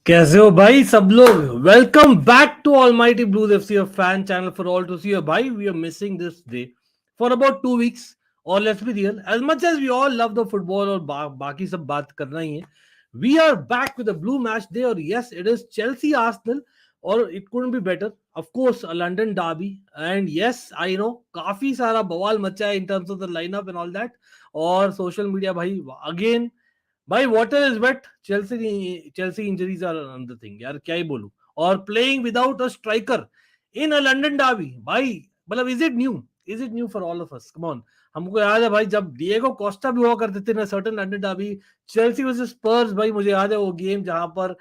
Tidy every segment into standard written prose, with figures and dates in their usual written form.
कैसे हो भाई सब लोग? Welcome back to almighty blues FC, a fan channel for all to see. भाई, we are missing this day for about 2 weeks. और let's be real, as much as we all love the football और बाकी सब बात करना ही है, we are back with a blue match day. और yes, it is Chelsea Arsenal, और it couldn't be better. Of course, a London derby, and yes, I know काफी सारा बवाल मचा है in terms of the lineup and all that. और social media भाई again, भाई water is wet. Chelsea injuries are another thing यार, क्या ही बोलूं. और playing without a striker in a London derby, भाई मतलब is it new for all of us? Come on. हमको याद है भाई, जब डिएगो कोस्टा भी हुआ करते थे ना certain London derby, Chelsea versus Spurs, भाई मुझे याद है वो गेम जहां पर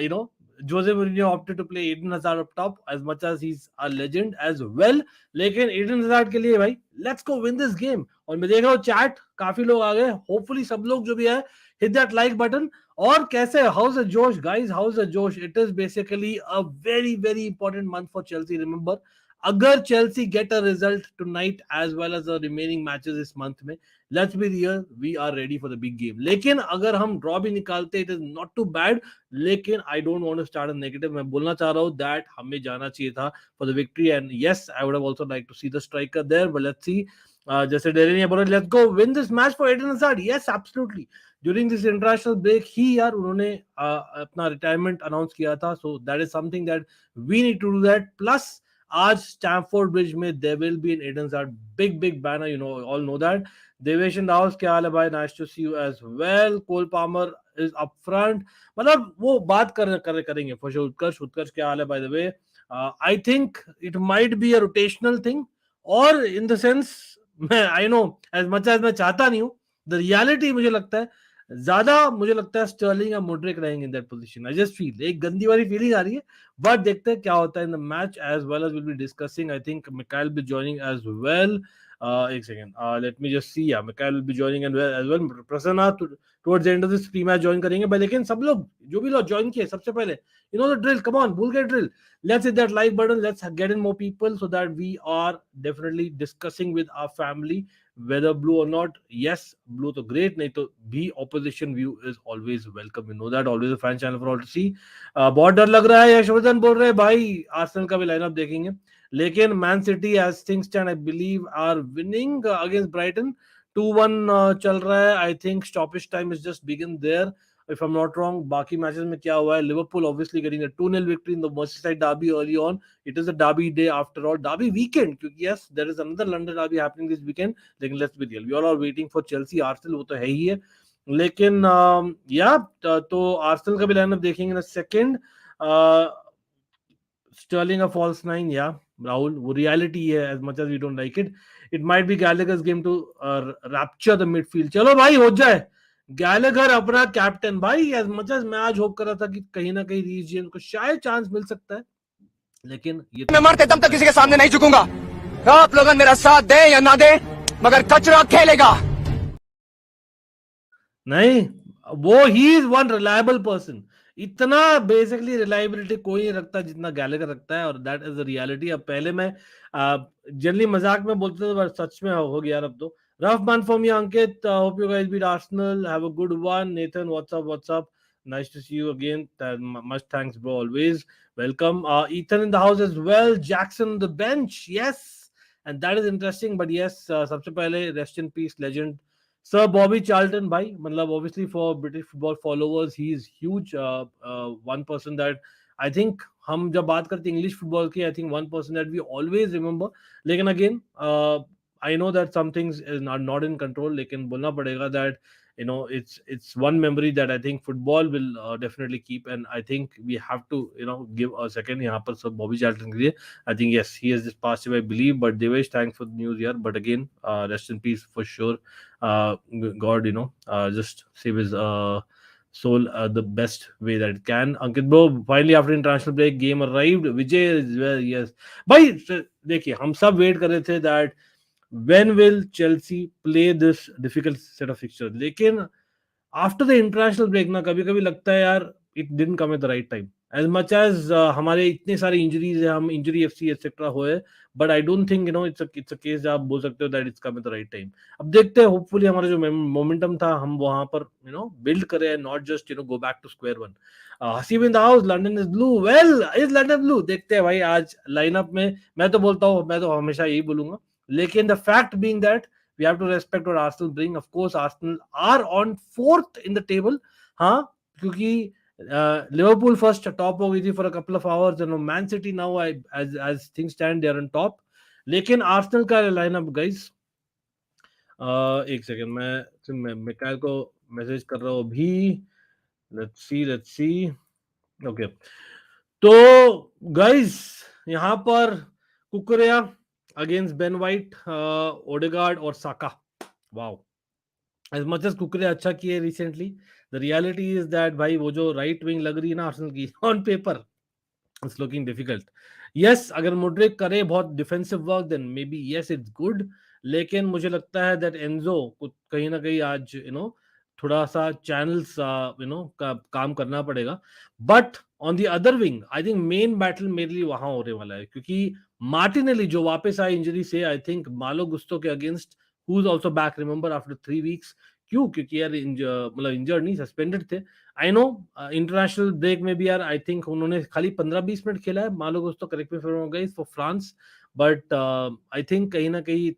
you know Jose Mourinho opted to play Eden Hazard up top, as much as he's a legend as well. लेकिन Eden Hazard के लिए भाई let's go win this game. और मैं देख रहा हूँ चैट काफी लोग आ गए, होपफुली सब लोग जो भी है hit that like button. और कैसे, how's the Josh guys, how's the Josh? It is basically a very important month for Chelsea. Remember, अगर Chelsea get a result tonight as well as the remaining matches इस month में, let's be real, we are ready for the big game. लेकिन अगर हम draw भी निकालते, it is not too bad. लेकिन I don't want to start a negative. मैं बोलना चाह रहा हूँ that हमें जाना चाहिए था for the victory, and yes, I would have also liked to see the striker there, but let's see. जैसे डेरी ने बोला, let's go win this match for Eden Hazard. Yes, absolutely. During this international break ही यार उन्होंने अपना retirement announce किया था, so that is something that we need to do that. Plus आज स्टैमफोर्ड ब्रिज में there will be an Eden Hazard big banner, you know, all know that. Devesh in the house, क्या हाल है भाई? Nice to see you as well. Cole Palmer is up front, मतलब वो बात करेंगे फॉर श्योर. उत्कर्ष क्या हाल है by the way? I think it might be a rotational thing, और इन द सेंस, मैं I know as much as मैं चाहता नहीं हूं, द रियलिटी मुझे लगता है ज्यादा, मुझे लगता है स्टर्लिंग या मुड्रिक रहेंगे in that position. I just feel एक गंदी वाली फीलिंग आ रही है, बट देखते हैं क्या होता है in the match. As well as will be discussing, I think Mikhail be joining as well. एक second, let me just see. Yeah Mikhail will be joining as well. Prasanna towards the end of this pre match join करेंगे भाई. लेकिन सब लोग जो भी लोग join किए, सबसे पहले you know the drill, come on, भूल गए drill. Let's hit that like button. Let's get in more people so that we are definitely discussing with our family whether blue or not. Yes, blue to great, nahi to bhi opposition view is always welcome. You know that, always a fan channel for all to see. बहुत डर लग रहा है, यशवर्धन बोल रहे हैं भाई. Arsenal का भी लाइनअप देखेंगे, लेकिन Man City as things stand I believe are winning against Brighton. 2-1 चल रहा है. I think stoppage time is just begin there, if I'm not wrong. बाकी मैचेस में क्या हुआ है? Liverpool obviously getting a 2-0 victory in the Merseyside derby early on. It is a derby day after all, derby weekend, क्योंकि yes, there is another London derby happening this weekend. लेकिन let's be real, we all are waiting for Chelsea Arsenal, वो तो है ही है. लेकिन या तो Arsenal का भी लाइनअप देखेंगे in a second. Sterling a false nine, yeah, Rahul, वो reality है. As much as we don't like it, it might be Gallagher's game to rapture the midfield. चलो भाई हो जाए गैलेगर अपना कैप्टन भाई. एज मच एज मैं आज होप कर रहा था कि कहीं ना कहीं रीजियन को शायद चांस मिल सकता है, लेकिन ये मैं मरते दम तक किसी के सामने नहीं झुकूंगा. आप लोग मेरा साथ दे या ना दे, मगर कचरा खेलेगा नहीं. वो ही इज वन रिलायबल पर्सन. इतना बेसिकली रिलायबिलिटी कोई नहीं रखता जितना गैलेगर रखता है, और दैट इज द रियलिटी. अब पहले मैं जनरली मजाक में बोलते थे, बट सच में हो गया अब तो. Rough month for me, Ankit. Hope you guys beat Arsenal. Have a good one. Nathan, what's up? What's up? Nice to see you again. Much thanks, bro. Always welcome. Ethan in the house as well. Jackson on the bench. Yes. And that is interesting. But yes, सबसे पहले rest in peace, legend Sir Bobby Charlton. Bhai, मतलब obviously for British football followers, he is huge. One person that I think हम जब बात करते हैं English football की, I think one person that we always remember. लेकिन again, I know that some things are not in control, लेकिन बोलना पड़ेगा that you know it's one memory that I think football will definitely keep, and I think we have to give a second यहाँ पर सब Bobby Charlton के लिए. I think yes, he has just passed away, I believe, but Devesh, thanks for the news here. But again, rest in peace for sure. God, just save his soul the best way that it can. Ankit bro, finally after international break, game arrived. Vijay is well, yes. भाई देखिए, हम सब wait कर रहे थे that when will Chelsea play this difficult set of fixtures. लेकिन after the international break ना, कभी कभी लगता है यार it didn't come at the right time. as much as हमारे इतने सारे इंजरीज है, हम इंजरी एफसी एक्सेट्रा हुए, but I don't think it's a case आप बोल सकते हो that it's come at the right time. अब देखते हैं, होपफुली हमारा जो मोमेंटम था हम वहां पर बिल्ड करें, not just go back to square one. Haseeb in the house, London is blue. Well, is London blue? देखते हैं भाई आज लाइनअप में. मैं तो बोलता हूँ, मैं तो हमेशा यही बोलूंगा, लेकिन the fact being that we have to respect what Arsenal bring. Of course, Arsenal are on fourth in the table. हाँ, क्योंकि लिवरपूल फर्स्ट टॉप हो गई थी for a couple of hours, and man city now as things stand they are on top. लेकिन Arsenal का lineup guys, एक second, मैं मिकाइल को मैसेज कर रहा हूँ अभी. Let's see. ओके, तो गाइस यहाँ पर कुकरेया अगेंस्ट बेन वाइट, ओडेगार्ड और साका. वाओ, as much as कुकरे अच्छा किए recently, the reality is that भाई वो जो राइट विंग लग रही है ना आर्सेनल की on paper, it's looking difficult. Yes, अगर मुड्रिक करे बहुत defensive work then maybe yes it's good, लेकिन मुझे लगता है दैट एंजो को कहीं ना कहीं आज थोड़ा सा चैनल्स का काम करना पड़ेगा. But on the other wing I think main battle मेरे लिए वहां होने वाला है, क्योंकि मार्टिनेली जो वापस आए इंजरी से, आई थिंक मालो गुस्तो के against, who is also back remember after 3 weeks. क्यों? क्योंकि यार मतलब इंजर्ड नहीं, सस्पेंडेड थे. आई नो इंटरनेशनल ब्रेक में भी यार आई थिंक उन्होंने खाली 15-20 मिनट खेला है, Malo Gusto, correct me if I am wrong guys, for France. But I think कहीं ना कहीं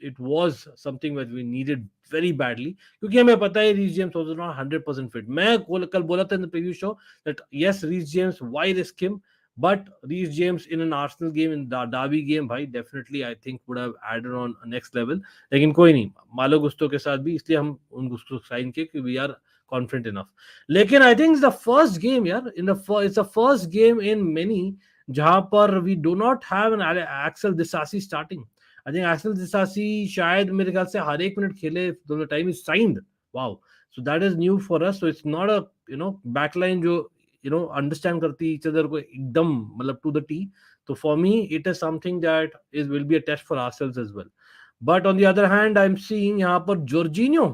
it was something which we needed very badly, क्योंकि हमें पता है Reece James was not 100% fit. मैं कल बोला था in the previous show that yes, Reece James, why risk him, but Reece James in an Arsenal game, in the Derby game, भाई definitely I think would have added on a next level. लेकिन कोई नहीं, मालो गुस्तो के साथ भी इसलिए हम उन गुस्तो साइन किए कि we are confident enough. लेकिन I think it's the first game यार, it's the first game in many जहां पर we do not have an Axel Disasi starting. I think Axel Disasi शायद मेरे ख्याल से हर एक मिनट खेले दोनों time is signed. Wow. So that is new for us. So it's not a backline जो अंडरस्टैंड करती ईच अदर को एकदम मतलब टू द टी. तो for me it is something that is will be a test for ourselves as well. But on the other hand I am seeing यहाँ पर Jorginho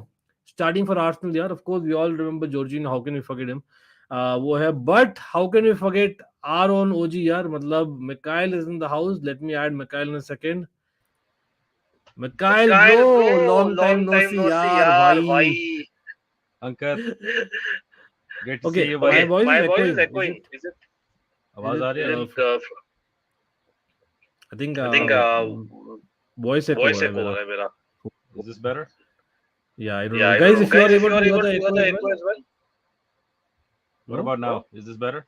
starting for Arsenal यार. Of course we all remember Jorginho, how can we forget him. वो है, but how can we forget our own OG यार. मतलब Mikhail is in the house. Let me add Mikhail in a second. Mikhail bro, long time no see यार भाई. अंकित, great to Okay, see you, my buddy. voice is echoing. Is it? आवाज आ रही है? I think voice echo हो रहा है मेरा. Is this better? Yeah, I don't know. Guys, if you are able to hear the echo as well. What about now? Is this better?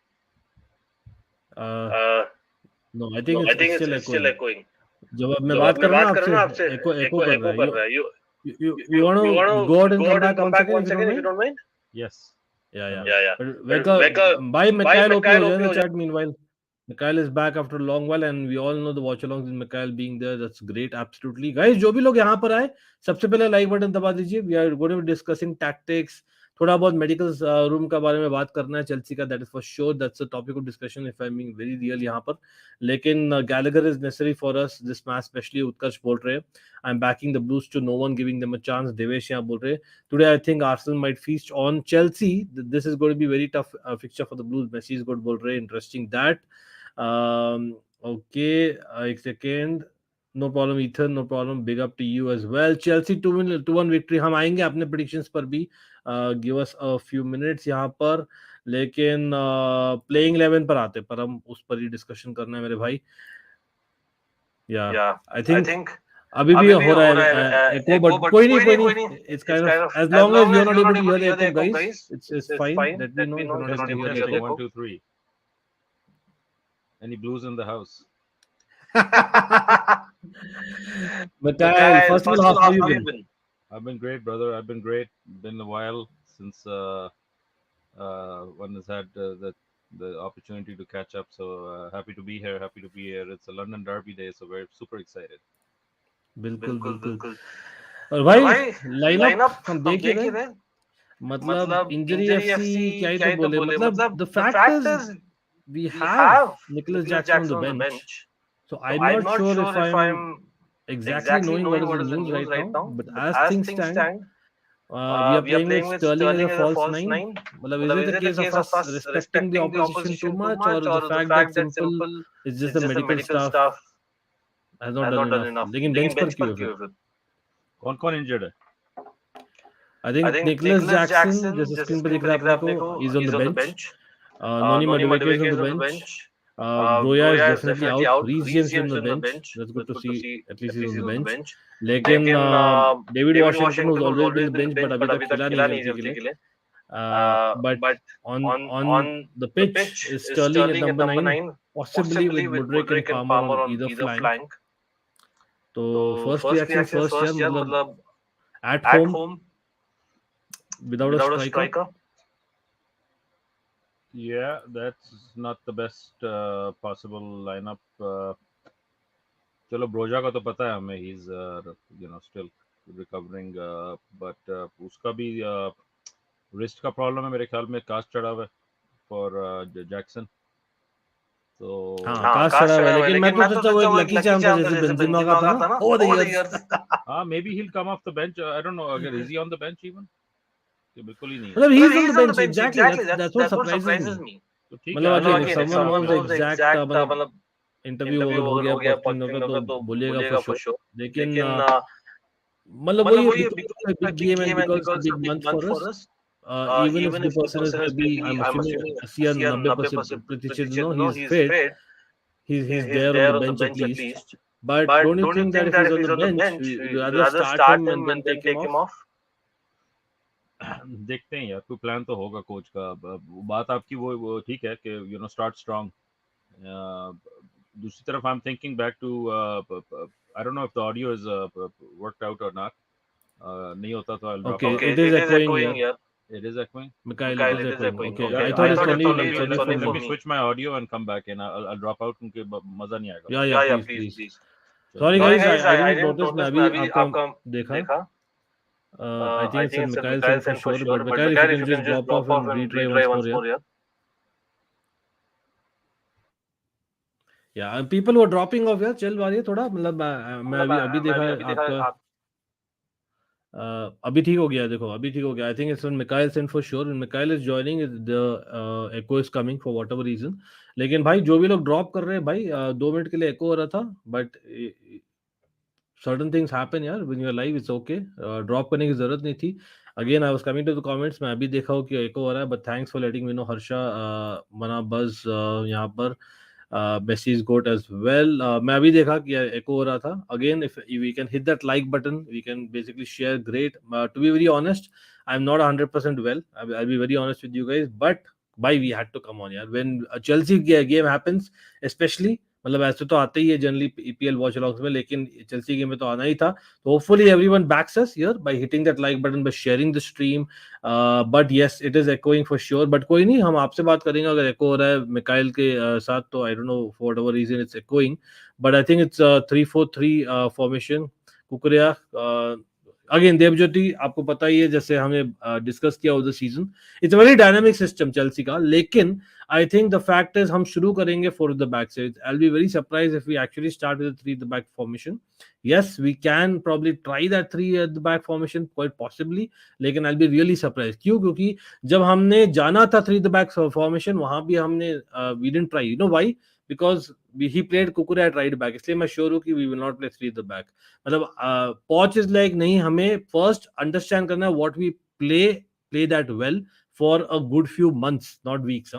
No, I think it's still echoing. जब अब मैं बात कर रहा हूँ आपसे, echo कर रहा है. You want to go out and come back 1 second if you don't mind? Yes. Yeah. But bye, Mikhail. Hope you enjoy the chat meanwhile. Mikhail is back after a long while, and we all know the watch-alongs with Mikhail being there. That's great, absolutely. Guys, जो भी लोग यहाँ पर आए, सबसे पहले like button दबा दीजिए. We are going to be discussing tactics. थोड़ा बहुत मेडिकल रूम का बारे में बात करना है चेल्सी का. That is for sure, that's a topic of discussion if I am being very real यहाँ पर. लेकिन Gallagher is necessary for us this match, specially Utkarsh बोल रहे हैं I am backing the Blues to no one giving them a chance. Devesh यहाँ बोल रहे हैं today I think Arsenal might feast on Chelsea. This is going to be very tough fixture for the blues. Messi is good बोल रहे हैं, interesting that. Okay, एक second. No problem Ethan, no problem. Big up to you as well. Chelsea 2-1 victory. हम आएंगे अपने predictions पर भी. Give us a few minutes यहाँ पर. लेकिन प्लेइंग 11 पर आते, पर हम उस पर ही डिस्कशन करना है मेरे भाई. या आई थिंक अभी भी हो रहा है एको, बट कोई नहीं. It's kind of as long as you are not able to hear the echo guys, it's fine. Let me know if you are not able to hear the echo. 1, 2, 3. Any blues in the house? Mikhail, first of all, how have you been? I've been great, brother. I've been great. Been a while since one has had the opportunity to catch up. So happy to be here. Happy to be here. It's a London Derby day, so we're super excited. बिल्कुल. और भाई lineup हम देख ही रहे. मतलब injury FC क्या ही तो बोले. मतलब the fact is we have Nicholas Jackson on the bench. So I'm not sure if I'm exactly knowing what is the news right now. But as things stand, We are playing with Sterling as a false nine. Well, is it a case of us respecting the opposition too much, or the fact that simple it's just the medical staff has not done enough? लेकिन bench पर क्यों है फिर? कौन injured है? I think Nicholas Jackson, जैसे screen पर दिख रहा है आपने को, is on the bench. Noni Madueke is on the bench. Broya is definitely out. Reece James is on the bench. That's good to see. At least he's on the bench. लेकिन David Washington, who's always been the bench, but अभी तक खेला नहीं Chelsea के लिए. But on the pitch is Sterling at number 9, possibly with Mudryk and Palmer on either flank. So first reaction first यार, मतलब at home without a striker. Yeah, that's not the best possible lineup. चलो Broja का तो पता है हमें, he's still recovering, but उसका भी wrist का problem है मेरे ख्याल में, कास्ट चढ़ा हुआ है for Jackson. तो कास्ट चढ़ा हुआ है, लेकिन मैं तो सोचा वो एक लकी चार्म था जैसे बेंजेमा का था ना over the years. maybe he'll come off the bench. I don't know. Again, is he on the bench even? बिल्कुल ही नहीं है. मतलब he's on the bench, exactly. That's what surprises me. मतलब again, if someone knows the exact मतलब interview हो गया podcast का तो बोलिएगा for sure. लेकिन मतलब वही big game and because it's a big month for us. Even if the person is maybe, I'm assuming 90% प्रतिशत he's fit. He's there on the bench at least. But don't you think that if he's on the bench, you rather start him and then take him off? देखते हैं यार, कोई plan तो होगा coach का. बात आपकी वो ठीक है कि स्टार्ट स्ट्रांग. दूसरी तरफ I am thinking back to, I don't know if the audio is worked out और नॉट. नहीं होता तो I drop. Okay, it is echoing यार. It is echoing. McKyle, it is echoing. Okay, I thought it's only let me switch my audio and come back and I'll drop out क्योंकि मजा नहीं आएगा. Yeah, please. Sorry guys, I didn't notice. मैं अभी आपको देखा. I think it's McKyle for sure, but McKyle, if you can just drop off and retry once more, yeah. Yeah, and people who are dropping off, yeah, चल वाली थोड़ा, मतलब मैं अभी देखा आपका अभी ठीक हो गया. देखो अभी ठीक हो गया. I think it's on McKyle's end for sure. When McKyle is joining, the echo is coming for whatever reason. लेकिन भाई जो भी लोग ड्रॉप कर रहे हैं भाई, 2 मिनट के लिए echo हो रहा था, but certain things happen यार when you're live. It's okay. Drop करने की जरूरत नहीं थी. Again, I was coming to the comments. मैं अभी देखा हूँ कि echo हो रहा है, but thanks for letting me know. Harsha, मना, बज यहाँ पर Messi is goat as well. मैं अभी देखा कि echo हो रहा था. Again, if we can hit that like button, we can basically share. Great. To be very honest, I'm not 100% well. I'll be very honest with you guys, but why we had to come on यार. When a Chelsea game happens, especially, मतलब ऐसे तो आते ही है generally EPL Watchalongs में, लेकिन Chelsea game में तो आना ही था. तो hopefully everyone backs us here by hitting that like button, by sharing the stream. But yes, it is echoing for sure. But कोई नहीं, हम आपसे बात करेंगे अगर echo हो रहा है मिकाइल के साथ तो. I don't know for whatever reason it's echoing, but I think it's 3-4-3 formation. Cucurella again Debjyoti, आपको पता ही है जैसे हमने डिस्कस किया over the season, it's a very dynamic system Chelsea का. लेकिन I think the fact is हम शुरू करेंगे 4 at the back से. I will be very surprise if we actually start with 3 at the back formation. Yes, we can probably try that 3 at the back formation quite possibly, लेकिन I'll be really surprised. क्यों? क्योंकि जब हमने जाना था 3 at the back formation, वहां भी हमने we didn't try. You know why? Because he played Kukurea at right back. इसलिए मैं श्योर हूँ कि we will not play 3 at the back. मतलब Poch is like नहीं, हमें first understand करना है what we play that well for a good few months, not weeks.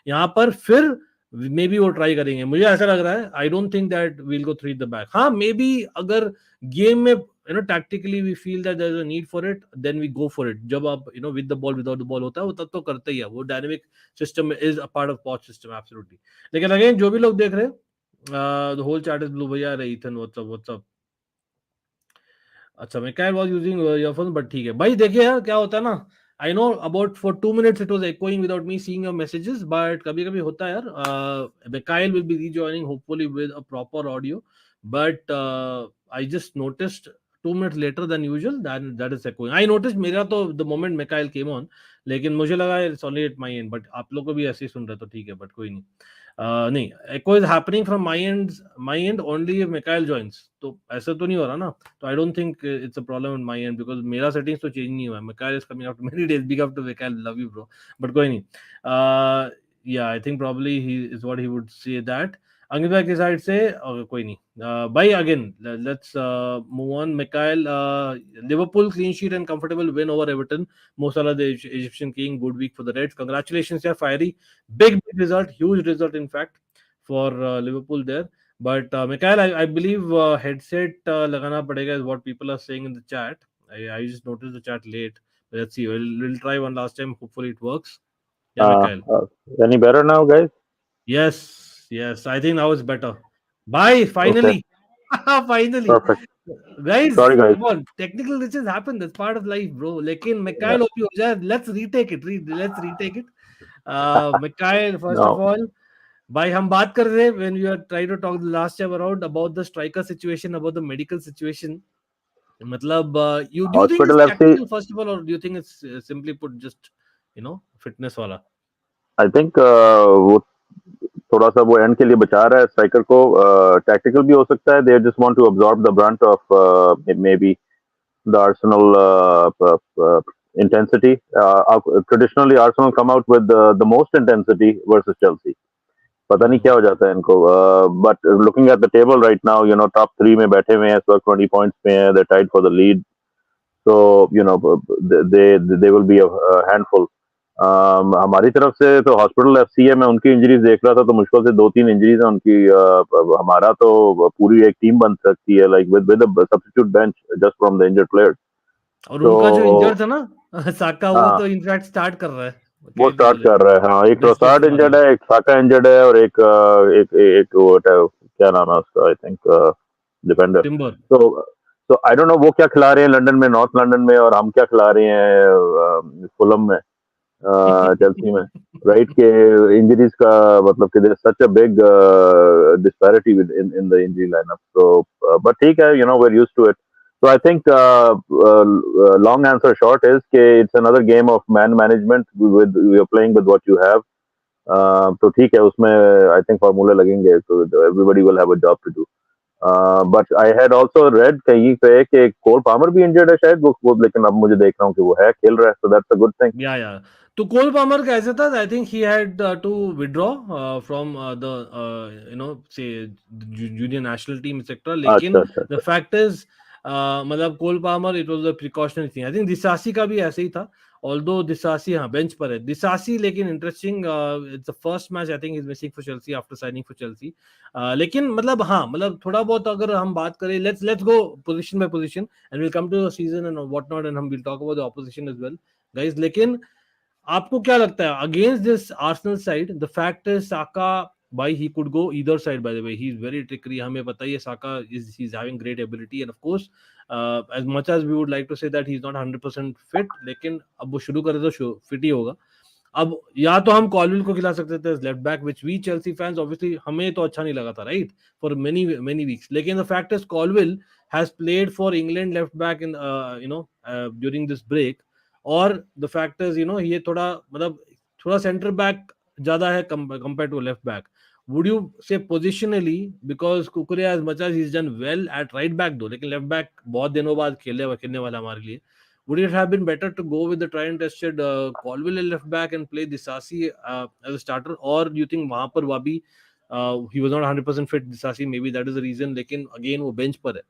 यहाँ पर फिर मे बी वो ट्राई करेंगे, मुझे ऐसा लग रहा है. I don't think that we'll go 3 at the back. हाँ, मे बी अगर गेम में tactically we feel that there is a need for it, then we go for it. जब आप with the ball without the ball होता है वो तब तो करते ही है. वो dynamic system is a part of Poch system absolutely. लेकिन अगेन जो भी लोग देख रहे हैं, the whole chat is blue. भैया अरे ईथन व्हाट्सअप. अच्छा, McKyle was using earphones, but ठीक है भाई. देखिए यार क्या होता है ना, I know about for 2 minutes it was echoing without me seeing your messages, but कभी-कभी होता है यार. McKyle will be rejoining hopefully with a proper audio, but I just noticed 2 minutes later than usual that is echoing. I noticed मेरा तो the moment McKyle came on, लेकिन मुझे लगा it's only at my end, but आप लोग को भी ऐसे ही सुन रहे तो ठीक है, but कोई नहीं. नहीं, echo is happening from my end only if McKyle joins. तो ऐसा तो नहीं हो रहा ना, तो I don't think it's a problem on my end because मेरा settings तो change नहीं हुआ है. McKyle is coming after many days. Big up to McKyle, love you bro. But कोई नहीं. Yeah, I think probably he is what he would say that. अंकित भाई की side से कोई नहीं. Bye again. Let's move on. McKyle, Liverpool clean sheet and comfortable win over Everton. Mo Salah, the Egyptian king, good week for the Reds. Congratulations, yeah, fiery. Big result, huge result, in fact, for Liverpool there. But Mikhail, I believe headset lagana padega is what people are saying in the chat. I just noticed the chat late. Let's see. We'll try one last time. Hopefully it works. Yeah, Mikhail. Any better now, guys? Yes. I think now it's better. Bye. Okay, Finally. Finally. perfect. Guys, Sorry, guys. come on. Technical glitches happen. That's part of life, bro. Lekin Yeah. Mikhail, let's retake it. Let's retake it. Mikhail, first of No, all, भाई हम बात कर रहे हैं when we are trying to talk the last time around about the striker situation, about the medical situation. मतलब you do you think it's Hospital FC. tactical first of all, or do you think it's simply put just fitness वाला? I think वो थोड़ा सा वो and के लिए बचा रहा है स्ट्राइकर को. टैक्टिकल भी हो सकता है. They just want to absorb the brunt of maybe the Arsenal intensity. Traditionally, Arsenal come out with the most intensity versus Chelsea. पता नहीं क्या हो जाता है इनको. But looking at the table right now, top 3 में बैठे हुए हैं इस वक्त. 20 points में हैं. They're tied for the lead. So they will be a handful. हमारी तरफ से तो हॉस्पिटल एफसी है. मैं उनकी इंजरीज देख रहा था तो मुश्किल से 2-3 इंजरीज हैं उनकी. हमारा तो पूरी एक टीम बन सकती है like with substitute bench just from the injured players. और उनका जो इंजर्ड तो था ना साका, वो हाँ, तो इनफैक्ट स्टार्ट कर रहा है. वो स्टार्ट कर रहा है. हाँ, एक डिस्कस ट्रोसार्ड वाला. इंजर्ड है, एक साका इंजर्ड है, और एक क्या नाम है उसका, आई थिंक डिफेंडर. टिम्बर. तो आई डोंट नो वो क्या खिला रहे हैं लंदन में, नॉर्थ लंदन में, और हम क्या खिला रहे हैं फुलम में, चेल्सी में. राइट के इंजरीज का मतलब कि there such a big disparity with in the injury lineup. So but ठीक है, we're used to it. So I think long answer short is कि it's another game of man management. You're playing with what you have. तो ठीक है, उसमें I think फार्मूले लगेंगे, so everybody will have a job to do. But I had also read कहीं पे कि कोल पामर भी इंजर्ड है शायद वो, लेकिन अब मुझे देख रहा हूँ कि वो है, खेल रहा है. So that's a good thing. Yeah. तो कोल पामर का ऐसा था, I think he had to withdraw from the से जूनियर नेशनल टीम एक्सेट्रा. लेकिन अच्छा. द फैक्ट इज मतलब Cole Palmer it was a precautionary thing. I think Disasi का भी ऐसे ही था, ऑल्दो दिसासी बेंच पर है दिसासी. लेकिन interesting, it's the first match I think is missing for Chelsea after signing for Chelsea. लेकिन मतलब थोड़ा बहुत अगर हम बात करें, let's go position by position and will come to the season and what not, and हम will talk about the opposition as well guys. लेकिन आपको क्या लगता है against this Arsenal side? The fact is Saka, भाई he could go either side. Bye the way he is very trickery. हमें पता है साका is having great ability, and of course as much as we would like to say that he's not 100% fit, लेकिन अब वो शुरू करे तो fit ही होगा. अब या तो हम कॉलविल को खिला सकते थे left back, which we Chelsea fans obviously हमें तो अच्छा नहीं लगा था राइट फॉर मेनी वीक्स. लेकिन the fact is Colwill has played for England left back in during this break. और द फैक्ट इज ये थोड़ा सेंटर बैक ज्यादा है compare to left back. Would you say positionally, because Kukurea as much as he's done well at right back though, लेकिन left back बहुत दिनों बाद खेलने वाला हमारे लिए, would it have been better to go with the tried and tested Colville at left back and play Disasi as a starter, or do you think वहां पर Wabi he was not 100% fit, Disasi maybe that is the reason, लेकिन again वो bench पर है.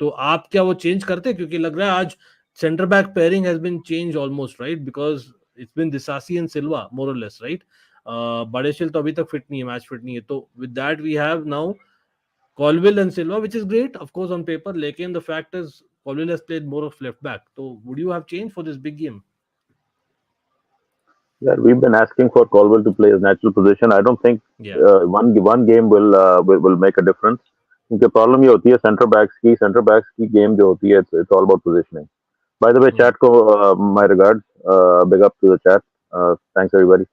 तो आप क्या वो चेंज करते? क्योंकि लग रहा है आज centre back pairing has been changed almost, right? Because it's been Disasi and Silva more or less, right? बड़ेशिल तो अभी तक फिट नहीं है, मैच फिट नहीं है. तो with that we have now Colville and Silva, which is great of course on paper, लेकिन the fact is Colville has played more of left back. So would you have changed for this big game? Yeah, we've been asking for Colville to play his natural position. I don't think one game will make a difference. क्योंकि problem ये होती है centre backs की game जो होती है, it's all about positioning. By the way, chat को my regards, big up to the chat. Thanks everybody.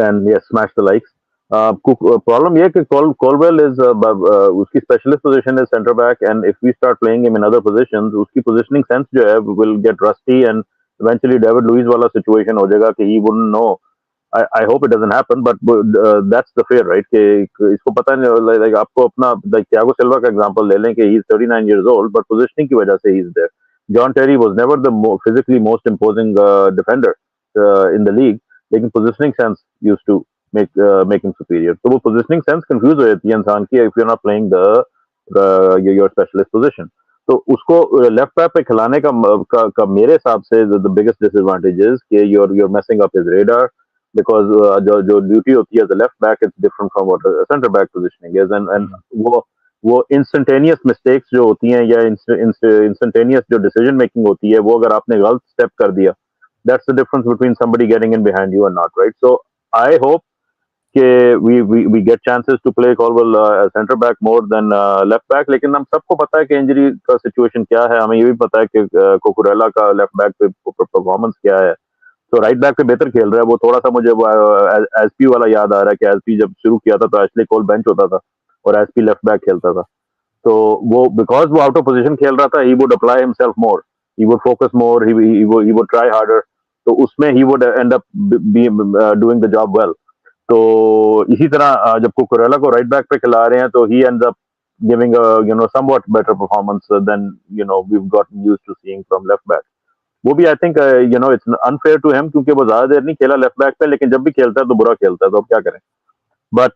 And yes, smash the likes. Problem ये कि Colwell is उसकी specialist position is center back, and if we start playing him in other positions, उसकी positioning sense जो है will get rusty, and eventually David Luiz वाला situation हो जाएगा कि he wouldn't know I hope it doesn't happen, but that's the fear, right? कि इसको पता नहीं, like आपको अपना like Thiago Silva का example ले लें कि he's 39 years old, but positioning की वजह से he's there. John Terry was never the physically most imposing defender in the league, लेकिन positioning sense used to make him superior. तो वो positioning sense confuse हो जाती है इंसान की if you're not playing your specialist position. तो उसको लेफ्ट बैक पे खिलाने का मेरे हिसाब से द बिगेस्ट डिसएडवांटेज इज कि you're messing up his radar because जो ड्यूटी होती है as a left back it's different from what centre back positioning is and वो इंस्टेंटेनियस मिस्टेक्स जो होती हैं या इंस्टेंटेनियस जो डिसीजन मेकिंग होती है वो अगर आपने गलत स्टेप कर दिया that's the difference between somebody getting in behind you and not, right? So I hope we get chances to play Colwell center back more than left back, लेकिन हम सबको पता है कि इंजरी का सिचुएशन क्या है, हमें ये भी पता है कि कोकुरेला का लेफ्ट बैक पे परफॉर्मेंस क्या है, तो राइट बैक पे बेहतर खेल रहा है वो। थोड़ा सा मुझे एसपी वाला याद आ रहा है कि एसपी जब शुरू किया था तो एशले कोल बेंच होता था और एसपी लेफ्ट बैक खेलता था, तो वो बिकॉज वो आउट ऑफ पोजीशन खेल रहा था he would apply himself more, he would focus more, he would try harder, तो उसमें he would and up doing the job well. तो इसी तरह जब कुकुरेला को राइट बैक पे खिला रहे हैं तो he ends up giving a somewhat better performance than we've gotten used to seeing from left back. वो भी I think it's unfair to him क्योंकि वो ज्यादा देर नहीं खेला लेफ्ट बैक पे, लेकिन जब भी खेलता है तो बुरा खेलता है, तो अब क्या करें। But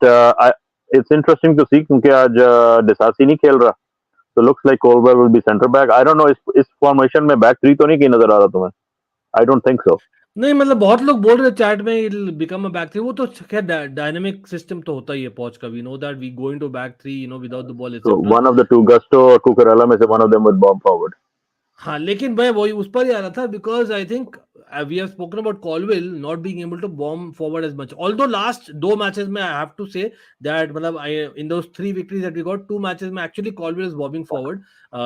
it's interesting to see क्योंकि आज डिसासी नहीं खेल रहा, तो looks like Colwill will be centre back. I don't know इस फॉर्मेशन में बैक थ्री तो नहीं कहीं नजर आ रहा तुम्हें? I don't think so. नहीं मतलब बहुत लोग बोल रहे चैट में it become a back three, वो तो खैर डायनामिक सिस्टम तो होता ही है पॉच का, we know that we going to back three without the ball So etcetera. one of the two, Gusto और कुकुरेला में से one of them would bomb forward. हाँ लेकिन मैं वही उस पर ही आ रहा था because I think we have spoken about Colwill not being able to bomb forward as much, although last दो मैचेस में I have to say that मतलब in those 3 victories that we got 2 matches में actually Colwill is bombing forward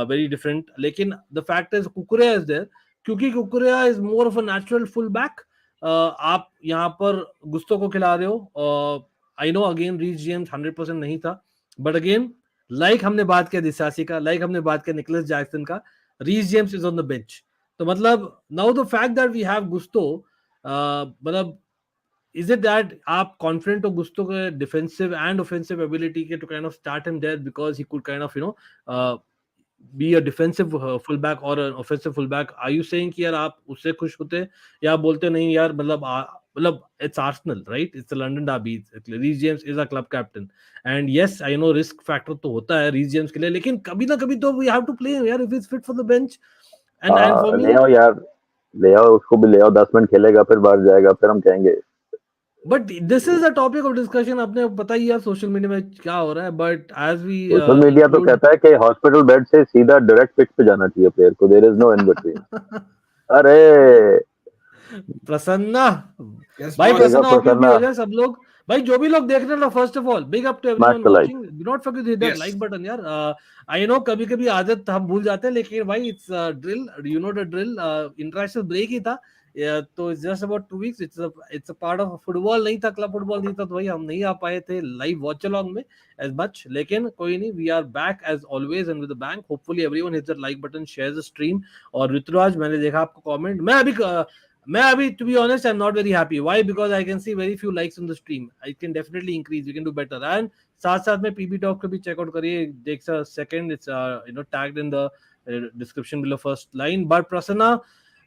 very different, लेकिन the fact is Cucurella is there क्योंकि Cucurella is more of a natural full back. आप यहाँ पर Gusto को खिला रहे हो, I know again reach James 100% नहीं था, बट अगेन लाइक हमने बात किया दिसासी का, लाइक हमने बात किया निकोलस जैक्सन का, Reece James is on the bench. तो मतलब now the fact that we have Gusto, मतलब is it that आप confident हो Gusto के defensive and offensive ability के to kind of start him there because he could kind of be a defensive fullback or an offensive fullback? Are you saying कि यार आप उससे खुश होते या आप बोलते नहीं यार मतलब it's Arsenal, right? It's the London derby. Reece James is a club captain and yes I know risk factor तो होता है Reece James के लिए, लेकिन कभी ना कभी तो we have to play him यार if he's fit for the bench and for ले me आओ यार, ले आओ उसको भी ले आओ, 10 मिनट खेलेगा फिर बाहर जाएगा, फिर हम कहेंगे। but this is a topic of discussion, आपने पता ही यार सोशल मीडिया में क्या हो रहा है, but as we social media तो कहता है कि हॉस्पिटल बेड से सीधा डायरेक्ट पिच पे जाना चाहिए प्लेयर को, there is no in between. अरे प्रसन्ना Yes, भाई, boss. प्रसन्ना होप यू भी प्रसन्ना हो जाए सब लोग भाई, जो भी लोग देख रहे हैं ना, first of all big up to smash everyone the like. Watching, do not forget to hit that Yes. Like button यार। आई नो कभी कभी आदत हम भूल जाते हैं, लेकिन भाई it's drill, you know the drill, international break ही था तो it's just about 2 weeks, it's a part of football नहीं था, क्लब फुटबॉल नहीं था, तो भाई हम नहीं आ पाए थे लाइव वॉच अलोंग में एज मच, लेकिन कोई नहीं, we are back as always and with the bank. Hopefully everyone hits that like button, share the stream. और ऋतुराज मैंने देखा आपको कमेंट, मैं अभी to be honest I am not very happy, why? Because I can see very few likes on the stream, I can definitely increase, we can do better. And साथ साथ में PB talk को भी checkout करिए, देख second, it's tagged in the description below first line. But Prasanna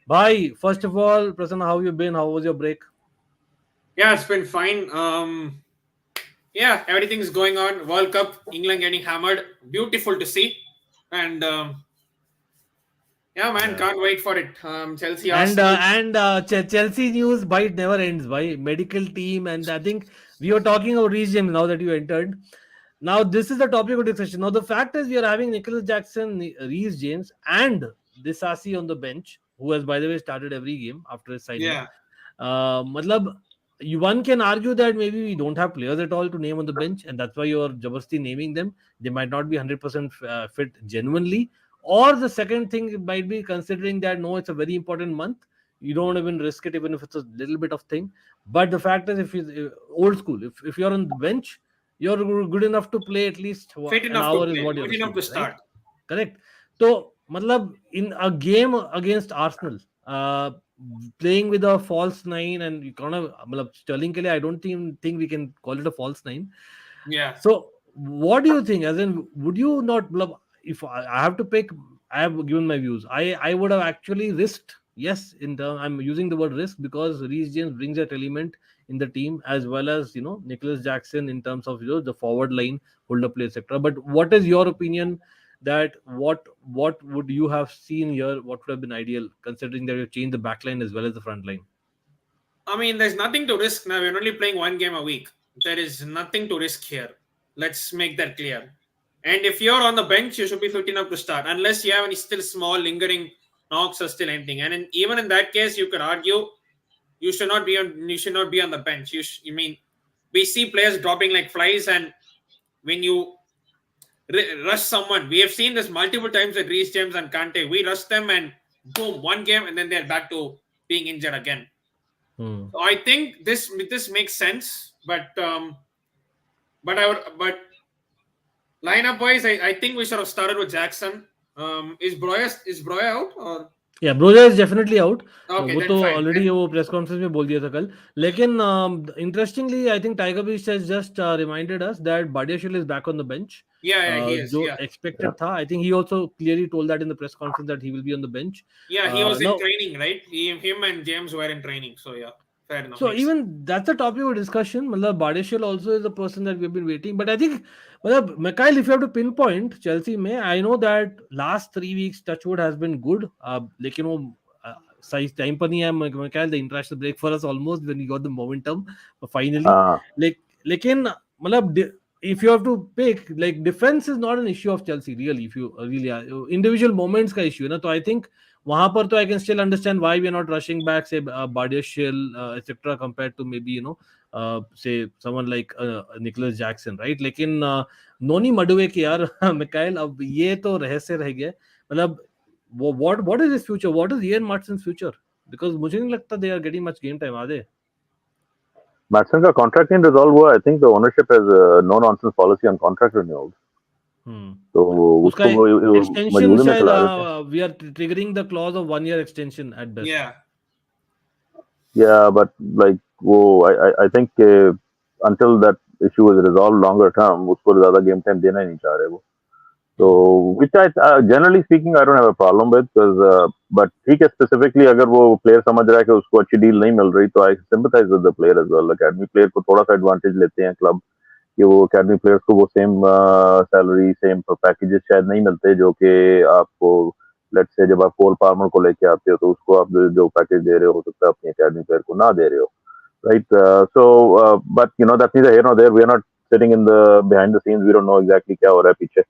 भाई, first of all, Prasanna, how you been? How was your break? Yeah, it's been fine. Yeah, everything's going on. World Cup, England getting hammered. Beautiful to see. And yeah, man, can't wait for it. Chelsea, Arsenal. Chelsea news, by it never ends, by medical team, and I think we were talking about Reece James now that you entered. Now this is the topic of discussion. Now the fact is we are having Nicholas Jackson, Reece James, and Disasi on the bench, who has by the way started every game after his signing. Yeah. Matlab, one can argue that maybe we don't have players at all to name on the bench, and that's why you're Jabasti naming them. They might not be 100% fit genuinely. Or the second thing might be considering that no, it's a very important month. You don't even risk it, even if it's a little bit of thing. But the fact is, if you old school, if you're on the bench, you're good enough to play at least Fit an enough to hour is play. what you're Fit enough to assuming, right? start. Correct. So, matlab, in a game against Arsenal, playing with a false nine, and you kind of Sterling ke liye, I don't think we can call it a false nine. Yeah. So, what do you think? As in, would you not? If I have to pick, I have given my views. I would have actually risked. Yes, I'm using the word risk because Reece James brings that element in the team, as well as Nicholas Jackson in terms of the forward line, holder play, etc. But what is your opinion? That what would you have seen here? What would have been ideal, considering that you changed the back line as well as the front line? I mean, there's nothing to risk now. We're only playing one game a week. There is nothing to risk here. Let's make that clear. And if you're on the bench, you should be fit enough to start, unless you have any still small lingering knocks or still anything. And even in that case, you could argue you should not be on the bench. You mean we see players dropping like flies, and when you rush someone, we have seen this multiple times with Reece James and Kante. We rush them and boom, one game, and then they're back to being injured again. Hmm. So I think this makes sense, but lineup wise, I think we should have started with Jackson. Is Broya out or? Yeah, Broja is definitely out. Okay, वो then तो fine. already वो press conference में बोल दिया था कल. लेकिन interestingly, I think Tiger Beach has just reminded us that Badiashile is back on the bench. Yeah, he is. जो Yeah, expected था. I think he also clearly told that in the press conference that he will be on the bench. yeah, he was in Now, training, right? Him and James were in training. So yeah, fair enough. so Makes sense. even that's a topic of discussion. Matlab Badiashile also is a person that we've been waiting. But I think, McKyle, if you have to pinpoint Chelsea में, I know that last 3 weeks Touchwood has been good. लेकिन वो size time पर नहीं है. McKyle, the international break for us almost when we got the momentum finally. हाँ लेकिन if you have to pick, like, defense is not an issue of Chelsea really. If you really are, individual moments का issue है ना. तो I think वहां पर तो I can still understand why we are not rushing back, say Badiashile, etc. compared to maybe say someone like Nicholas Jackson, right? लेकिन नोनी मडुवे की यार मिकाइल अब ये तो रहस्य रह गया. मतलब what is his future? What is Ian Matson's future? Because मुझे नहीं लगता they are getting much game time, are they? Maatsen का कॉन्ट्रैक्ट नहीं रिजॉल्व हुआ. I think the ownership has no nonsense policy on contract renewals. तो उसका उसको वो extension मजबूरी में शायद चला रहे थे. we are triggering the clause of 1 year extension at best. Yeah, but like वो I think until that issue is resolved longer term, उसको ज़्यादा game time देना ही नहीं चाह रहे वो. So which I generally speaking I don't have a problem with, because but ठीक है, specifically अगर वो player समझ रहा है कि उसको अच्छी deal नहीं मिल रही, तो I sympathize with the player as well. Academy player को थोड़ा सा advantage लेते हैं club कि वो academy players को वो same salary, same packages शायद नहीं मिलते जो कि आपको let's say जब आप Cole Palmer को लेके आते हो तो उसको आप जो package दे रहे हो सकता है अपनी academy player को ना दे रहे हो, right? But that's neither here nor there. We are not sitting in the behind the scenes. We don't know exactly क्या हो रहा है पीछे.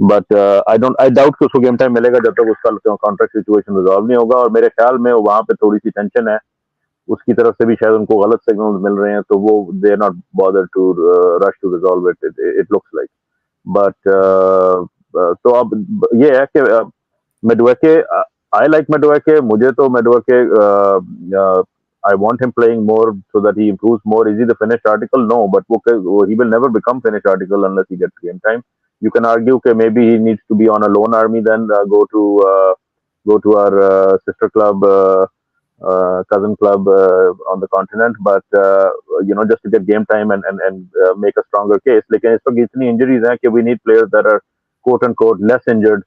बट I doubt कि उसको गेम टाइम मिलेगा जब तक उसका कॉन्ट्रैक्ट सिचुएशन रिजॉल्व नहीं होगा. और मेरे ख्याल में वहां पे थोड़ी सी टेंशन है उसकी तरफ से भी, शायद उनको गलत सिग्नल मिल रहे हैं, तो वो they are not bother to rush to resolve it. It looks like. But तो अब ये है कि मेडुएके, आई लाइक मेडुएके. मुझे तो मेडुएके I want him playing more so that he improves more. Is he the finished article? No, but he will never become finished article unless he gets game time. You can argue that maybe he needs to be on a loan army, then go to our sister club, cousin club on the continent. But just to get game time and make a stronger case. Like इस वक्त इतनी injuries हैं कि we need players that are quote unquote less injured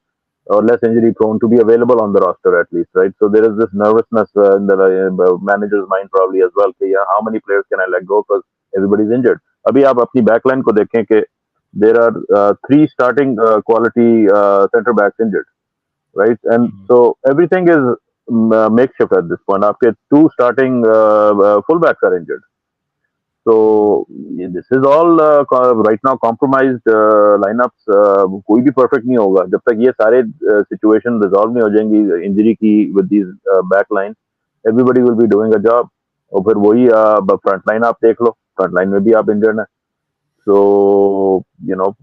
or less injury prone to be available on the roster at least, right? So there is this nervousness in the manager's mind probably as well. कि how many players can I let go because everybody's injured. अभी आप अपनी backline को देखें कि there are 3 starting quality center backs injured, right? And so everything is makeshift at this point. आपके 2 starting fullbacks are injured. So this is all right now compromised lineups. कोई भी perfect नहीं होगा जब तक ये सारे situation resolve नहीं हो जाएंगी injury की with these backline. Everybody will be doing a job. और फिर वही front line आप देख लो, front line में भी आप injured हैं. So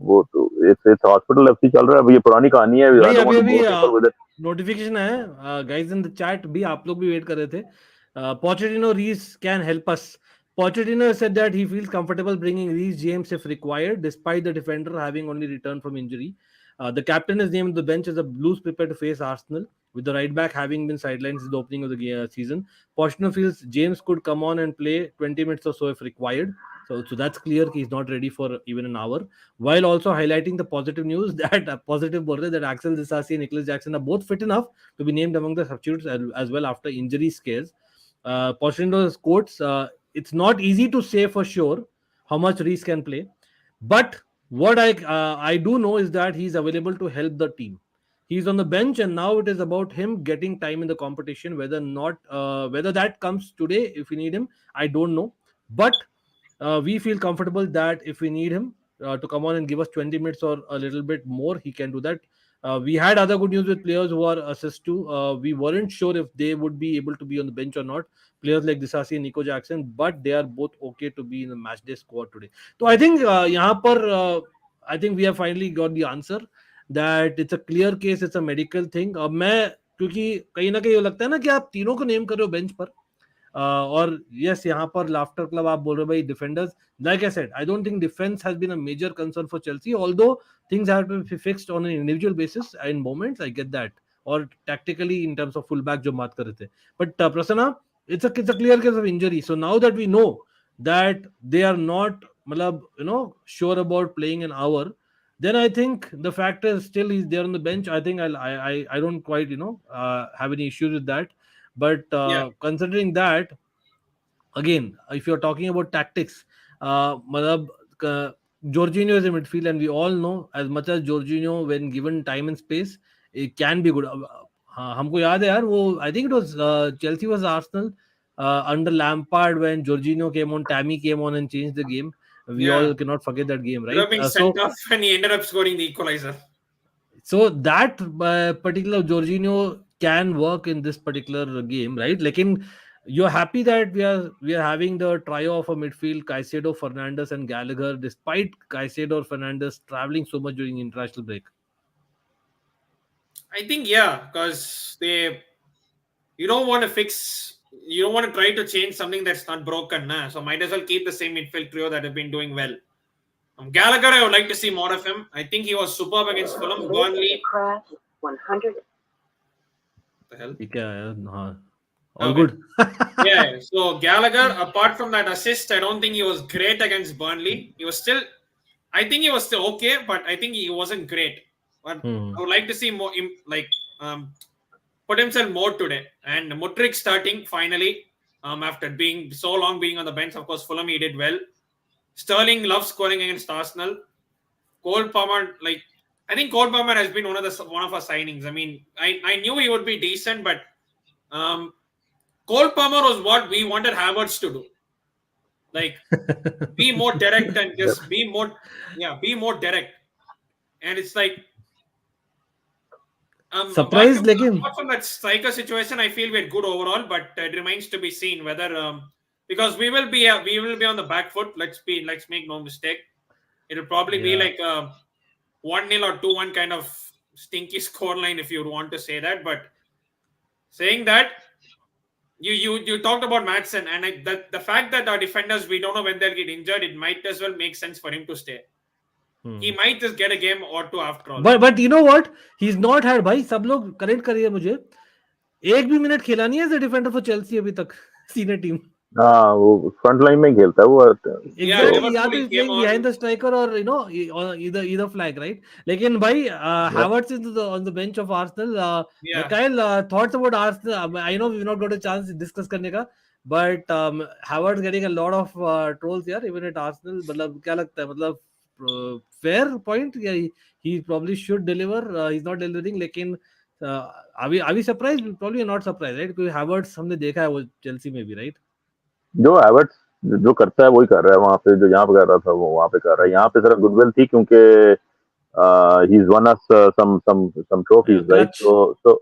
वो तो it's hospital FC चल रहा है. अब ये पुरानी कहानी है. I don't want to bore people with it. Notification है guys in the chat भी, आप लोग भी वेट कर रहे थे. Pochettino Reece can help us. Pochettino said that he feels comfortable bringing Reece James if required, despite the defender having only returned from injury. The captain is named on the bench as the Blues prepare to face Arsenal. with the right back having been sidelined since the opening of the season. Pochettino feels James could come on and play 20 minutes or so if required. So that's clear he's not ready for even an hour. While also highlighting the positive news that positive border that Axel Disasi and Nicholas Jackson are both fit enough to be named among the substitutes as well after injury scares. Pochettino's quotes: "It's not easy to say for sure how much Reece can play, but what I do know is that he's available to help the team. He's on the bench, and now it is about him getting time in the competition. Whether that comes today, if we need him, I don't know. But we feel comfortable that if we need him to come on and give us 20 minutes or a little bit more, he can do that. We had other good news with players who are assist to. We weren't sure if they would be able to be on the bench or not. Players like Disasi and Nico Jackson, but they are both okay to be in the match day squad today. So I think यहाँ पर I think we have finally got the answer that it's a clear case, it's a medical thing. अब मैं क्योंकि कहीं ना कहीं लगता है ना कि आप तीनों को नेम कर रहे हो बेंच पर और यस यहाँ पर लाफ्टर क्लब आप बोल रहे हो भाई defenders like I said, I don't think defense has been a major concern for Chelsea, although things have to be fixed on an individual basis in moments. I get that, or tactically in terms of fullback जो बात कर रहे थे. But Prasanna, it's a clear case of injury. So now that we know that they are not, मतलब, sure about playing an hour, then I think the fact is still he's there on the bench. I think I don't quite have any issues with that. But Yeah. considering that, again, if you're talking about tactics, मतलब Jorginho is a midfield, and we all know as much as Jorginho, when given time and space, it can be good. हाँ, हमको याद है यार वो I think it was Chelsea was Arsenal under Lampard when Jorginho came on, Tammy came on and changed the game. We Yeah. all cannot forget that game, Could have right? been sent off and he ended up scoring the equalizer. So that particular Jorginho can work in this particular game, right? Like you're happy that we are having the trio of a midfield, Caicedo, Fernandes, and Gallagher, despite Caicedo or Fernandes traveling so much during international break. I think because you don't want to try to change something that's not broken, nah? So might as well keep the same midfield trio that have been doing well. Gallagher, I would like to see more of him. I think he was superb against Fulham. Burnley. 100. What the hell? All Okay. good. Yeah. So Gallagher, apart from that assist, I don't think he was great against Burnley. I think he was still okay, but I think he wasn't great. But I would like to see more, put himself more today. And Mudryk starting finally after being so long being on the bench. Of course, Fulham he did well. Sterling loves scoring against Arsenal. Cole Palmer, I think Cole Palmer has been one of our signings. I mean, I knew he would be decent, but Cole Palmer was what we wanted Havertz to do. Like, be more direct and just be more direct. And it's like, Surprised, apart from that striker situation, I feel we're good overall, but it remains to be seen whether because we will be on the back foot. Let's make no mistake. It'll probably be like 1-0 or 2-1 kind of stinky scoreline if you want to say that. But saying that, you talked about Madsen, and the fact that our defenders, we don't know when they'll get injured, it might as well make sense for him to stay. He might just get a game or two after all. But you know what? He's not had, भाई सब लोग correct करिए मुझे, एक भी minute खेला नहीं है as a defender for Chelsea अभी तक सीनियर टीम. हाँ वो फ्रंट लाइन में खेलता है वो. Exactly, या तो he's playing behind the striker or either flag, right? लेकिन भाई Havertz is on the bench of Arsenal. McKyle, thoughts about Arsenal? I know we've not got a chance to discuss करने का, but Havertz getting a lot of trolls here even at Arsenal. मतलब क्या लगता है, मतलब fair point? Yeah, he probably should deliver. He's not delivering. लेकिन are we surprised? Probably not surprised, right? क्योंकि Havertz हमने देखा है वो चेल्सी में भी, right? जो हैवर्ट्स जो करता है वही कर रहा है वहां पे, जो यहाँ पे कर रहा था वो वहां पे कर रहा है. यहाँ पे जरा गुडविल थी क्योंकि he is won us some trophies, right? तो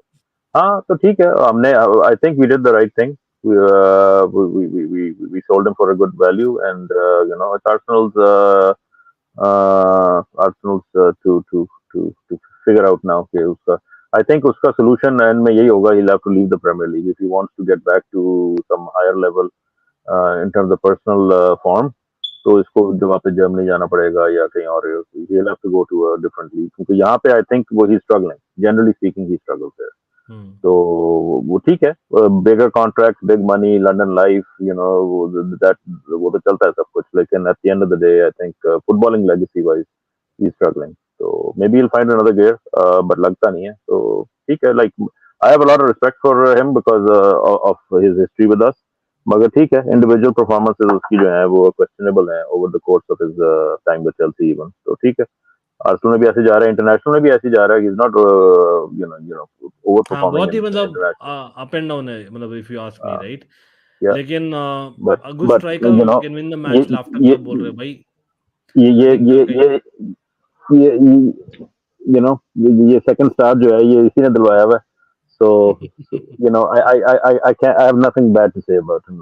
हाँ, तो ठीक है. हमने I think we did the right thing. we sold him for a good value, and it's Arsenal's to figure out now कि उसका, I think उसका solution एंड में यही होगा, he'll have to leave the Premier League if he wants to get back to some higher level in terms of personal form. तो इसको जब वापस जर्मनी जाना पड़ेगा या कहीं और, he'll have to go to a different league, क्योंकि यहाँ पे I think वो he's struggling. Generally speaking, he struggles there. तो वो ठीक है, bigger contract, big money, London life, that वो तो चलता है सब कुछ, लेकिन at the end of the day I think footballing legacy wise he is struggling, तो maybe will find another gear, but लगता नहीं है, तो ठीक है, like I have a lot of respect for him because of his history with us, मगर ठीक है, इंडिविजुअल परफॉर्मेंसेस उसकी जो है वो क्वेश्चनेबल है over the course of his time with Chelsea even, तो ठीक है, आर्सेनल में भी ऐसे जा रहा है, इंटरनेशनल में भी ऐसे जा रहा है, ही इज नॉट ओवर हाँ परफॉर्मिंग बहुत इन ही मतलब इंटरनेशनल, अप एंड डाउन है, मतलब if you ask me, right? या लेकिन but good striker can win the ये मैच लाफ्टर ये क्लब बोल रहे हैं भाई, ये ये ये दिक्कत है। ये ये सेकंड स्टार जो है ये इसी ने दिलवाया हुआ है, so I have nothing bad to say about him.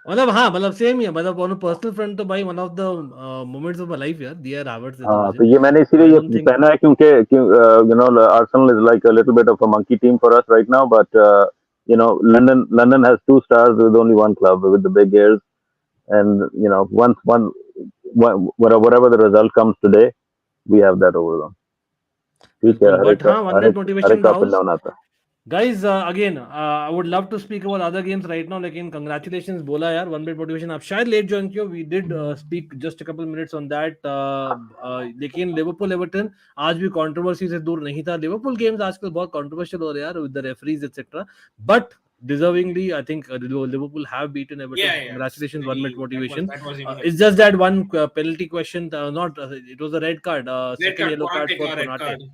मतलब हाँ, मतलब सेम ही है, मतलब ऑन पर्सनल फ्रंट तो भाई one of the moments of my life यार, दिया हैवर्ट्स है तो हाँ, मुझे तो ये मैंने इसीलिए आई ये डोंट थिंक पहना है क्योंकि Arsenal is like a little bit of a monkey team for us right now, but London has two stars with only one club with the big ears, and once whatever the result comes today, we have that over them. ठीक है, बिल्कुल, but हाँ, one minute हर motivation एक up and Rahul. Down आता है। Guys, again, I would love to speak about other games right now, लेकिन congratulations बोला यार, वन मिनट मोटिवेशन आप शायद लेट ज्वाइन किया, we did speak just a couple minutes on that, लेकिन लिवरपूल एवर्टन आज भी कंट्रोवर्सी से दूर नहीं था। लिवरपूल गेम्स आजकल बहुत कंट्रोवर्शियल हो रहे हैं यार with the referees etcetera, but deservingly I think Liverpool have beaten Everton. Yeah, yeah. Congratulations, one minute motivation. That was even It's just that one penalty question, not it was a red card, red second card, yellow card for red Konate. card.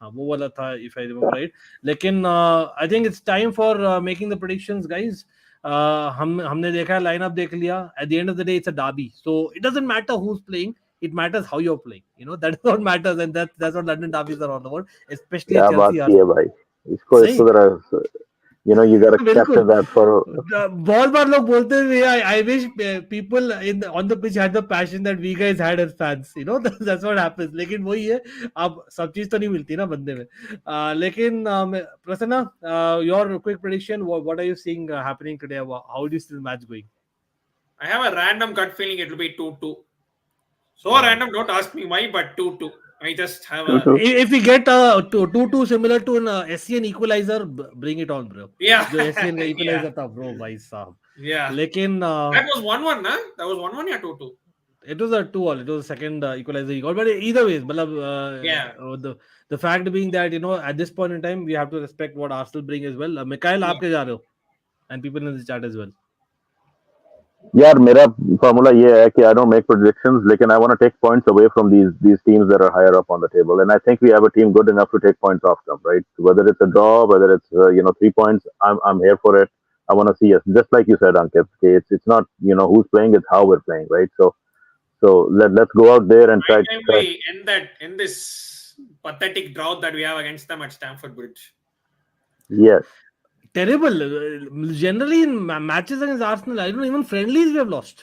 हाँ वो वाला था if I remember right. लेकिन I think it's time for making the predictions guys. हमने देखा, lineup देख लिया, eight the end of the day it's a Derby, so it doesn't matter who is playing, it matters how you're playing, that is what matters, and that's what London derbies are all about, especially क्या बात Chelsea की है Arsenal। भाई, इसको सही इसको जरा you gotta capture बिल्कुल। that for बहुत बार लोग बोलते हैं I wish people on the pitch had the passion that we guys had as fans, that's what happens, लेकिन वही है, अब सब चीज तो नहीं मिलती ना बंदे में। लेकिन Prasanna, your quick prediction, what are you seeing happening today? How do you see the match going? I have a random gut feeling it will be 2-2. So random, don't ask me why, but 2-2. I just have a... If we get 2-2 similar to an SCN equalizer, bring it on, bro. Yeah. जो SCN का equalizer Yeah. था, bro, भाई साहब। Yeah. लेकिन That was 1-1, ना? That was 1-1 या 2-2? it was a 2-all. It was the second equalizer he got. But either ways, Yeah. the fact being that at this point in time we have to respect what Arsenal bring as well. McKyle, आप क्या जा रहे हो? And people in the chat as well. यार मेरा formula ये है कि I don't make predictions, लेकिन I want to take points away from these teams that are higher up on the table, and I think we have a team good enough to take points off them, right? Whether it's a draw, whether it's 3 points, I'm here for it. I want to see us, just like you said, Ankit. Okay, it's not who's playing, it's how we're playing, right? So let's go out there and try. We end this pathetic drought that we have against them at Stamford Bridge. Yes. Terrible. Generally in matches against Arsenal, I don't even friendlies we have lost.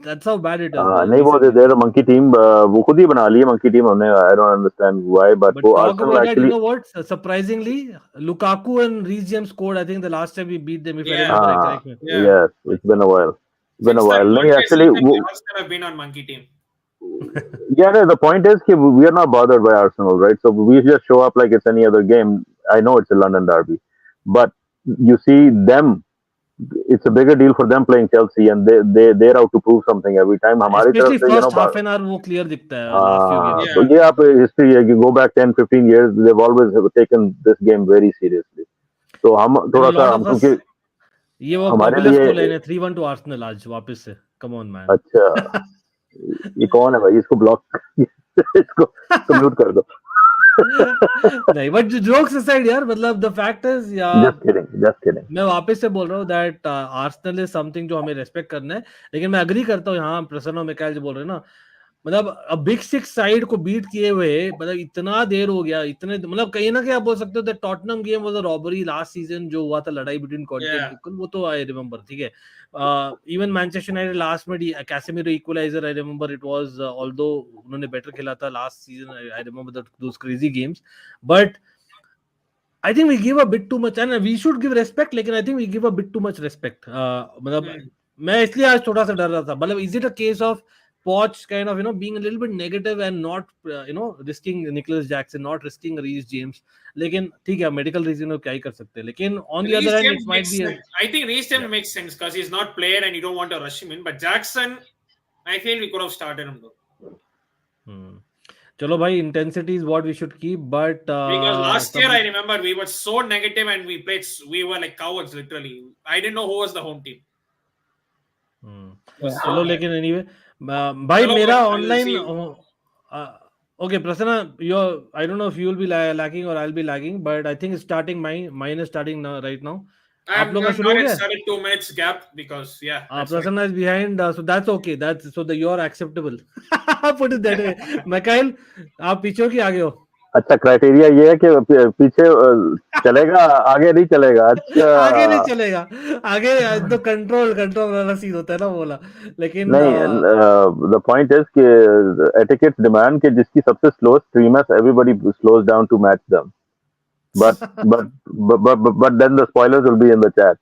That's how bad it is. नहीं वो they're a monkey team. वो खुद ही बना ली है monkey team हमने. I don't understand why, but वो talk Arsenal about that, actually. you know what? Surprisingly, Lukaku and Reece James scored. I think the last time we beat them, if I remember correctly. Yes, it's been a while. It's been a while. Since नहीं actually Arsenal have been on monkey team. Yeah, no, the point is that we are not bothered by Arsenal, right? So we just show up like it's any other game. I know it's a London derby, but you see them, it's a bigger deal for them playing Chelsea, and they're out to prove something every time. हमारी Especially तरफ से first half an hour वो clear दिखता है last few games. तो ये आप history है, you go back 10-15 years, they've always taken this game very seriously. तो हम थोड़ा सा हम क्योंकि ये वो पॉपुलर स्कोर लाइन है 3-1 टू आर्सेनल आज वापस से, कम ऑन मैन। अच्छा ये कौन है भाई, इसको ब्लॉक इसको म्यूट कर दो। नहीं, बट जोक्स असाइड यार, मतलब the fact is just kidding मैं वापस से बोल रहा हूँ दैट आर्सेनल इज समथिंग जो हमें रेस्पेक्ट करना है, लेकिन मैं एग्री करता हूँ यहाँ प्रसन्न और मिकाइल जो बोल रहे हैं ना, मतलब अब बिग सिक्स साइड को बीट किए हुए, मतलब इतना देर हो गया, इतने मतलब कहीं ना कहीं आप बोल सकते हो that Tottenham game was a robbery last season, जो हुआ था लड़ाई बिटवीन कॉन्टे एंड टुकल, वो तो आई रिमेंबर, ठीक है। इवन मैनचेस्टर यूनाइटेड लास्ट में Casemiro equaliser, I remember it was, although उन्होंने बेटर खेला था last season, I remember those crazy games, but I think we give a bit too much, and we should give respect, लेकिन I think we give a bit too much respect. मतलब मैं इसलिए आज थोड़ा सा डर रहा था, मतलब is it a case of Poch kind of being a little bit negative and not risking Nicholas Jackson, not risking Reece James. लेकिन ठीक है, medical reason हो क्या ही कर सकते हैं. लेकिन on the Reece other hand, James it might makes be sense. I think Reece James makes sense because he's not player and you don't want to rush him in. But Jackson, I feel we could have started him though. चलो भाई, intensity is what we should keep, but Because last year I remember we were so negative and we were like cowards literally. I didn't know who was the home team. चलो, लेकिन anyway, भाई चलो, मेरा I will online see you. okay, Prasanna, I don't know if you will be lacking or I'll be lagging, but I think it's starting. Mine is starting now, right now. आप लोग का शुरू हो It गया? started 2 minutes gap because that's Prasanna is behind, so that's okay. That's so you're acceptable. Put it that way. McKyle, आप पीछे हो कि आगे हो? अच्छा, क्राइटेरिया ये है कि पीछे चलेगा, आगे नहीं चलेगा. अच्छा, आगे नहीं चलेगा, आगे तो कंट्रोल वाला सीन होता है ना वो वाला. लेकिन नहीं, द पॉइंट इज कि एटिकेट्स डिमांड कि जिसकी सबसे स्लो स्ट्रीम है, everybody slows down to match them. But then the spoilers will be in the chat.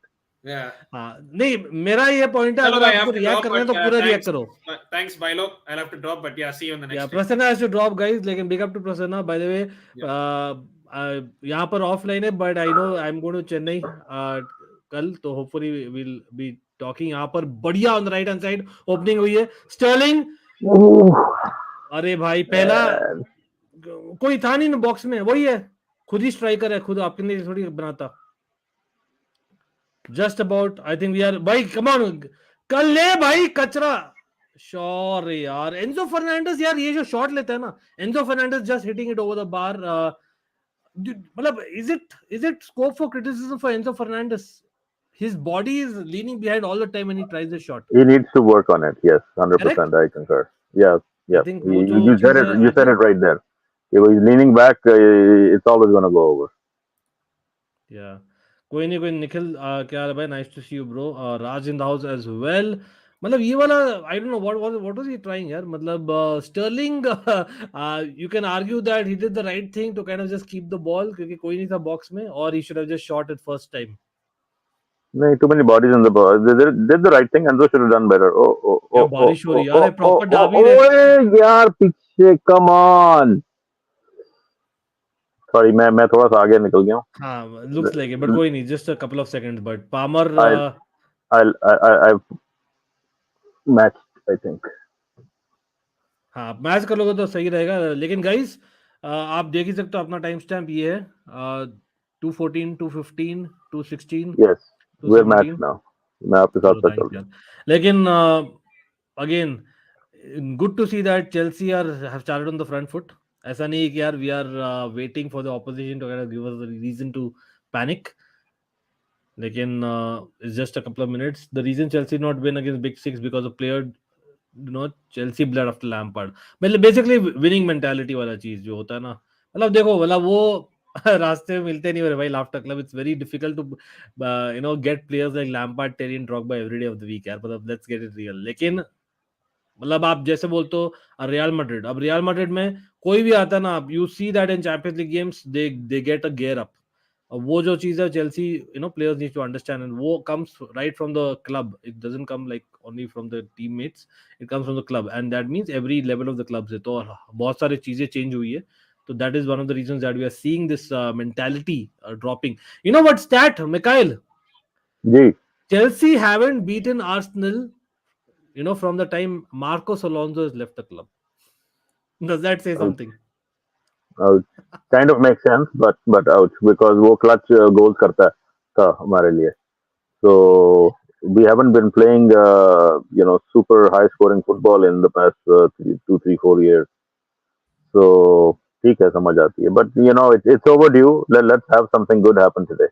नहीं, मेरा ये पॉइंट है, अगर आपको रिएक्ट करना है तो पूरा रिएक्ट करो. Thanks Bilo, I'll have to drop, but see you on the next stream. Prasanna has to drop, guys. लेकिन big up to Prasanna, by the way. यहाँ पर ऑफलाइन है, but I know I'm going to Chennai कल, तो hopefully we'll be talking. यहाँ पर बढ़िया on the right hand side opening हुई है. स्टर्लिंग, अरे भाई पहला कोई था नहीं बॉक्स में, वही है, खुद ही स्ट्राइकर है, खुद आपके लिए थोड़ी बनाता. Just about, I think we are, भाई कम ऑन, कर ले भाई कचरा. श्योर यार, एंजो फर्नांडिस यार, ये जो शॉट लेता है ना, Enzo Fernandez just hitting it over the bar. मतलब is it scope for criticism for Enzo Fernandez? His body is leaning behind all the time when he tries the shot. He needs to work on it. Yes, 100%. I concur. Yeah. I think You said it. You said it right there. If he's leaning back, it's always going to go over. Yeah. कोई नहीं, निखिल क्या हाल है भाई? Nice to see you bro. Raj in the house as well. मतलब ये वाला I don't know what was he trying यार. मतलब Sterling, you can argue that he did the right thing to kind of just keep the ball, क्योंकि कोई नहीं था box में, और he should have just shot it first time. No, too many bodies in the ball. They did the right thing, and they should have done better. Oh, बारिश हो रही है यार, प्रॉपर डाबी यार पीछे, come on. Sorry, मैं थोड़ा सा आगे निकल गया हूँ. हाँ, looks like it, but कोई नहीं, just a couple of seconds. But Palmer, I've matched, I think. हाँ, मैच कर लोगे तो सही रहेगा. लेकिन गाइस, आप देख ही सकते हो अपना टाइम स्टैम्प ये है, 2:14, 2:15, 2:16. Yes, we're matched now. मैं आपके साथ चल रहा हूँ. लेकिन again, good to see that Chelsea have started on the front foot. ऐसा नहीं है कि यार we are waiting for the opposition to kind of give us a reason to panic. लेकिन it's just a couple of minutes. The reason Chelsea not win against Big Six because of player, Chelsea blood after Lampard. मतलब basically winning mentality वाला चीज जो होता है ना, मतलब देखो, मतलब वो रास्ते में मिलते नहीं हो रहे भाई. Laughter club, it's very difficult to get players like Lampard, Terry and Drogba every day of the week यार. मतलब लेट्स गेट इट रियल. लेकिन मतलब आप जैसे बोलते हो रियल मैड्रिड, अब रियल मैड्रिड में कोई भी आता ना, you see that in Champions League games they get a gear up. वो जो चीज है Chelsea, players need to understand, and वो comes right from the club. It doesn't come like only from the teammates, it comes from the club, and that means every level of the club से तो बहुत सारी चीजें change हुई है. So that is one of the reasons that we are seeing this mentality dropping. You know what stat, McKyle? Ji. Chelsea haven't beaten Arsenal, from the time Marcos Alonso has left the club. Does that say something? Kind of makes sense, but ouch, because वो clutch goals करता था हमारे लिए. So we haven't been playing, super high scoring football in the past 2, 3, 4 years. So ठीक है, समझ आती है, but it's overdue. Let's have something good happen today.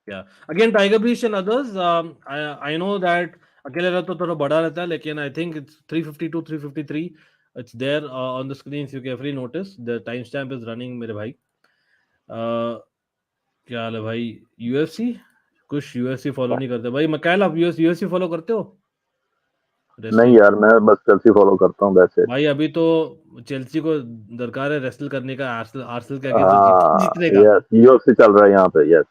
Yeah, again Tiger Beach and others, I know that अकेले रहता तो थोड़ा बड़ा रहता है, लेकिन I think it's 352, 353. It's there on the screen, if you carefully notice. The timestamp is running मेरे भाई. क्या हाल है भाई? UFC कुछ UFC फॉलो नहीं करते भाई. McKyle, आप UFC फॉलो करते हो? नहीं यार, मैं बस चेल्सी फॉलो करता हूँ वैसे. भाई अभी तो चेल्सी को दरकार है रेसल करने का आर्सेनल के अगेंस्ट जीतने का. यस, यूएफसी चल रहा है यहाँ पे. यस,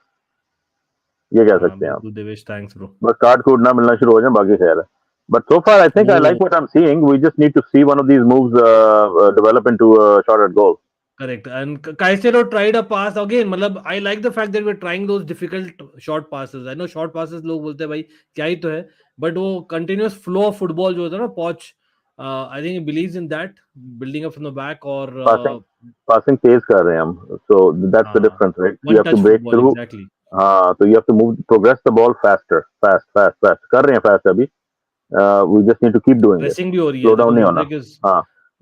ये कह सकते हैं आप. Devesh, thanks bro. बस कार्ड कूड ना मिलना शुरू हो जाए, बाकी खैर है. But so far, I think I like वो what I'm seeing. We just need to see one of these moves develop into a shot at goal. correct. And Caicedo tried a pass again. मतलब I like the fact that we're trying those difficult short passes. I know short passes लोग बोलते हैं भाई क्या ही तो है, but वो continuous flow of football जो होता है ना Poch, I think he believes in that, building up from the back or Passing तेज कर रहे हैं हम. So that's the हाँ, difference, right? You one have to touch break football through. exactly. So you have to progress the ball faster, fast. कर रहे हैं fast अभी. We just need to keep doing it. Pressing भी हो रही है. Slow down देखो नहीं होना. Mudryk is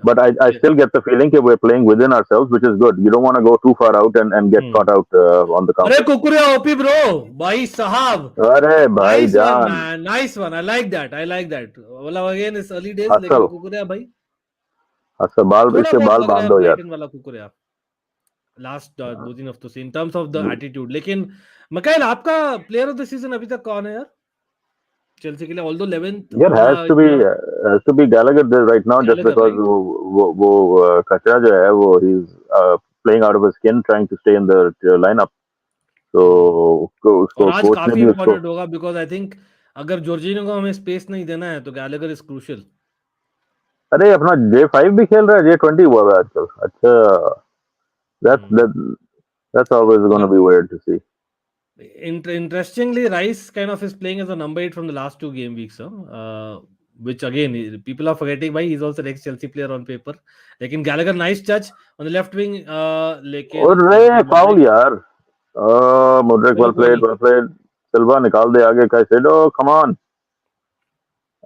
But I still get the feeling that we're playing within ourselves, which is good. You don't want to go too far out and get caught out on the counter. अरे कुकुरिया OP bro भाई साहब. अरे भाई Nice one, जान. man. Nice one. I like that. मतलब again it's early days hustle लेकिन कुकुरिया भाई हसल बाल थोड़ा इसके बहुत बाल लग रहा बांध है दो यार. ब्राइटन वाला कुकुरिया लास्ट 2-3 हफ्तों से इन टर्म्स ऑफ द एटीट्यूड. लेकिन मकाइल आपका प्लेयर ऑफ द सीजन अभी तक कौन है यार चेल्सी के लिए? ऑल्दो 11th There बड़ा has to be Gallagher there right now just Gallagher, because right? वो कचरा जो है वो he's playing out of his skin trying to stay in the lineup. So और उसको आज कोच ने काफी भी उसको इंपॉर्टेंट होगा बिकॉज आई थिंक अगर जॉर्जिनो को हमें स्पेस नहीं देना है तो गैलेगर इज क्रूशियल. अरे अपना J5 भी खेल रहा है. J20 हुआ है आजकल. अच्छा that's always going to be weird to see. Interestingly, Rice kind of is playing as a number 8 from the last 2 game weeks, which again people are forgetting why he's also an ex-Chelsea player on paper. लेकिन Gallagher nice touch on the left wing, लेकिन और यहाँ रे पर foul Mudryk यार. Mudryk चलो कोई नहीं. well played. सिल्वा निकाल दे आगे. Caicedo come on.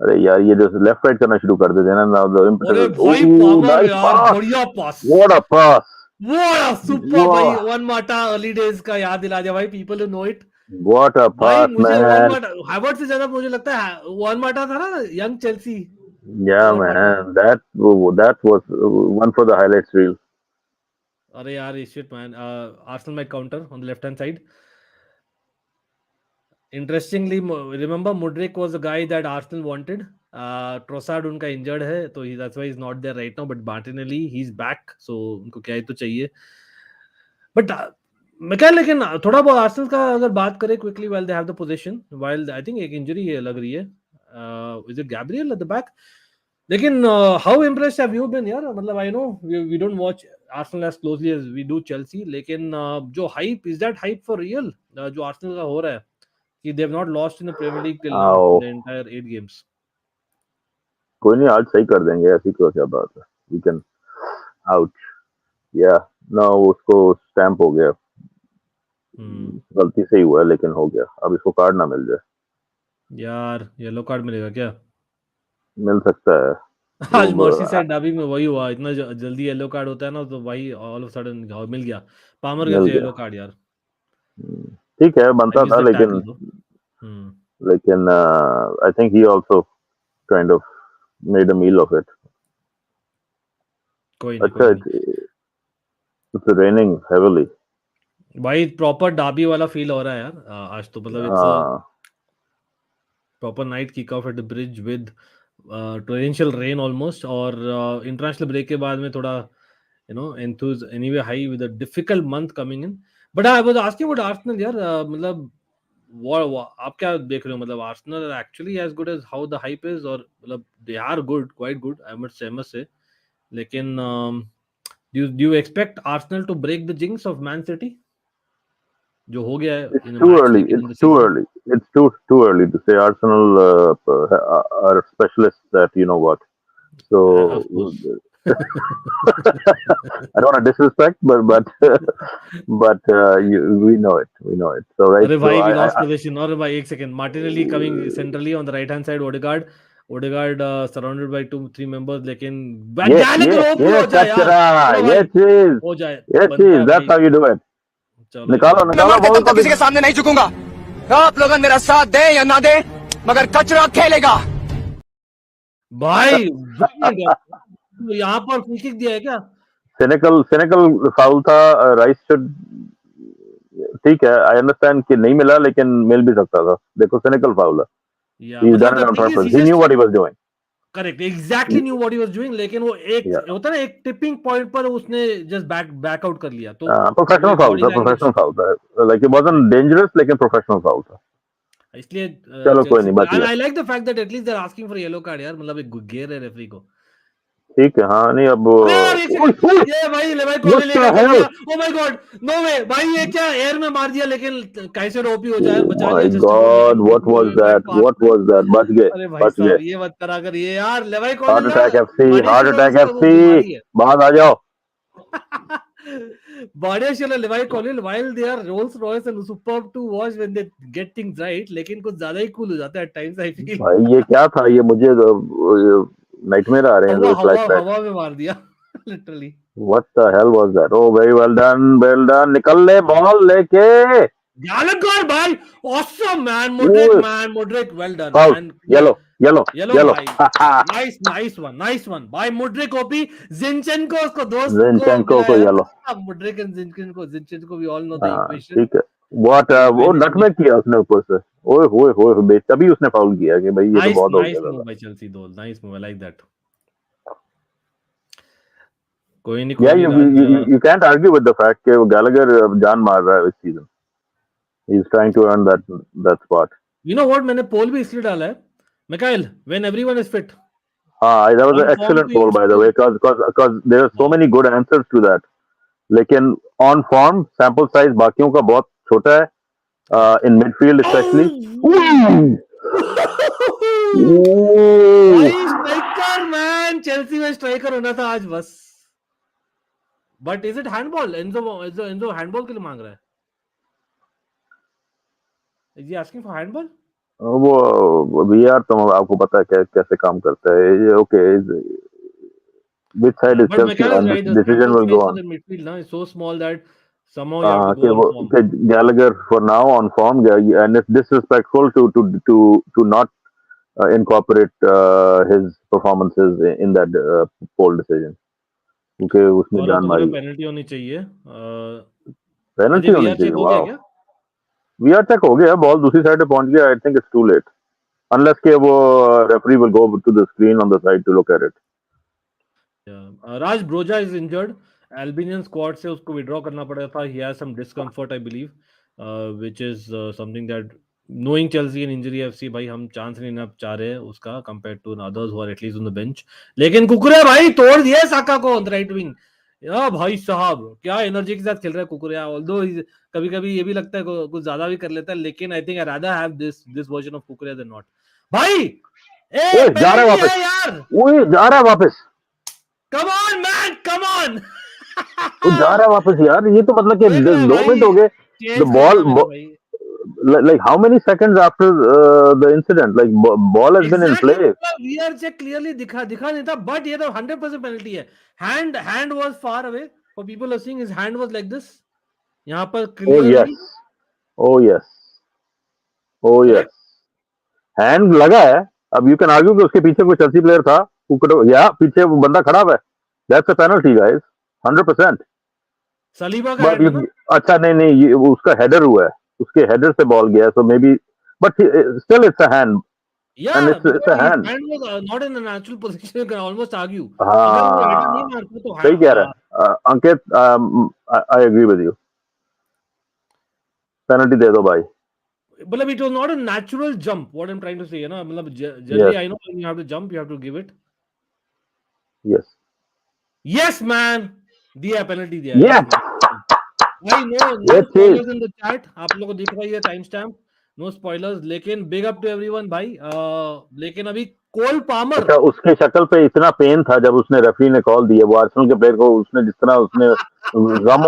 अरे यार ये जो लेफ्ट राइट करना शुरू कर देते हैं ना. Now the impetus अरे is भाई पामर nice यार pass. बढ़िया पास. What a pass. सुपर भाई. वन माटा अर्ली डेज का याद दिला दिया भाई. People who know it. What a भाई pass, मुझे वन man. माटा हैवर्ट्ज से ज्यादा मुझे लगता है वन माटा था ना यंग चेल्सी. Yeah, वन माटा. man. That was one for the highlights reel. अरे यार shit man. Arsenal might counter on the left hand side. Interestingly, remember Mudryk was the guy that Arsenal wanted. Trossard उनका injured है तो that's why he's not there right now. But Martinelli he's back, so उनको क्या ही तो चाहिए. But मैं क्या लेकिन थोड़ा बहुत Arsenal का अगर बात करें quickly while they have the possession, while I think एक injury है लग रही है. Is it Gabriel at the back? लेकिन how impressed have you been यार? मतलब I know we don't watch Arsenal as closely as we do Chelsea. लेकिन जो hype is that hype for real? जो Arsenal का हो रहा है. They have not lost in the Premier League till now in the entire 8 games. कोई नहीं आज सही कर देंगे. ऐसी क्या बात है. We can out. Yeah. No उसको स्टैम्प हो गया. गलती से ही हुआ है लेकिन हो गया. अब इसको कार्ड ना मिल जाए यार. येलो कार्ड मिलेगा क्या? मिल सकता है. आज मर्सीसाइड डर्बी में वही हुआ. इतना जल्दी येलो कार्ड होता है ना तो वही ऑल ऑफ सडन मिल गया. पामर का येलो कार्ड यार. ठीक है बनता था लेकिन I think he also kind of made a meal of it. अच्छा it's raining heavily. भाई प्रॉपर डार्बी वाला फील हो रहा है यार आज तो. मतलब it's proper night kickoff at the bridge with torrential rain almost. और international break के बाद में थोड़ा enthused anyway high with a difficult month coming in. But I was asking about Arsenal यार. मतलब आप क्या देख रहे हो? मतलब Arsenal are actually as good as how the hype is और मतलब they are good, quite good I must say. लेकिन do you expect Arsenal to break the jinx of Man City जो हो गया है? It's too early. It's too early to say. Arsenal are specialists at you know what. So I don't want to disrespect, but we know it. So right. अरे भाई we lost possession. और भाई एक second. Martinelli coming centrally on the right hand side. Odegaard surrounded by 2-3 members. लेकिन that's how you do it. निकालो तो किसी के सामने नहीं झुकूंगा. आप लोग मेरा साथ दे या ना दे मगर कचरा खेलेगा. भाई यहाँ पर फ्री किक दिया है क्या? cynical फाउल था. राइस शुड ठीक है. आई अंडरस्टैंड कि नहीं मिला लेकिन मिल भी सकता था. देखो cynical फाउल है. He's done it on purpose. He knew what he was doing. Correct, exactly knew what he was doing. लेकिन वो एक होता है ना एक टिपिंग पॉइंट पर उसने just back out कर लिया. तो प्रोफेशनल फाउल था. Like it wasn't dangerous लेकिन प्रोफेशनल फाउल था. इसलिए चलो कोई नहीं, बच and गया। I like the fact that at least they're asking for yellow card यार, मतलब एक गेयर है रेफरी को। ठीक है, हाँ नहीं अब अरे यार एक सेकंड, ये भाई लेवाई को What the लेकर कर hell? दिया। ओ माय गॉड, नो वे भाई, ये क्या एयर में मार दिया, लेकिन कैसे ओपी हो जाए, बचा My लिया जस्ट अबाउट, God, लेकिन what was that? What was that? बच गए, अरे भाई बच गए। साहब ये मत करा कर ये यार, लेवाई को हार्ट ना अटैक FC, बड़े हार्ट चलो, अटैक उसका वो FC, बीमारी है। बाहर आ जाओ। बड़े चलो लेवाई Colin, while they are Rolls Royce and superb to watch when they get things right, लेकिन कुछ ज्यादा ही कूल हो जाता है at times I feel। भाई ये क्या था, ये मुझे नाइटमेयर आ रहे हैं, हवा हवा फ्लैशबैक। हवा में मार दिया literally. What the hell was that? Oh, very well done, well done. निकल ले बॉल लेके। Gallagher भाई, awesome man, Ooh, Mudryk, well done foul, and yellow, yellow, yellow yellow. भाई, nice one by Mudryk OP। Zinchenko उसको दोस्त को जिनचेंको मिला को यार। Yellow. Mudryk and Zinchenko we all know the हाँ equation। ठीक है। What वो नटमेग किया उसने ऊपर से। ओए होए होए होए, तभी उसने फाउल किया कि भाई ये तो बहुत हो nice गया move था। by Chelsea though, nice move, I like that। कोई Yeah, नहीं राज, you can't argue with the fact कि गैलेगर जान मार रहा है इस season. He's trying to earn that spot. you know what, मैंने पोल भी इसलिए डाला है, Mikhail, when everyone is fit That was on an form excellent तो poll use by the way, because there are so many good answers to that. लेकिन on form sample size बाकियों का बहुत छोटा है, in midfield especially. Ooh. भाई striker man, Chelsea में striker होना था आज बस। But is it handball? Enzo handball के लिए मांग रहा है। Is he asking for handball? वो VR तो आपको पता है कैसे काम करता है ये। Okay, which side is But Chelsea McKyle is on, this right, the decision sample will go space for on. the midfield now is so small that somehow you have to go कि on वो form। कि Gallagher for now on form, and it's disrespectful to not incorporate his performances in that poll decision, क्योंकि उसने गौरव जान बोल रहे मारी है। पेनल्टी होनी चाहिए। पेनल्टी अजय होनी वीआर चाहिए। चेक हो गया वाह, क्या? VR चेक हो गया, बॉल दूसरी साइड पे पहुंच गया। I think it's too late, unless के वो referee will go to the screen on the side to look at it. Raj Broja is injured, Albanian squad से उसको विड्रॉ करना पड़ा था। He has some discomfort I believe, which is something that knowing Chelsea and injury FC भाई हम chance नहीं लेना चाह रहे हैं उसका compared to others who are at least on the bench। लेकिन कुकुरे भाई तोड़ दिया साका को ऑन राइट विंग। या भाई साहब क्या एनर्जी के साथ खेल रहा है कुकुरिया, ऑल्दो कभी कभी ये भी लगता है कुछ ज्यादा भी कर लेता है, लेकिन I think I rather have this version of कुकुरिया देन नॉट। भाई ए जा रहा है पेनल्टी वापस, है यार, जा रहा है वापस, कम ऑन मैन कम ऑन। वो जा रहा है वापस यार। ये तो मतलब कि देख रहे हैं 2 मिनट भाई, हो गए। The चेंज ball, करना मेरा भाई। like how many seconds after the incident, like ball has been in exactly play. VAR check clearly दिखा नहीं था, बट ये तो 100% पेनल्टी है। Hand was far away, for people are seeing his hand was like this, यहां पर Oh yes, clearly oh yes, oh yes, correct. Hand लगा है। अब यू कैन आर्ग्यू कि उसके पीछे कोई चेल्सी प्लेयर था, या पीछे वो बंदा खड़ा हुआ है। That's a penalty guys, 100%। Saliba का बट हैंड है ना? अच्छा नहीं नहीं, ये उसका हेडर हुआ है, उसके हेडर से बॉल गया, so maybe, but still it's a hand, and Yeah, it's because a his hand. hand was not in a natural position, you can almost argue। अगर वो हेडर नहीं हाँ मारता तो सही कह रहा है Ankit, I agree with you, penalty दे दो भाई। मतलब it was not a natural jump, what I'm trying to say है ना, मतलब yes generally I know when you have to jump you have to give it। Yes Yes man, दिया penalty दिया, yes yes, man। भाई no ये चीज spoilers in the chat, आप लोगों को दिख रहा है टाइम स्टैम्प, नो स्पॉयलर्स, लेकिन बिग अप टू एवरीवन भाई। लेकिन अभी कोल पामर अच्छा, उसके शक्ल पे इतना पेन था जब उसने रेफरी ने कॉल दी है, वो आर्सेनल के प्लेयर को, उसने जिस तरह उसने गम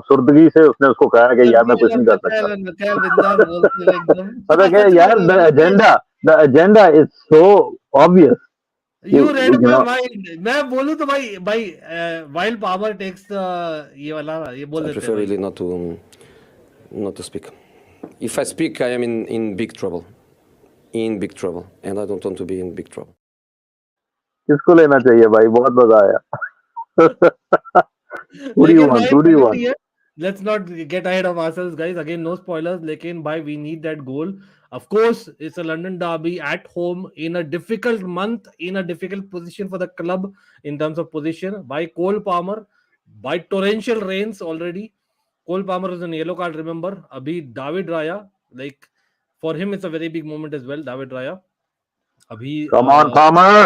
सुर्दगी से उसने उसको कहा कि यार मैं कुछ नहीं कर सकता। मकैल बिंदास बोलते हैं एकदम। पता क्या सच में यार, the agenda is so obvious. You read you my no, mind, मैं बोलूं तो भाई भाई वाइल्ड पावर टेक्स ये वाला ये बोल I देते हैं prefer भाई। really not to speak. If I speak, I am in big trouble. In big trouble. And I don't want to be in big trouble. किसको लेना चाहिए भाई, बहुत मजा आया। Who do you लेकिन want? भाई Who do you penalty want? है, let's not get ahead of ourselves guys, again no spoilers, लेकिन भाई we need that goal. Of course it's a London derby at home in a difficult month, in a difficult position for the club in terms of position. भाई Cole Palmer by torrential rains already, Cole Palmer is an yellow card remember. अभी David Raya like for him it's a very big moment as well. David Raya. Abhi, Come on, Palmer.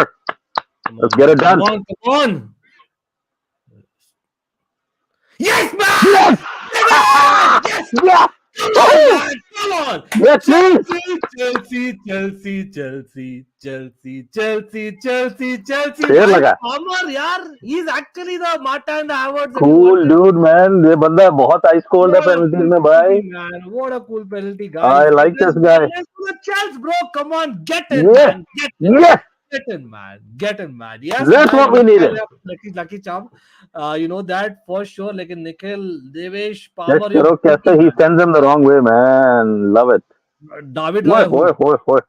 Let's get it done. Come on. Yes, man! Yes! Yes! Yeah! Come on, man! Come on! Yes, please! Chelsea. शेर भाई लगा. Palmer यार, he's actually the Mata and the Havertz that you Cool wanted. dude, man. ये बंदा बहुत ice cold है What a penalties cool में penalty, भाई. man. What a cool penalty, guys. I like this guy. Let's do the Chelsea, bro. Come on, get in, Yes! man. Get in. Yes! Get in, man. Yes, That's what we needed. lucky charm. You know that for sure. Like Nikhil, Devesh, Check Palmer, करो कैसे he sends him the wrong way, man. Love it. David Oy, Raya. oy, oy, oy.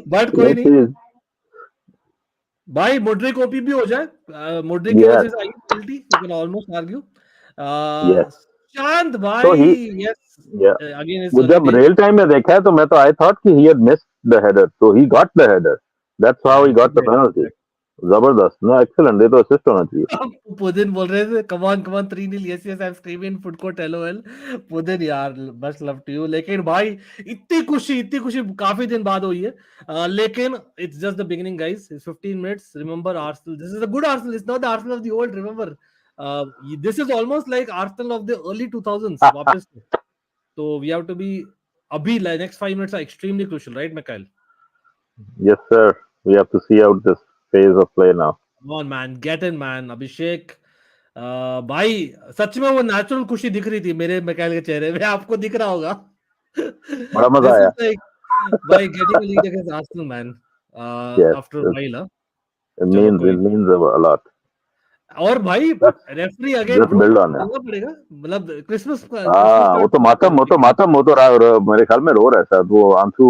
But कोई Yes, नहीं. please. भाई Mudryk OP भी हो जाए. Mudryk की Yes. वजह से आई penalty. You can almost argue. Yes. शांत So भाई. Yes. Yeah. Again, it's वो early जब days. real time में देखा है तो मैं तो I thought कि he had missed the header. So he got the header. That's how he got the penalty. जबरदस्त. No, excellent. ये तो assist होना चाहिए. पुदिन बोल रहे थे come on 3-0 yes I'm screaming food court LOL पुदिन यार much love to you लेकिन भाई इतनी खुशी काफी दिन बाद हुई है लेकिन it's just the beginning guys it's 15 minutes remember Arsenal this is a good Arsenal it's not the Arsenal of the old remember this is almost like Arsenal of the early 2000s वापस so we have to be अभी next 5 minutes are extremely crucial right McKyle Yes, sir. We have to see out this phase of play now. Come on man get in man Abhishek भाई सच में वो natural खुशी दिख रही थी मेरे मैकाइल के चेहरे में आपको दिख रहा होगा बड़ा मजा आया. भाई getting a lead against Arsenal man Yes. after a while It चलो कोई means a lot. और भाई referee again Just build on it. पड़ेगा मतलब क्रिसमस हाँ, वो तो मातम मेरे ख्याल में रो रहा है शायद वो आंसू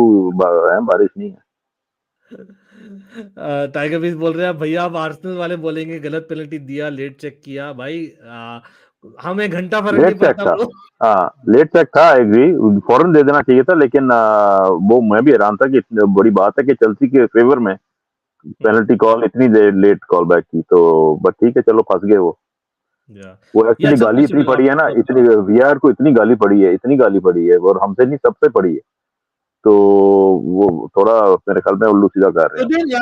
है बारिश नहीं है. टाइगर बीस बोल रहे हैं भैया आप आर्सेनल वाले बोलेंगे गलत पेनल्टी दिया लेट चेक किया भाई हमें घंटा फर्क नहीं लेट चेक पड़ता था. हाँ लेट चेक था आई एग्री फौरन दे देना चाहिए था लेकिन वो मैं भी हैरान था कि इतनी बड़ी बात है कि चेल्सी के फेवर में पेनल्टी कॉल इतनी देर लेट कॉल बैक की तो बट ठीक है चलो फंस गए वो एक्चुअली गाली इतनी पड़ी है ना इतनी वीआर को इतनी गाली पड़ी है और हमसे नहीं सबसे पड़ी है तो वो थोड़ा मेरे ख्याल में उल्लू सीधा कर रहे हैं.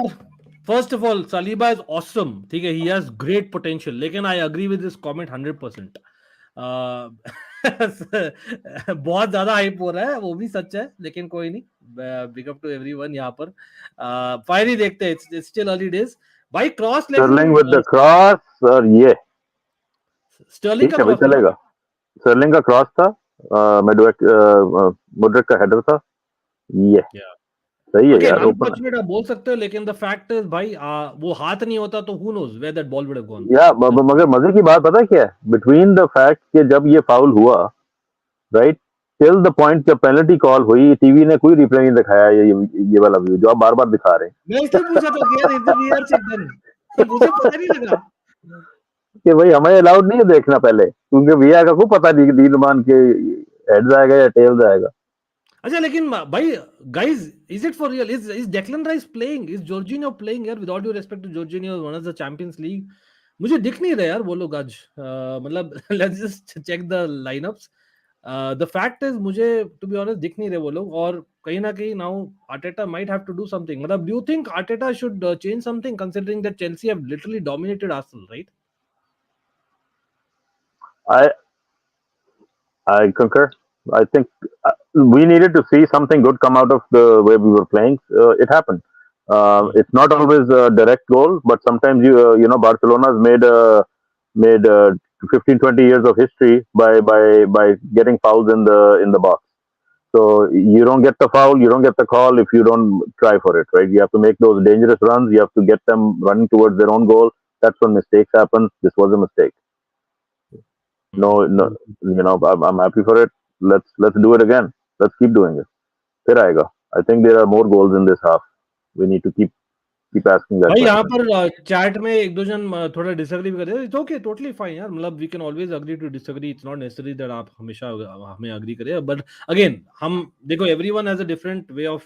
First of all Saliba is awesome ठीक है ही हैज ग्रेट पोटेंशियल लेकिन I agree with this comment 100% बहुत ज्यादा हाइप हो रहा है वो भी सच है लेकिन कोई नहीं बिग अप टू एवरीवन यहाँ पर फायरी देखते हैं इट्स स्टिल अर्ली डेज भाई cross Sterling with the cross और ये स्टर्लिंग का क्रॉस चलेगा. स्टर्लिंग का क्रॉस था मुड्रिक का हेडर था ये सही है यार अनफॉर्चुनेट आप बोल सकते हो लेकिन द फैक्ट इज भाई वो हाथ नहीं होता तो who knows where that ball would have gone या मगर मजे की बात पता क्या है बिटवीन द फैक्ट कि जब ये फाउल हुआ राइट टिल द पॉइंट जब पेनल्टी कॉल हुई टीवी ने कोई रिप्ले नहीं दिखाया ये वाला व्यू जो आप बार-बार दिखा रहे हैं. मैं इसलिए पूछा था कि यार is the VAR check done मुझे पता नहीं लगा कि भाई हमें अलाउड नहीं है देखना पहले क्योंकि वीआर का कोई पता नहीं दीन मान के हेड जाएगा या टेल जाएगा. अच्छा लेकिन भाई guys is it for real is Declan Rice playing is Jorginho playing यार with all due respect to Jorginho one of the Champions League मुझे दिख नहीं रहा यार वो लोग आज मतलब let's just check the lineups the fact is मुझे टू बी ऑनेस्ट दिख नहीं रहे वो लोग और कहीं ना कहीं now Arteta might have to do something मतलब do you think Arteta should change something considering that Chelsea have literally dominated Arsenal right I concur. I think we needed to see something good come out of the way we were playing. It happened. It's not always a direct goal, but sometimes you know Barcelona's made 15-20 years of history by getting fouls in the box. So you don't get the foul, you don't get the call if you don't try for it, right? You have to make those dangerous runs. You have to get them running towards their own goal. That's when mistakes happen. This was a mistake. No, you know, I'm happy for it. Let's do it again. Let's keep doing it. फिर आएगा. I think there are more goals in this half. We need to keep asking that. भाई यहाँ पर chat में एक दो जन थोड़ा डिसएग्री भी कर रहे हैं. It's okay, totally fine यार. मतलब we can always agree to disagree. It's not necessary that आप हमेशा हमें agree करें. But again हम देखो everyone has a different way of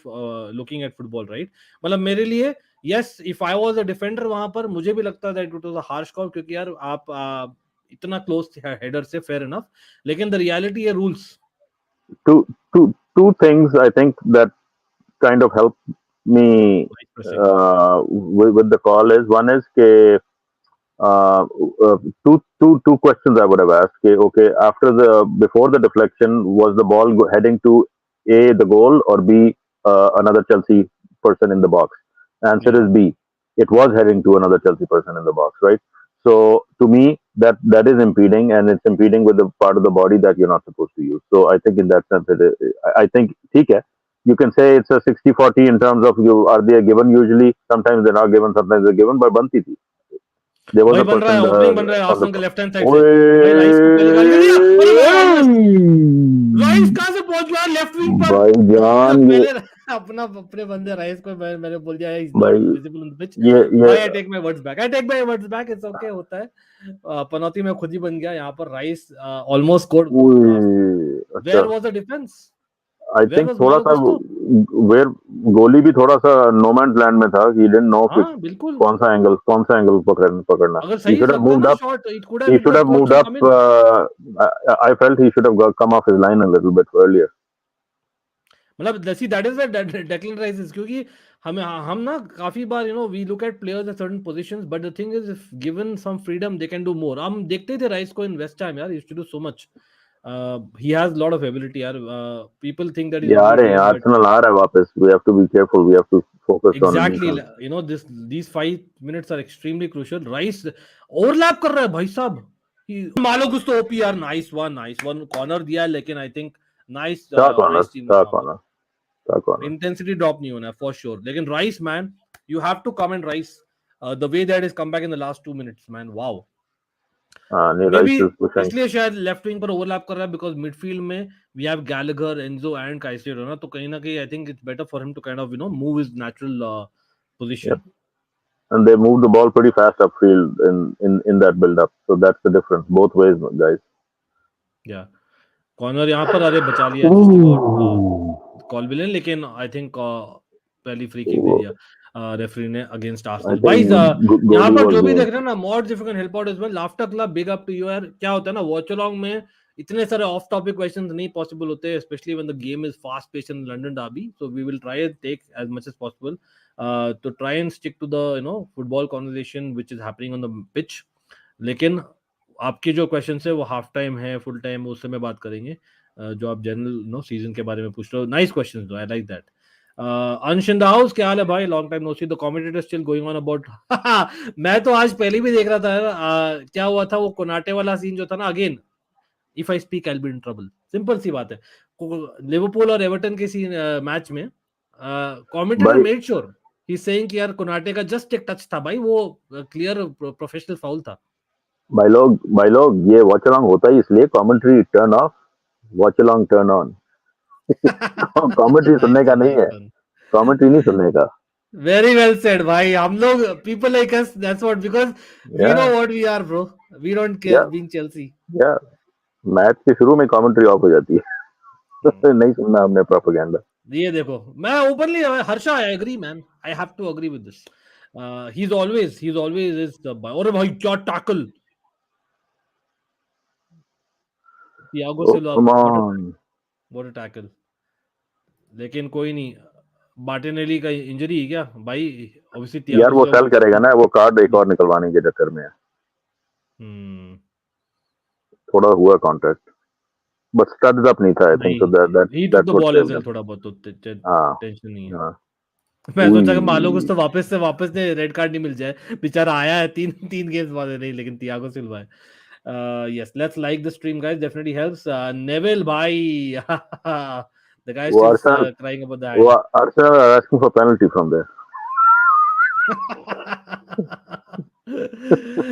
looking at football, right? मतलब मेरे लिए yes, if I was a defender वहाँ पर मुझे भी लगता that it was a harsh call क्योंकि यार आप इतना क्लोज थे हेडर से फेयर इनफ लेकिन द रियलिटी है rules two things I think that kind of helped me with the call is one is uh, two questions I would have asked. Okay, after before the deflection, was the ball heading to A, the goal, or B, another Chelsea person in the box? Answer is B. It was heading to another Chelsea person in the box, right? So to me, that is impeding, and it's impeding with the part of the body that you're not supposed to use. So I think in that sense, I think ठीक है. You can say it's a 60-40 in terms of are they given usually? Sometimes they're not given, sometimes they're given, but बनती थी. There was भाई a बन रहा है, person opening बन रहा है on the. आर्सेनल के लेफ्ट हैंड साइड से। भाई राइस को पहले गाली कर दिया। अरे भाई ऑलमोस्ट राइस कहां से पहुंच गया लेफ्ट विंग पर? भाईजान ये पहले अपने बंदे राइस को मैंने बोल दिया इज नॉट भाई विजिबल ऑन द पिच। ये भाई I take my words back, it's okay, होता है। पनौती में खुद ही बन गया यहाँ पर। Rice almost scored. अच्छा where was the defence? I where think was थोड़ा मालो सा गुस्तो? वेयर गोली भी थोड़ा सा नो मैन्स लैंड में था. ही डिडंट नो कि हाँ बिल्कुल, कौन सा एंगल पकड़ना. अगर ही सही शुड हैव लगता मूव्ड ना up. Shot, it could He have should have moved to up. Come in. I felt he should have come off his line a little bit earlier. मतलब that is Declan Rice, क्योंकि हम ना काफी बार we look at players at certain positions, but the thing is if given some freedom they can do more. हम देखते थे Rice को इन वेस्ट टाइम यार, he used to do so much. He has lot of ability यार। People think that is ये uh only रहे हैं, there, but Arsenal आ रहा है वापस. We have to be careful. We have to focus on exactly neutral. these 5 minutes are extremely crucial. Reece overlap कर रहा है भाई साहब। मालो कुछ तो ओपी यार, नाइस वन कॉर्नर दिया है, लेकिन आई थिंक नाइस टीम था वहां पर। कॉर्नर. इंटेंसिटी ड्रॉप नहीं होना है फॉर श्योर, लेकिन Rice man, you have to comment Rice the way that is come back in the last 2 minutes man, wow. नहीं, maybe Rice is pushing. इसलिए शायद लेफ्ट विंग पर overlap कर रहा है, बिकॉज मिडफील्ड में we have Gallagher, Enzo and Caicedo ना, तो कहीं ना कहीं I think it's better for him to kind of move his natural position. And they moved the ball pretty fast upfield in that build up. So that's the difference both ways, guys. या corner यहाँ पर, अरे बचा लिया just about call भी, लेकिन I think पहली free kick दे दिया रेफरी ने अगेंस्ट I आर्सेनल। think भाई यहाँ goalie पर was जो भी the. देख रहे हैं ना, mods if you can help out as well, laughter club, big up to you यार। क्या होता है ना, वॉचअलोंग में इतने सारे ऑफ टॉपिक क्वेश्चंस नहीं पॉसिबल होते, specially when the game is fast paced in London derby. So we will try and take as much as possible to try and stick to the football conversation which is happening on the pitch. लेकिन आपके जो question है वो half time है, full time, उस समय बात करेंगे। जो आप जनरल सीजन के बारे में पूछ रहे हो, नाइस क्वेश्चंस दो, आई लाइक दैट। अंश इन द हाउस, क्या हाल है भाई? Long time no see. The commentator still going on about मैं तो आज पहले भी देख रहा था क्या हुआ था वो कोनाटे वाला सीन जो था ना। Again if I speak I will be in trouble, simple सी बात है। लिवरपूल और एवर्टन के सीन मैच में कमेंटेटर भाई मेड श्योर ही सेइंग कि यार कोनाटे का जस्ट एक टच था भाई, वो क्लियर प्रोफेशनल फाउल था। भाई लोग ये वॉच अलोंग होता ही इसलिए, commentary turn off, watch along turn on. Commentary सुनने का नहीं है, कमेंट्री नहीं सुनने का. वेरी वेल सेड भाई। हम लोग people like us, that's what, because we know what we are bro, we don't care being Chelsea. या मैच के शुरू में कमेंट्री ऑफ हो जाती है. नहीं सुनना हमने प्रोपेगेंडा. ये देखो, मैं openly Harsha, I agree man, I have to agree with this. He is always is the, अरे भाई क्या tackle, Thiago Silva, what a tackle. लेकिन कोई नहीं, मार्टिनेली का इंजरी है क्या भाई? ऑब्वियसली यार वो सेल करेगा ना, वो कार्ड एक और निकलवाने के चक्कर में है. थोड़ा हुआ कॉन्ट्रैक्ट, बट स्टड्स अप नहीं था. I think so that ball as well, थोड़ा बहुत तो टेंशन नहीं है। मैं सोचा कि मालो कुछ तो वापस से रेड कार्ड नहीं मिल जाए, बेचारा आया है तीन गेम्स बाद नहीं, लेकिन थियागो सिल्वा है। yes, let's like the stream guys, definitely helps. Neville bhai the guy is still crying about that. Arsenal are asking for penalty from there.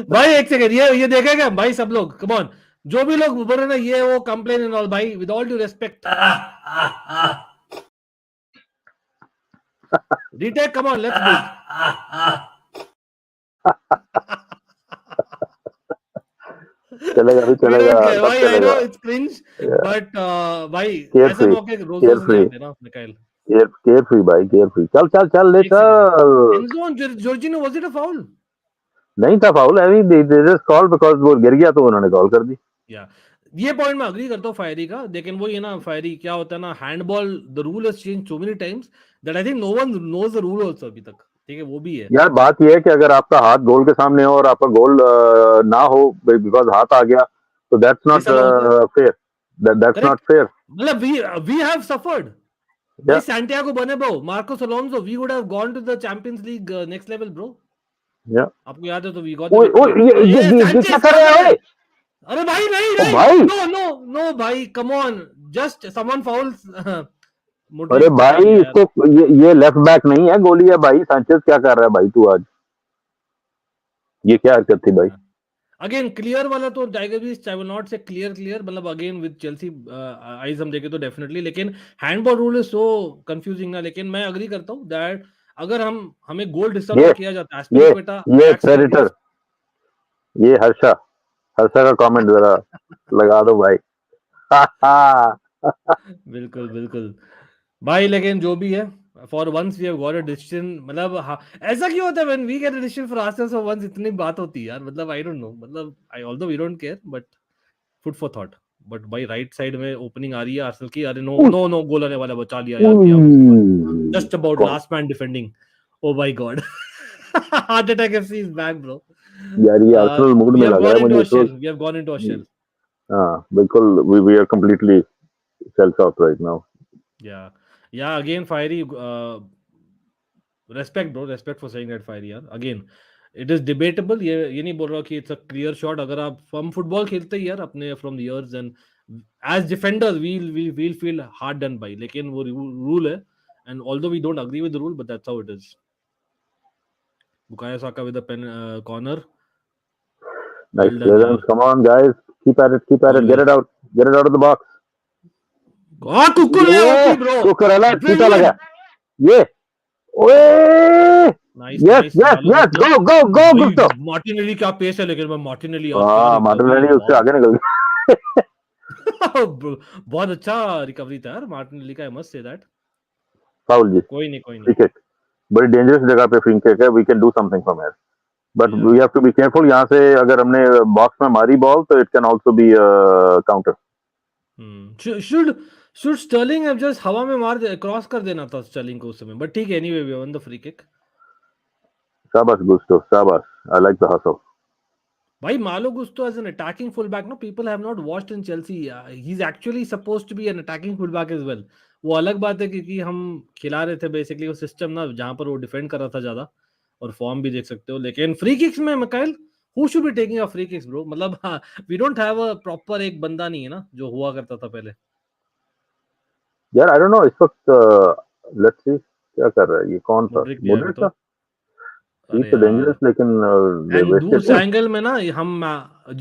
भाई एक सेकंड, ये देखेगा भाई सब लोग, कम ऑन, जो भी लोग बोल रहे ना ये वो कंप्लेन एंड ऑल, भाई with all due respect, retake, come on, let's do. चलेगा भी चलेगा, भाई आई नो इट्स क्रिंज, बट भाई ऐसे मौके रोज नहीं आते ना मिकाइल। केयर फ्री भाई, केयर फ्री. चल ले चल. Enzo Jorginho, was it a foul? नहीं था foul, I mean they just call because वो गिर गया तो उन्होंने कॉल कर दी. या ये पॉइंट मैं अग्री करता हूँ फायरी का, लेकिन वो ये ना फायरी क्या होता है ना, handball the rule has change so many times that I think no one knows the rule also अभी तक, ठीक है, वो भी है। यार बात यह है कि अगर आपका हाथ गोल के सामने हो और आपका गोल ना हो बिकॉज हाथ आ गया, तो दैट्स ये नॉट साला होता है, fair, that's not correct, fair. मतलब वी हैव सफर्ड भाई, Santiago Bernabeu, Marcos Alonso, we would have gone to the Champions League next level bro, या आपको याद है तो वी गॉट द ओए विक्ट्री। ओए ये ये क्या सैंचेज कर क्या रहे कर हैं रहा ओए? है? अरे भाई नहीं ओ नहीं, भाई, नो नो नो भाई, come on, just someone fowls अरे मुड्रिक, बचा भाई लिया यार। इसको, ये लेफ्ट बैक नहीं है, गोली है भाई। सांचेज क्या कर रहा है भाई तू आज? ये क्या हरकत थी भाई? अगेन क्लियर वाला तो tiger beach, I will not से क्लियर क्लियर, मतलब अगेन विद चेल्सी आइज हम देखें तो डेफिनेटली, लेकिन handball rule is so confusing ना, लेकिन मैं अग्री करता हूँ दैट अगर हमें गोल ये डिसअलाउ किया जाता है, ये एस्पिलिक्वेटा ये अयाक्स के प्रेडिटर, अगेंस्ट। ये हर्षा, हर्षा का कमेंट जरा लगा दो भाई। बिल्कुल बिल्कुल भाई, लेकिन जो भी है, for once we have got a decision, मतलब हाँ, ऐसा क्यों होता है when we get a decision for Arsenal for once इतनी बात होती है यार, मतलब आई डोंट नो, मतलब I although we don't care but food for thought. But भाई राइट साइड में ओपनिंग आ रही है आर्सेनल की, अरे नो नो नो, गोल आने वाला, बचा लिया यार भैया, जस्ट अबाउट कौन last man defending, oh my God, heart attack FC is back bro, यार, ये आर्सेनल मूड वी में हैव लग रहा गॉन है इनटू मुझे अ इस शेल, वक्त। We have gone into a shell. हाँ बिल्कुल, we are completely self out right now. Yeah, yeah. Again, fiery. Respect, bro. Respect for saying that, fiery. यार. Again, it is debatable. ये नहीं बोल रहा कि it's a clear shot. अगर आप हम फुटबॉल खेलते ही यार अपने from the years and as defenders we'll feel hard done by. लेकिन वो rule है, and although we don't agree with the rule, but that's how it is. Bukayo Saka with the pen corner. Nice Well done clearance, यार. Come on guys, keep at it, keep at it, Always. Get it out of the box. हाँ कुकुर है ये OP bro. Cooker alert, cheetah लगा। Brilliant. ये ओए, nice yes nice, yes डालो yes, Gupta. Go go go भाई गुप्ता। मार्टिनेली क्या पेस है, लेकिन मैं मार्टिनेली यार क्या हाँ रिकवरी, मार्टिनेली उससे वाओ। आगे निकल गया। बहुत अच्छा रिकवरी था यार मार्टिनेली का, I must say that. Foul जी, कोई नहीं कोई फ्री नहीं। किक, बड़ी डेंजरस जगह पे फ्री किक है, we can do something from here, but yeah we have to be careful. यहाँ से अगर हमने बॉक्स में मारी बॉल तो it can also be counter. Should should Sterling have just हवा में मार दे, क्रॉस कर देना था स्टर्लिंग को उस समय, बट ठीक है, anyway we won the free kick. शाबाश गुस्टो, शाबाश, आई लाइक द हसल। भाई Malo Gusto as an attacking full back, no people have not watched in Chelsea, he is actually supposed to be an attacking full back as well. वो अलग बात है क्योंकि हम खिला रहे थे बेसिकली वो सिस्टम ना जहां पर वो डिफेंड कर रहा था ज्यादा, और फॉर्म भी देख सकते हो, लेकिन फ्री किक्स में Mikhail, who should be taking a free kicks bro, मतलब we don't have a proper एक बंदा नहीं है ना जो हुआ करता था पहले। यार आई डोंट नो इस वक्त, लेट्स सी क्या कर रहा है ये, कौन था मुड्रिक भी है अभी मुद्रिक तो। था? ही अरे तो यार, डेंजरस, लेकिन दे एंड उस वेस्टेड। एंगल में ना हम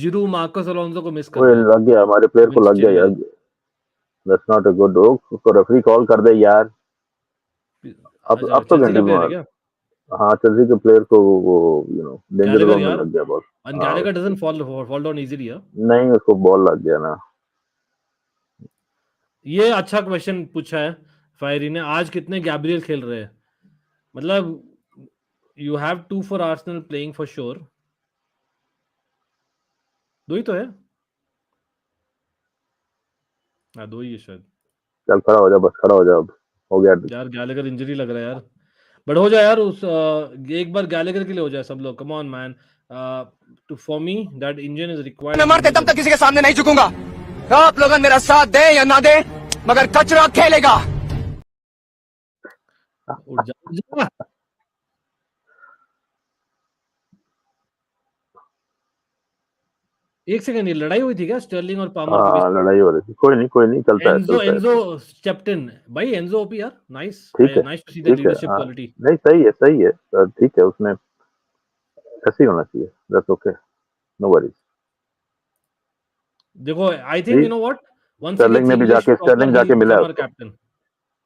जिरू मार्कोस अलोंसो को मिस कर ओए रहे हैं, लग गया, हमारे प्लेयर को विंस लग गया यार। चिलियल। दैट्स नॉट अ गुड, उसको रेफरी कॉल कर दे यार। अच्छा अब तो चेल्सी का घंटे प्लेयर है में, क्या? हाँ चेल्सी के प्लेयर को वो डेंजर गैलेगर जोन में यार, लग गया बॉल। and हाँ Gallagher doesn't fall down easily, yeah? नहीं, उसको बॉल लग गया ना। ये अच्छा क्वेश्चन पूछा है फायरी ने, आज कितने गैब्रियल खेल रहे हैं, मतलब you have to for Arsenal playing for sure, दो ही तो है। हाँ दो ही है शायद। चल खड़ा हो जा, बस खड़ा हो जा, अब हो गया। यार गैलेगर इंजरी लग रहा है यार, बट हो जाए यार उस एक बार गैलेगर के लिए हो जाए सब लोग, come on man, to for me that engine is मैं रिक्वायर्ड मरते दम तक किसी के सामने नहीं झुकूंगा। आप लोग मेरा साथ दें या ना दें, मगर कचरा खेलेगा। उठ जा उठ जा। एक सेकंड, ये लड़ाई हुई थी क्या स्टर्लिंग और पामर के बीच? हाँ लड़ाई हो रही थी, कोई नहीं, चलता है एंजो चलता है। एंजो स्टेप्ड इन, भाई एंजो ओपी यार, नाइस, ठीक है, नाइस टू सी द ठीक है, लीडरशिप हाँ क्वालिटी। नहीं सही है, सही है, ठीक है, उसने ऐसे ही होना चाहिए, दैट्स ओके, नो वरीज। देखो I think you know what, once he Sterling gets ने भी इंग्लिश जाके, प्रॉपर स्टर्लिंग ही विल जाके मिला है बिकम आवर उसको। कैप्टन।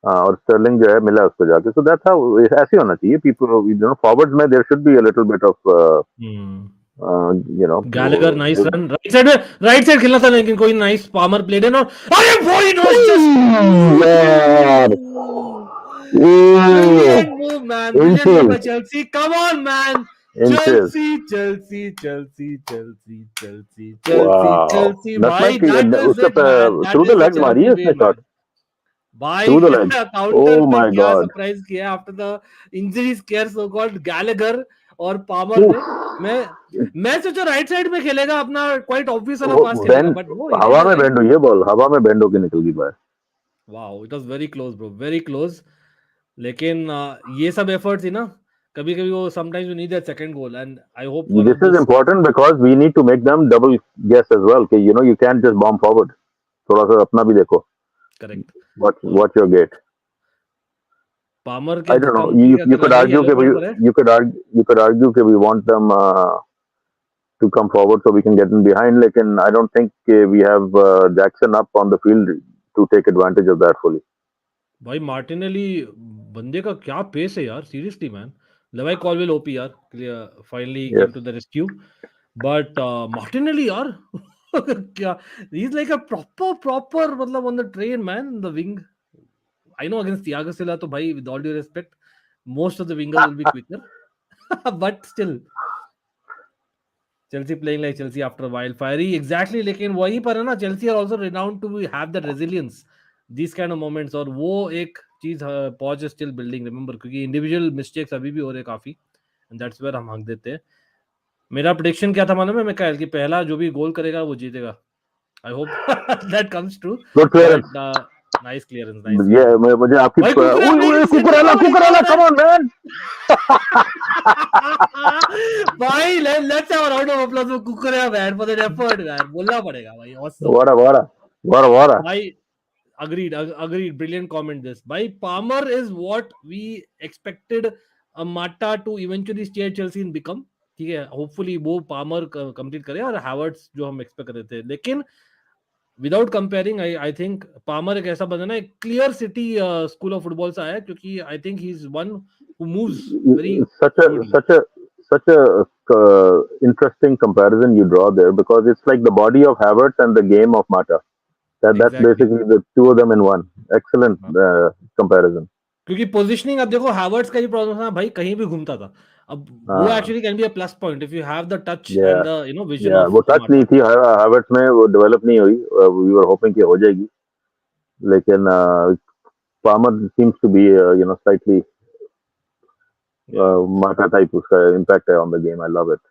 हाँ, और स्टर्लिंग जो है मिला उसको जाके, सो दैट्स हाउ, ऐसे होना चाहिए। पीपल फॉरवर्ड में there should be a little bit of Gallagher nice run, right side में, राइट साइड खेलना था लेकिन कोई नाइस पामर प्लेड इन, और अरे वो इट वाज जस्ट यार, brilliant move man, brilliant move infill by Chelsea, come on man, Inches. Chelsea. Wow. भाई, Nutmeg that is उसके it, man. That through the is the legs मारी Chelsea है way, उसने man. shot. भाई, Through the legs. Counter Oh पे my क्या God. Surprise किया after the injury square so called Gallagher और पामर Oof. ने. मैं सोचा राइट साइड में खेलेगा अपना, क्वाइट ऑब्वियस वाला वो पास खेलेगा, बेंड बट वो ही हवा डिड में राइट. बेंड हुई है बॉल, हवा में बेंड होके निकल गई बाहर. Wow, it was very close bro, very close. लेकिन ये सब एफर्ट थी ना, कभी कभी वो sometimes you need that second goal, and I hope one of This is this. important because we need to make them double guess as well. कि you can't just bomb forward. थोड़ा सा अपना भी देखो. करेक्ट. और Watch your gate. Palmer के I don't know. Company का You colour could भाई argue येलो कि कलर पर है. you could argue कि we want them to come forward so we can get in behind. लेकिन I don't think we have Jackson up on the field to take advantage of that fully. भाई Martinelli बंदे का क्या pace है यार, seriously man. Levi Colwill OP यार, finally Yes. Came to the rescue. But Martinelli यार क्या, he is like a proper मतलब on the train man, the wing. I know against Thiago Silva तो भाई, with all due respect, most of the wingers will be quicker. But still Chelsea playing like Chelsea after a while. Fiery, exactly. लेकिन वही पर है ना, Chelsea are also renowned to have that resilience, these kind of moments. और वो एक चीज Poch is still building, remember, क्योंकि individual mistakes अभी भी हो रहे काफी, and that's where हम हक देते हैं. मेरा prediction क्या था मालूम है मिकाइल, कि पहला जो भी गोल करेगा वो जीतेगा. I hope that comes true. Good clearance. But nice clearance, nice ये clearance. मुझे आपकी भाई कुकरेला played in center कुकरेला forward, कुकरेला क्या come on man. भाई let's have a round of applause for Kukurea man, for that effort man. बोलना पड़ेगा भाई, awesome. What a. भाई agreed, brilliant comment this. भाई Palmer is what we expected a Mata to eventually stay at Chelsea and become. ठीक है, hopefully वो Palmer complete करे और Havertz जो हम expect कर रहे थे. लेकिन without comparing, I think Palmer एक ऐसा बंदा ना, एक clear City school of football से आया, क्योंकि I think he is one who moves very such a fluidly. such a interesting comparison you draw there because it's like the body of Havertz and the game of Mata. That's exactly. basically the two of them in one. Excellent comparison. क्योंकि positioning, अब देखो Havertz का ही problem था भाई, कहीं भी घूमता था. अब वो actually can be a plus point if you have the touch and Yeah, the vision yeah. Of वो टच माटा. नहीं थी हावर्ट्स में, वो डेवलप नहीं हुई. We were hoping कि हो जाएगी, लेकिन Palmer seems to be slightly Mata type. उसका impact है on the game. I love it.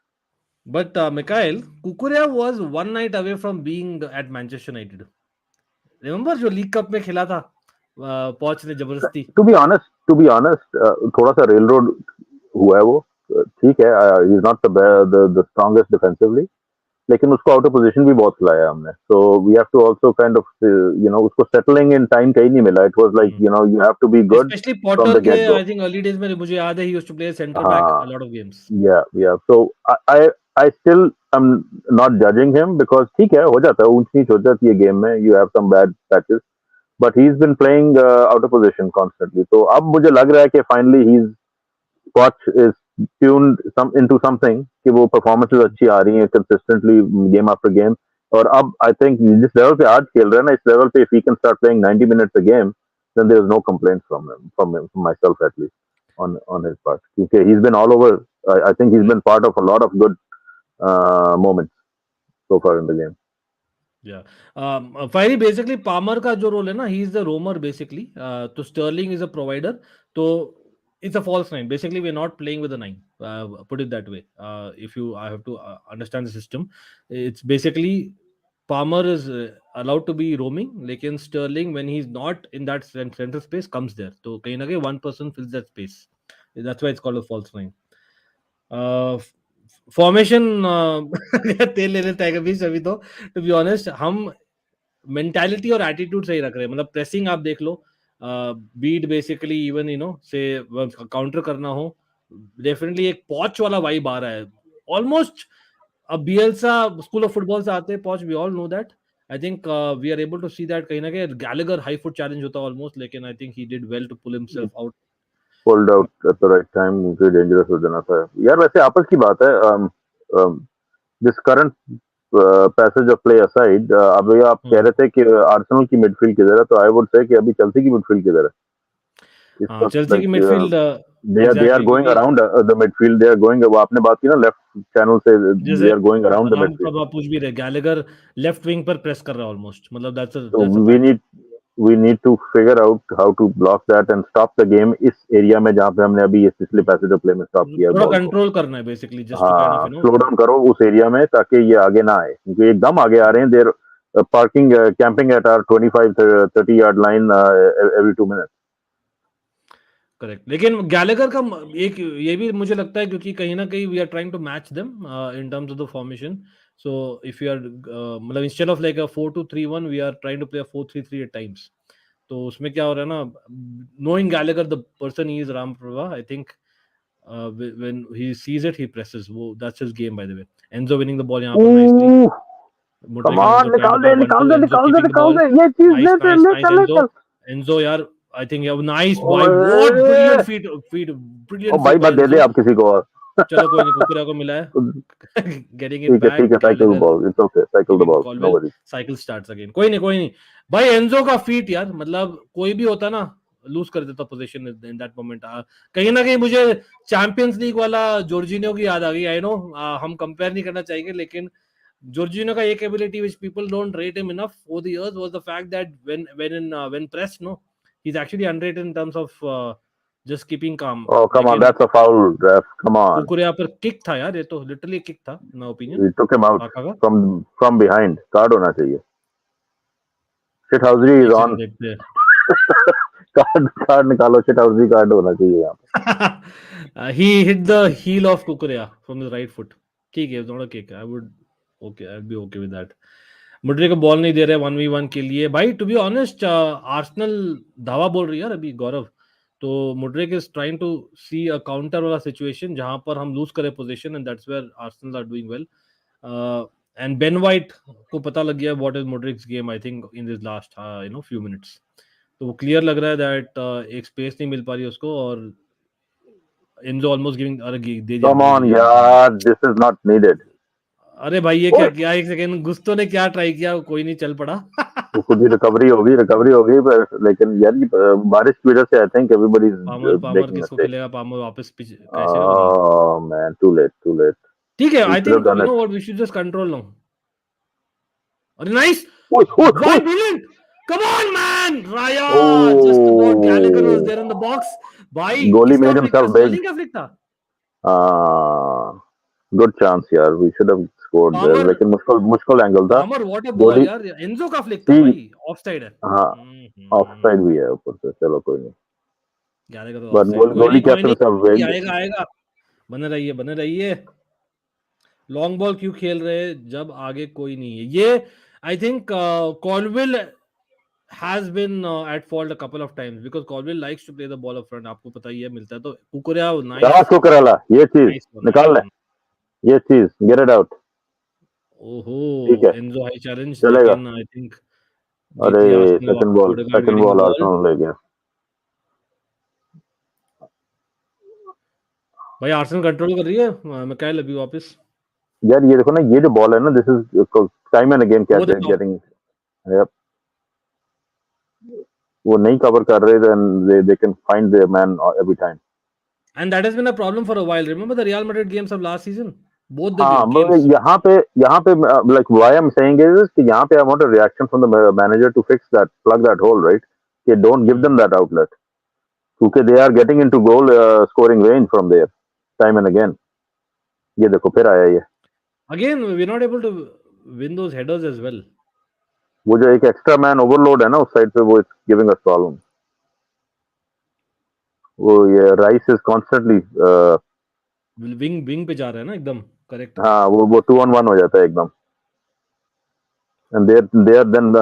But Mikail, कुकुरेया was one night away from being at Manchester United. Remember जो लीग कप में खेला था पॉच ने जबरदस्ती. To be honest, थोड़ा सा रेलरोड हुआ है वो. ठीक है, he is not the strongest defensively, लेकिन उसको आउट ऑफ पोजीशन भी बहुत खिलाया हमने. So we have to also kind of उसको सेटलिंग इन टाइम कहीं नहीं मिला. It was like you have to be good especially from Potter the के get go. I think early days में मुझे याद है, he used to play centre back हाँ, a lot of games. Yeah so I still I am not judging him because ठीक है, हो जाता है, ऊंच नीच हो जाती है गेम में. You have some bad patches, but he's been playing out of position constantly. So अब मुझे लग रहा है कि finally Poch is tuned into something कि वो performances अच्छी आ रही हैं consistently game after game. और अब I think जिस level पे आज खेल रहे हैं ना, इस level पे if he can start playing 90 minutes a game, then there is no complaints from myself at least on his part. क्योंकि he's been all over. I think he's been part of a lot of good moments so far in the game. Fiery basically Palmer का जो role है ना, he is the roamer basically. तो Sterling is a provider, तो it's a false nine. Basically, we're not playing with a nine. Put it that way. If you, I have to understand the system. It's basically Palmer is allowed to be roaming. Lekin Sterling, when he's not in that center space, comes there. So kahin na kahin one person fills that space. That's why it's called a false nine. Formation तेल ले लेता है कभी अभी तो, to be honest हम mentality और attitude सही रख रहे हैं. मतलब प्रेसिंग आप देख लो, बीट बेसिकली इवन से काउंटर करना हो, डेफिनेटली एक पॉच वाला वाइब आ रहा है ऑलमोस्ट. अब बियल्सा स्कूल ऑफ फुटबॉल से आते हैं Poch, we all know that. I think we are able to see that. कहीं ना कहीं गैलेगर हाई फुट चैलेंज होता है ऑलमोस्ट, लेकिन I think he did well to pull himself out. Pulled out at the right time. मुझे dangerous हो जाना था यार. वैसे आपस की बात है, this current passage of play aside, अब आप कह रहे थे कि आर्सेनल की मिडफील्ड किधर है, तो आई वुड से कि अभी चेल्सी की मिडफील्ड किधर है. It's हाँ not चेल्सी की like midfield they are going around the midfield. They are going. वो आपने बात की ना left channel से जैसे they are going around the हम midfield. अब आप पूछ भी रहे गैलेगर लेफ्ट विंग पर प्रेस कर रहा है ऑलमोस्ट, मतलब that's So a fact. we need to figure out how to block that and stop the game इस एरिया में जहाँ पे हमने अभी ये पिछले पैसेज ऑफ प्ले में स्टॉप किया थोड़ा बॉल को। कंट्रोल करना है basically, just to kind of हाँ, यू नो। स्लो डाउन करो उस एरिया में ताकि ये आगे ना आए, क्योंकि एकदम आगे आ रहे हैं। They're parking camping at our 25-30 yard line every 2 minutes. Correct, लेकिन गैलेगर का एक ये भी मुझे लगता है क्योंकि कहीं ना कहीं we are trying to match them in terms of the formation. So if you are मतलब instead of like a 4-2-3-1 we are trying to play 4-3-3 at times. तो उसमें क्या हो रहा है ना, knowing Gallagher the person he is राम प्रभा, I think when he sees it he presses, वो that's his game by the way। Enzo winning the ball यहाँ पर nicely, Ooh, come Mudryk and on, Enzo trying to play 1-2, Enzo निकाल दे keeping the ball, ये चीज ले nice चल nice ले nice चल ले Enzo, चल। Enzo यार I think yeah, nice boy, what ओए, brilliant feet ओ brilliant भाई feet by बात दे दे Enzo। आप किसी को और। चलो कोई नहीं, कुकुरेया को मिला है getting it back, ठीक है, cycle Gallagher ball, it's okay, cycle the keeping ball, no Colwell, worries. cycle starts again। कोई नहीं भाई, एंजो का फीट यार, मतलब कोई भी होता ना लूज कर देता पोजीशन इन दैट मोमेंट। कहीं ना कहीं मुझे चैंपियंस लीग वाला जॉर्जिनो की याद आ गई। आई नो हम कंपेयर नहीं करना चाहिए, लेकिन जॉर्जिनो का एक ability which people don't rate him enough over the years was the fact that when press no he is actually unrated in terms of just keeping calm. Oh, come on, लेकिन that's a foul, ref. Come on. कुकुरेया पर kick था यार, ये तो literally kick था in my opinion We took him out काका का। from behind. Card होना चाहिए। Shithousery is एक on. सेकंड देखते हैं कार्ड निकालो, shithousery कार्ड होना चाहिए यहाँ पे। he hit the heel of Kukurea from his right foot। ठीक है, it's not a kick, I would okay, I'd be okay with that। Mudryk को बॉल नहीं दे रहे 1v1 के लिए भाई। टू बी ऑनेस्ट आर्सेनल धावा बोल रही है यार अभी गौरव, तो Mudryk is trying to see a counter वाला सिचुएशन जहां पर हम लूज करें position, and that's where Arsenal are doing well. And Ben White को पता लग गया what is Mudryk's game, I think in this last you know few minutes. तो वो क्लियर लग रहा है दैट एक स्पेस नहीं मिल पा रही उसको, और एंजो ऑलमोस्ट गिविंग अरे दे दिया Come दे on, दिया यार, this is not needed. अरे भाई ये क्या ओए, किया, एक सेकंड गुस्तो ने क्या ट्राई किया, कोई नहीं चल पड़ा वो खुद ही रिकवरी होगी, लेकिन यार ये बारिश की वजह से I think everybody Palmer is Palmer making किसको मिस्टेक। खेलेगा, पामर वापस कैसे होगा नहीं। Oh man, too late. ठीक है, We I should have think done you it. Know what we should just control now. अरे नाइस, ओए, वाई brilliant, come on man, Raya just about, Gallagher was oh, there in the box. भाई goalie किसका made flick था, himself big. Sterling का flick था। Good chance यार, we should have scored there, Palmer लेकिन मुश्किल एंगल था। पामर व्हाट अ बॉल गोली यार, एंजो का फ्लिक था सी, भाई, ऑफसाइड है। हाँ, ऑफसाइड भी है ऊपर से, चलो कोई नहीं। गैलेगर बट ऑफसाइड, गोली कोई कैप्टन नहीं himself big. आएगा आएगा, बने रहिए। लॉन्ग बॉल क्यों खेल रहे हैं जब आगे कोई नहीं है, ये I think कॉलविल has been at fault a couple of times because Colville likes to play the ball up front, आपको पता ही है, मिलता है तो कुकुरेया क्या कुकराला, ये चीज nice निकाल ले, one। ये चीज गेट इट आउट। ओहो, ठीक है, एंजो हाई चैलेंज, चलेगा। लेकिन आई थिंक जीत अरे लिया Arsenal, Odegaard second getting the ball ball. Arsenal ले गया। भाई आर्सेनल कंट्रोल कर रही है, मिकाइल अभी वापस। यार ये देखो ना, ये जो बॉल है ना, this is time and again Over the top। Getting, वो नहीं कवर कर रहे, then they can find their man every time. And that has been a problem for a while, remember the Real Madrid games of last season, both the हाँ, games। यहाँ पे like why I'm saying is कि यहाँ पे I want a reaction from the manager to fix that, plug that hole, right? कि don't give them that outlet, क्योंकि they are getting into goal scoring range from there time and again। ये देखो फिर आया ये, Again we're not able to win those headers as well। वो जो एक एक्स्ट्रा मैन ओवरलोड है ना उस साइड पे, वो गिविंग अस प्रॉब्लम। वो ये राइस इज कॉन्स्टेंटली विंग पे जा रहा है ना एकदम, करेक्ट। हाँ, वो 2-on-1 हो जाता है एकदम, and they are then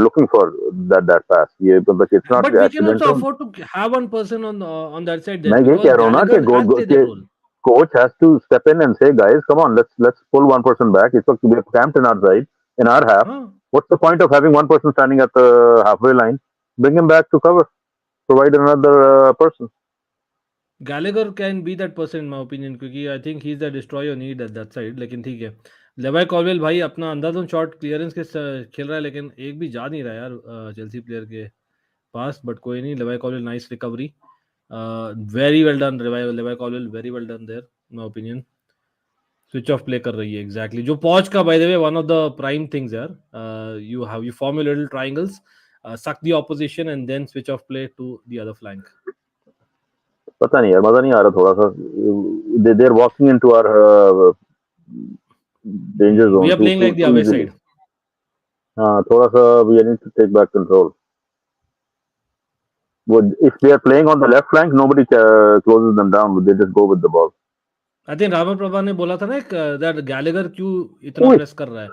looking for that pass। ये मतलब it's not But we can also accidental। afford to have one person on that side मैं then यही because कह रहा हूँ ना कि Gallagher has played that role। coach has to step in and say, guys, come on, let's pull one person back। It's okay, we're camped in our side, in our half। हाँ, What's the point of having one person standing at the halfway line? Bring him back to cover, provide another person। Gallagher can be that person in my opinion, क्योंकि I think he's the destroyer need at that side। लेकिन ठीक है, लेवाई Colwell भाई अपना अंधाधुन shot clearance के खेल रहा है, लेकिन एक भी जा नहीं रहा यार चेल्सी प्लेयर के पास, बट कोई नहीं, Levi Colwill nice recovery. Very well done, Levi Colwell. Very well done there, in my opinion. Switch off play कर रही है exactly. जो Poch का, by the way, one of the prime things यार. You form your little triangles, suck the opposition, and then switch off play to the other flank. पता नहीं यार, मजा नहीं आ रहा थोड़ा सा. They're walking into our danger zone. We are playing like the away side. हाँ, थोड़ा सा we need to take back control. If they are playing on the left flank, nobody closes them down. They just go with the ball. I think Raman Prabha ने बोला था ना that Gallagher क्यों इतना press कर रहा है.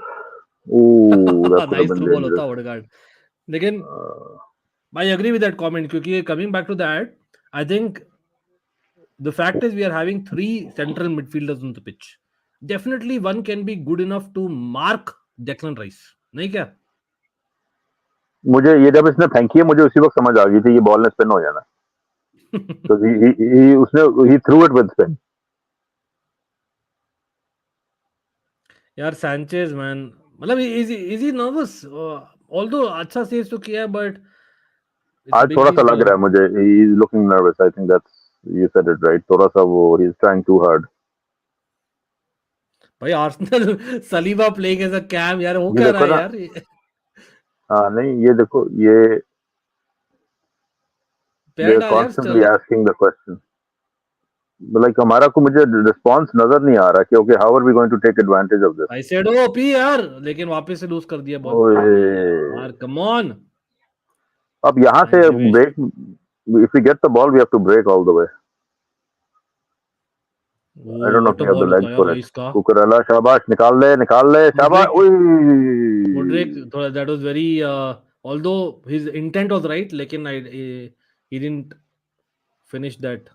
Ooh, that could have Nice been through ball dangerous. होता Odegaard. लेकिन I agree with that comment क्योंकि coming back to that, I think the fact is we are having 3 central midfielders on the pitch. Definitely one can be good enough to mark Declan Rice. नहीं क्या? मुझे ये जब इसने फेंकी है, मुझे उसी वक्त समझ आ गई थी ये बॉल ने स्पिन हो जाना. So he threw it with spin. यार Sanchez man, मतलब is he nervous? Although अच्छा सेव तो किया but आज थोड़ा सा लग रहा है मुझे. He is looking nervous. I think that's, you said it right. थोड़ा सा वो, he is trying too hard. भाई Arsenal Saliba playing as a cam यार, वो क्या रहा है यार. हाँ नहीं, ये देखो, ये they are constantly asking the question. Like हमारा को मुझे रिस्पांस नजर नहीं आ रहा कि okay, how are we going to take advantage of this? I said OP यार, लेकिन वापस से लूज कर दिया बॉल यार. Come on. अब यहाँ से break, if we get the ball we have to break all the way. I don't know if you have the legs for it. Cucurella, शाबाश, निकाल ले, शाबाश. Mudryk, that was very although his intent was right, लेकिन he didn't finish that.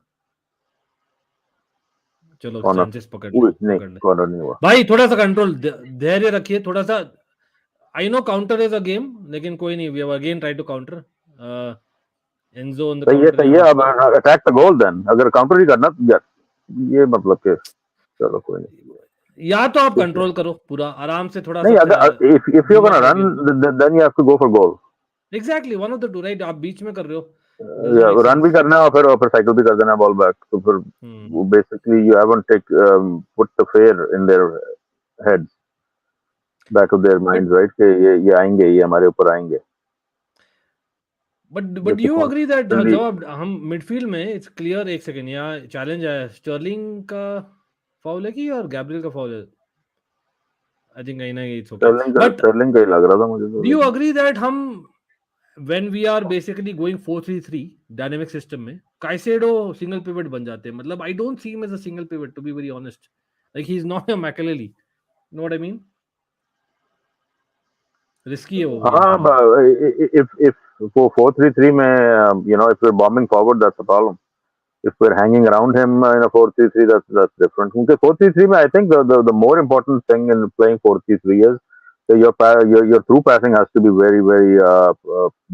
चलो Sanchez पकड़ ले. भाई थोड़ा सा कंट्रोल, धैर्य रखिए थोड़ा सा. I know counter is a game, लेकिन कोई नहीं, we have again tried to counter. Enzo on the counter. सही है. अब attack the goal then. अगर counter ही करना तो ये मतलब के चलो कोई नहीं. या तो आप कंट्रोल करो पूरा आराम से थोड़ा नहीं, अगर if you're gonna run then you have to go for goal. Exactly, one of the two, right? आप बीच में कर रहे हो. रन भी करना है और फिर साइकिल भी कर देना बॉल बैक. तो फिर basically you haven't put the fear in their heads, back of their minds, right? कि ये आएंगे, ये हमारे ऊपर आएंगे. But you agree that जब हम मिडफील्ड में इट्स क्लियर. एक सेकंड, यहाँ चैलेंज आया. स्टर्लिंग का फाउल है कि और गैब्रियल का फाउल है? आई थिंक कहीं ना कहीं इट्स ओके. स्टर्लिंग का ही लग रहा था मुझे. डू यू एग्री दैट हम when we are basically going 4-3-3 dynamic system में Caicedo single pivot बन जाते हैं? मतलब I don't see him as a single pivot, to be very honest. Like he's not a McKyle. You know what I mean? Risky है वो. हाँ, if 4-3-3 में, you know, if we're bombing forward, that's a problem. If we're hanging around him in a 4-3-3, that's different. क्योंकि 4-3-3 में I think the more important thing in playing 4-3-3 is that your through passing has to be very very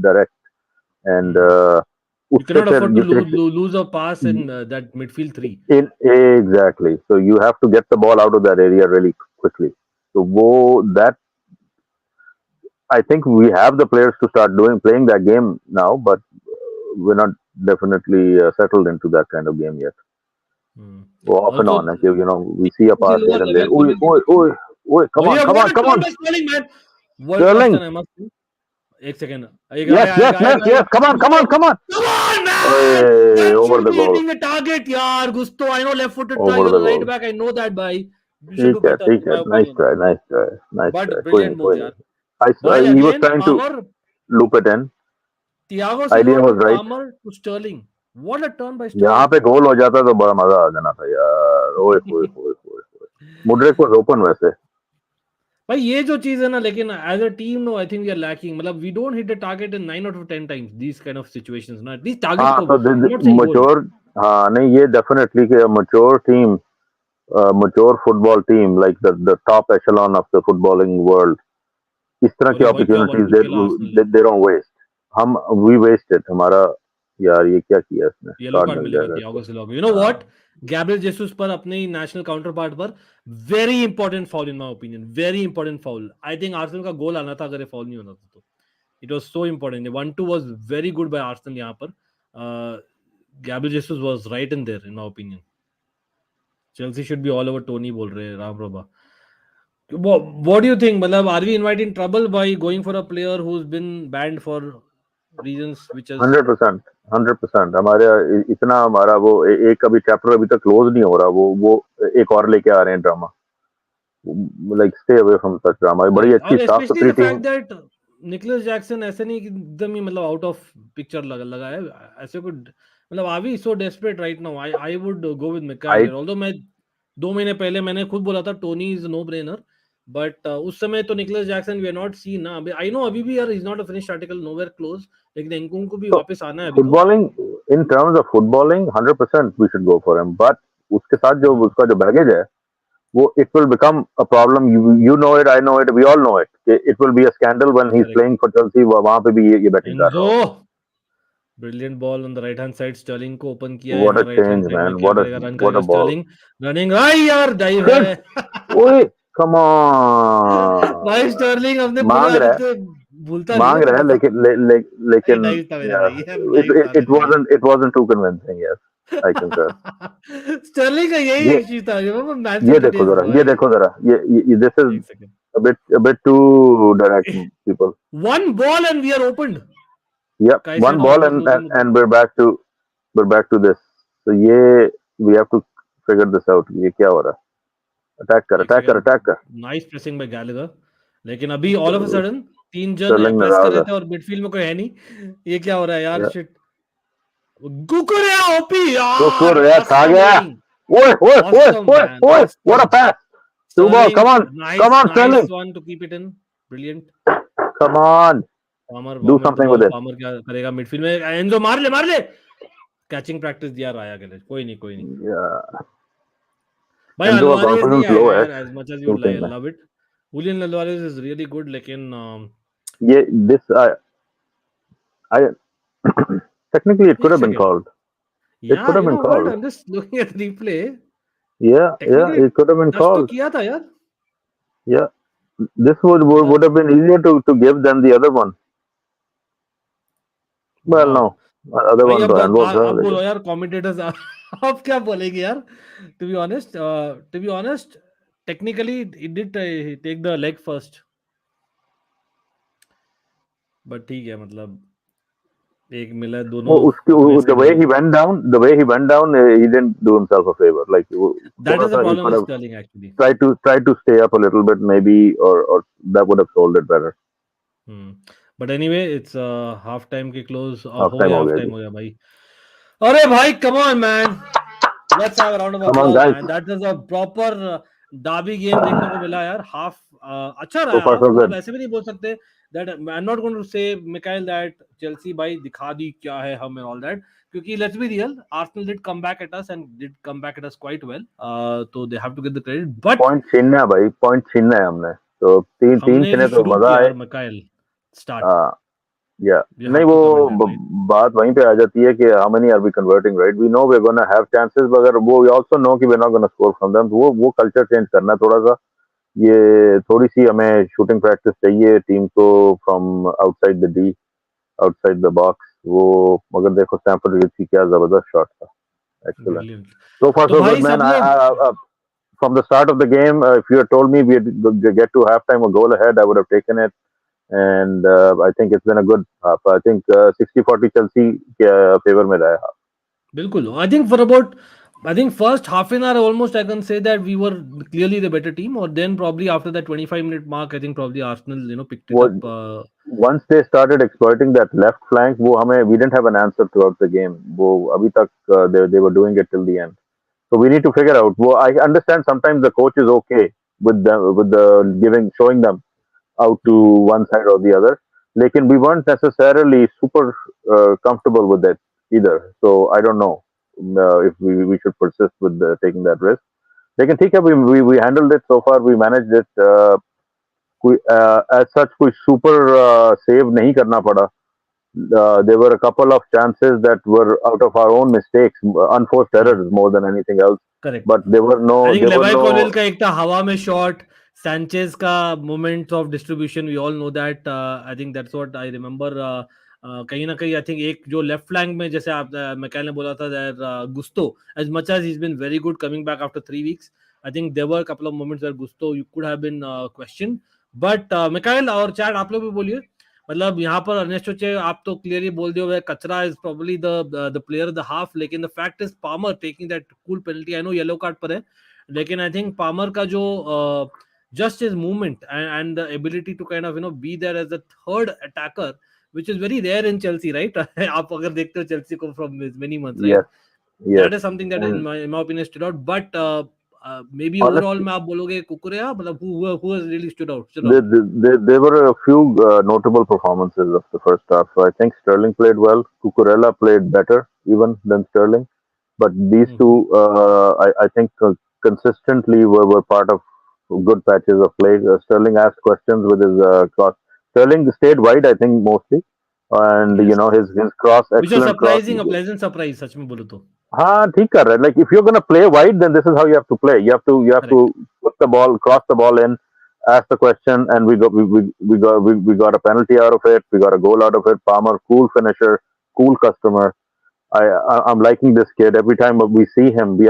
direct, and you cannot afford to lose a pass in that midfield 3. Exactly. So you have to get the ball out of that area really quickly. So that I think we have the players to start playing that game now, but we're not definitely settled into that kind of game yet. Off and on, you know, we see a pass here and there. Oi, come on. Sterling, man. Sterling. एक second. Yes. Come on, man. Hey, over the goal. Hitting the target, यार. Gusto, I know left-footed guy, right back. I know that, bhai. ठीक है. Nice try. But brilliant move, यार. He was trying to loop it in. Thiago Silva to Palmer to Sterling. What a turn by Sterling. यहाँ पे गोल हो जाता तो बड़ा मजा आ जाना था यार. ओए. Mudryk was open वैसे. भाई ये जो चीज है ना, लेकिन as a team no I think we are lacking. मतलब we don't hit the target in 9 out of 10 times these kind of situations ना. दिस टारगेट को मैच्योर. हाँ नहीं, ये डेफिनेटली कि mature team, mature football team, like the top echelon of the footballing world, इस तरह की opportunities they don't waste. We wasted. हमारा यार ये क्या किया इसने. येलो कार्ड मिलेगा थियागो सिल्वा को. You know what, Gabriel Jesus पर अपने नेशनल काउंटर पार्ट पर very important foul in my opinion. Very important foul. I think Arsenal का गोल आना था अगर ये फाउल नहीं होना था तो. It was so important. 1-2 was very good by Arsenal यहाँ पर. Gabriel Jesus was right in there, in my opinion. Chelsea should be all over Tony, bol rahe Ram Prabha. What do you think? Matlab, are we inviting trouble by going for a player who's been banned for reasons which is 100%, 100%. हमारे इतना हमारा वो एक अभी chapter अभी तक close नहीं हो रहा, वो एक और लेके आ रहे हैं drama. Like stay away from such drama. बड़ी correct? अच्छी और साफ especially सुथरी the fact team. that Nicholas Jackson ऐसे नहीं कि एकदम ही मतलब आउट ऑफ पिक्चर लगा है ऐसे कुछ मतलब are we so desperate right now I would go with Mikail I here although मैं 2 महीने पहले मैंने खुद बोला था Tony is no brainer but उस समय तो Nicolas Jackson we are not seen ना आई नो अभी भी यार is not a finished article nowhere close लेकिन एंकुंग को भी so वापस आना है अभी तो footballing, in terms of footballing, 100% we should go for him. But उसके साथ जो हाँ उसका जो baggage है, वो it will become a problem. You know it, I know it, we all know it. It will be a scandal when he's correct playing for Chelsea. वहाँ पे भी ये betting कर रहा एंजो होगा. Brilliant ball on the right hand side Sterling को open किया है What यहाँ a right hand change, side में man! क्या करेगा रन What करेगा a ball! Sterling running right यार डाइव Shit! है ओए, come भाई on! स्टर्लिंग अपने बुरे मांग रहा है, आदतें भूलता नहीं है मांग रहा थोड़ा है, सा भाई लेकिन डाइव था मेरा yeah, भाई डाइव था it literally wasn't too convincing. Yes, I concur. Sterling का यही ये एक चीज था मैन सिटी डेज ये भाई देखो जरा, ये this is एक second a bit too direct, people. One ball and we are opened Yep, one Caicedo ball almost losing the ball and we're back to this. So ये we have to figure this out. ये क्या हो रहा है? एक second Attack कर. Nice pressing bye Gallagher लेकिन अभी ऑल ऑफ अ सडन तीन जन Sterling प्रेस कर रहे नाराज थे और मिडफील्ड में कोई है नहीं ये क्या हो रहा है यार है. शिट कुकुरेया ओपी यार Kukur, yeah, खा ऑसम गया. Running awesome Oye, man what a awesome pass! Through ball, Sterling, come nice, on, nice Sterling, one to keep it in. Brilliant. come on, Palmer, do Palmer with the something with ball. it. Palmer क्या करेगा midfield में Enzo मार ले catching practice दिया राया के लिए कोई नहीं Yeah, भाई Enzo का अल्वारेज नहीं confidence low आएगा है यार as much as you shooting में. Love it Julian Alvarez is really good लेकिन ये this I technically it could एक have been second called. It यार could have you been know what called. I am just looking at replay Yeah, technically it could have been touch तो called. किया था यार Yeah, this would मतलब have been easier to give than the other one. Well, wow no, other भाई one अब तो handball था अब बोलो लेकिन. यार कमेंटेटर्स अब क्या बोलेंगे यार to be honest technically it did take the leg first but ठीक है मतलब एक मिला दोनों वो उसके वैसे the way he went down, he didn't do himself a favor. Like that थोड़ा इज द सा he problem could with have Sterling actually tried to stay up a little bit maybe, or that would have sold it better. But anyway it's half time के close Half हो time गया हो half गया time जी. हो गया भाई अरे भाई come on man let's have a round of Come on, applause guys. Man that is a proper derby game देखने को मिला यार हाफ अच्छा So रहा far हाफ so मतलब good. ऐसे भी नहीं बोल सकते that I am not going to say Mikail that Chelsea भाई दिखा दी क्या है हम एंड ऑल दैट क्योंकि let's be real Arsenal did come back at us and did come back at us quite well तो they have to get the credit but Point छीनना है भाई, point छीनना है हमने. तो तीन तीन हमने जो छीने तो शुरू मजा किया आए. यार मिकाइल स्टार्ट Yeah. यू नहीं हैव वो टू कमेंट दैट भाई बात वहीं पे आ जाती है कि how many are we converting, right? We know we're gonna have chances, मगर वो we also know कि we're not gonna score from them. तो वो culture change करना है थोड़ा सा. ये थोड़ी सी हमें शूटिंग प्रैक्टिस चाहिए टीम को from outside the D, outside the box. वो मगर देखो स्टैम्फोर्ड ब्रिज की क्या जबरदस्त शॉट था. एक्सीलेंट. ब्रिलियंट So far तो so भाई good, man. सब लोग From the start of the game, if you had told me we get to halftime a goal ahead, I would have taken it. And I think it's been a good half. I think 60-40 Chelsea के favor में रहा है. बिल्कुल I think first half an hour almost I can say that we were clearly the better team or then probably after that 25-minute mark I think probably Arsenal picked it वो up once they started exploiting that left flank, वो हमें we didn't have an answer throughout the game. वो अभी तक they were doing it till the end. So we need to figure out. Well, I understand sometimes the coach is okay with the showing them out to one side or the other. Lekin we weren't necessarily super comfortable with it either. So I don't know if we should persist with taking that risk. Lekin ठीक है, we handled it so far. We managed it. As such कोई super save नहीं करना पड़ा. There were a couple of chances that were out of our own mistakes, unforced errors more than anything else. correct But there were I think Levi no. Colwill का एक था हवा में shot Sanchez का moments of distribution we all know that I think that's what I remember कहीं ना कहीं I think एक जो लेफ्ट फ्लैंक में जैसे आप मैकाइल ने बोला था that Gusto as much as he's been very good coming back after 3 weeks. I think there were a couple of moments where Gusto you could have been questioned, but Mikhail और chat आप लोग भी बोलिए. मतलब यहाँ पर Ernesto Che आप तो क्लियरली बोल दियो है कचरा is probably the player the half, लेकिन the fact is Palmer taking that cool penalty. I know yellow card पर है, लेकिन आई थिंक पामर का जो just his movement and the ability to kind of be there as a third attacker, which is very rare in Chelsea, right? आप अगर देखते हो Chelsea को from many months, right? Yes, yes. That is something that And in my opinion stood out. But maybe overall honestly, में आप बोलोगे कुकुरेया मतलब who has really stood out? there were a few notable performances of the first half. So I think Sterling played well. Cucurella played better even than Sterling. But these Mhm. two, I think, consistently were part of good patches of play. Sterling asked questions with his cross. Sterling stayed wide, I think, mostly, and Yes, his cross, which was excellent cross. surprising, a pleasant surprise सच में बोलो तो. हाँ ठीक कर रहा है. Like if you're gonna play wide, then this is how you have to play. You have to Correct. put the ball, cross the ball in, ask the question, and we got a penalty out of it. We got a goal out of it. Palmer, cool finisher, cool customer. I'm liking this kid. Every time we see him, we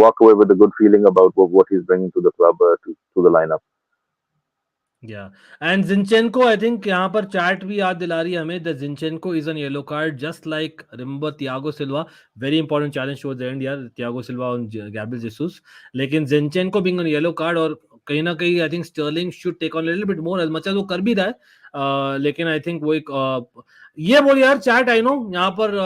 walk away with a good feeling about what he's bringing to the club, to the lineup. Yeah, and Zinchenko, I think यहाँ पर chat भी याद दिला रही है हमें that Zinchenko is an yellow card just like remember Thiago Silva, very important challenge towards the end यार Thiago Silva और Gabriel Jesus, लेकिन Zinchenko being on yellow card और कहीं ना कहीं I think Sterling should take on a little bit more as much as वो कर भी रहा है, लेकिन I think वो एक ये बोल यार चैट I know यहाँ पर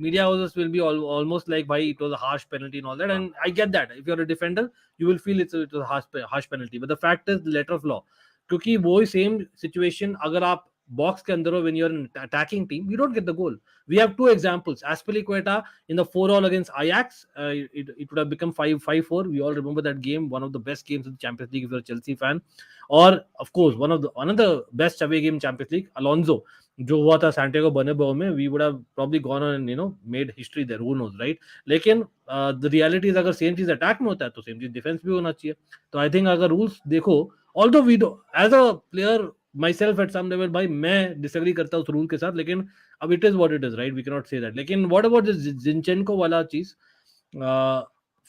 media houses will be almost like भाई it was a harsh penalty and all that, and I get that if you're a defender you will feel it was a harsh penalty, but the fact is the letter of law, क्योंकि वो ही same situation अगर आप box के अंदर हो when you are in attacking team you don't get the goal. We have two examples. Aspilicueta in the 4-all against Ajax, it would have become 5-4. We all remember that game, one of the best games in the Champions League if you're a Chelsea fan. Or of course one of the best away game in Champions League, Alonso जो हुआ था Santiago Bernabeu में, we would have probably gone on and made history there, who knows, right? लेकिन the reality is अगर same चीज attack में होता है तो सेम चीज डिफेंस भी होना चाहिए. तो आई थिंक अगर रूल्स देखो, although we do as a player myself at some level भाई मैं डिसएग्री करता हूँ उस रूल के साथ, लेकिन अब it is what it is, right? We can not say that. लेकिन व्हाट अबाउट दिस जिंचेंको वाला चीज,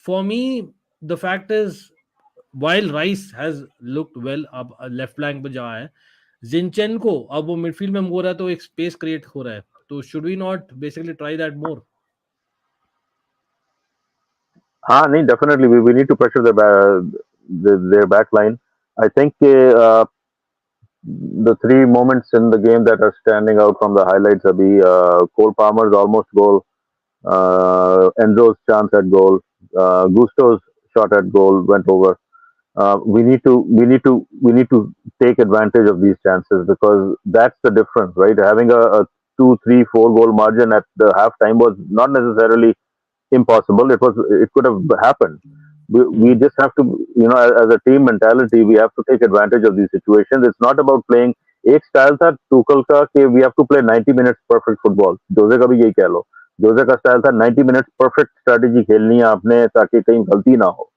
for me the fact is while Rice has looked well अब लेफ्ट फ्लैंक पे जा है, जिंचेंको अब वो मिडफील्ड में हो रहा है तो एक स्पेस क्रिएट हो रहा है, तो should we not basically try that more? हाँ नहीं, definitely we need to pressure their back line. I think the three moments in the game that are standing out from the highlights abhi, Cole Palmer's almost goal, Enzo's chance at goal, Gusto's shot at goal went over. We need to take advantage of these chances, because that's the difference, right? Having a 2, 3, 4 goal margin at the half time was not necessarily impossible. It could have happened. We just have to, as a team mentality, we have to take advantage of these situations. It's not about playing. एक style था Tuchel का कि we have to play 90 minutes perfect football. Jose का भी यही कह लो. Jose का style था 90 मिनट्स परफेक्ट स्ट्रेटेजी खेलनी है आपने ताकि कहीं गलती ना हो.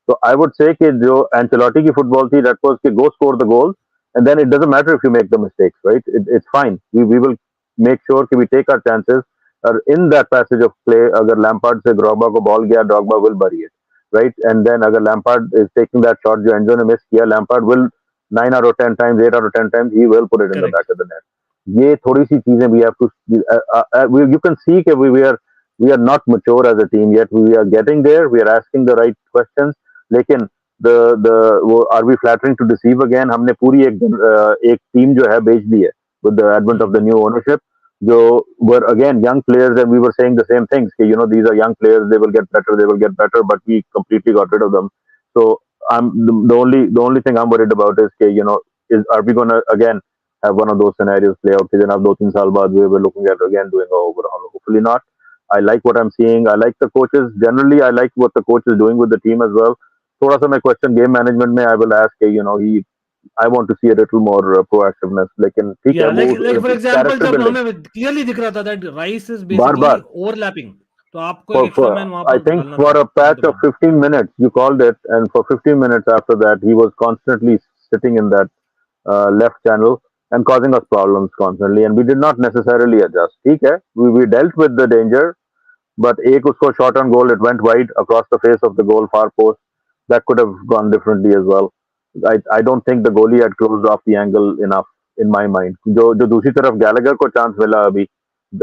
तो आई वुड से कि जो एंचेलोटी की फुटबॉल थी, दैट वाज कि go score the goal and then it doesn't matter if you make the mistakes, right? It's fine. We will make sure कि वी टेक आवर चांसेस. और in that passage of play अगर Lampard से Drogba को ball गया, Drogba will bury it, right? And then अगर Lampard is taking that shot जो Enzo ने miss किया, Lampard will 9 out of 10 times, 8 out of 10 times, he will put it in the correct. back of the net. ये थोड़ी सी चीजें we have to, you can see कि we are not mature as a team yet. We are getting there. We are asking the right questions. लेकिन वो are we flattering to deceive again? हमने पूरी एक team जो है बेच दी है with the advent of the new ownership. जो were again young players, and we were saying the same things. These are young players, they will get better, but we completely got rid of them. So the only thing I'm worried about is are we going to again have one of those scenarios play out? Then 2-3 साल बाद we're looking at again doing an overhaul. Hopefully not. I like what I'm seeing. I like the coaches. Generally, I like what the coach is doing with the team as well. थोड़ा सा मैं question game management में I will ask I want to see a little more proactiveness. लेकिन ठीक है, like for वो example character जब building हमें क्लियरली दिख रहा था that Rice is bar basically bar overlapping, तो आपको एक एक्स्ट्रा मैन वहां I पर think डालना for था a patch of 15 minutes, you called it, and for 15 minutes after that, he was constantly sitting in that left channel. and causing us problems constantly, and we did not necessarily adjust. ठीक है, we dealt with the danger, but एक उसको shot on goal, it went wide across the face of the goal, far post. That could have gone differently as well. I don't think the goalie had closed off the angle enough in my mind. जो दूसरी तरफ Gallagher को chance मिला अभी,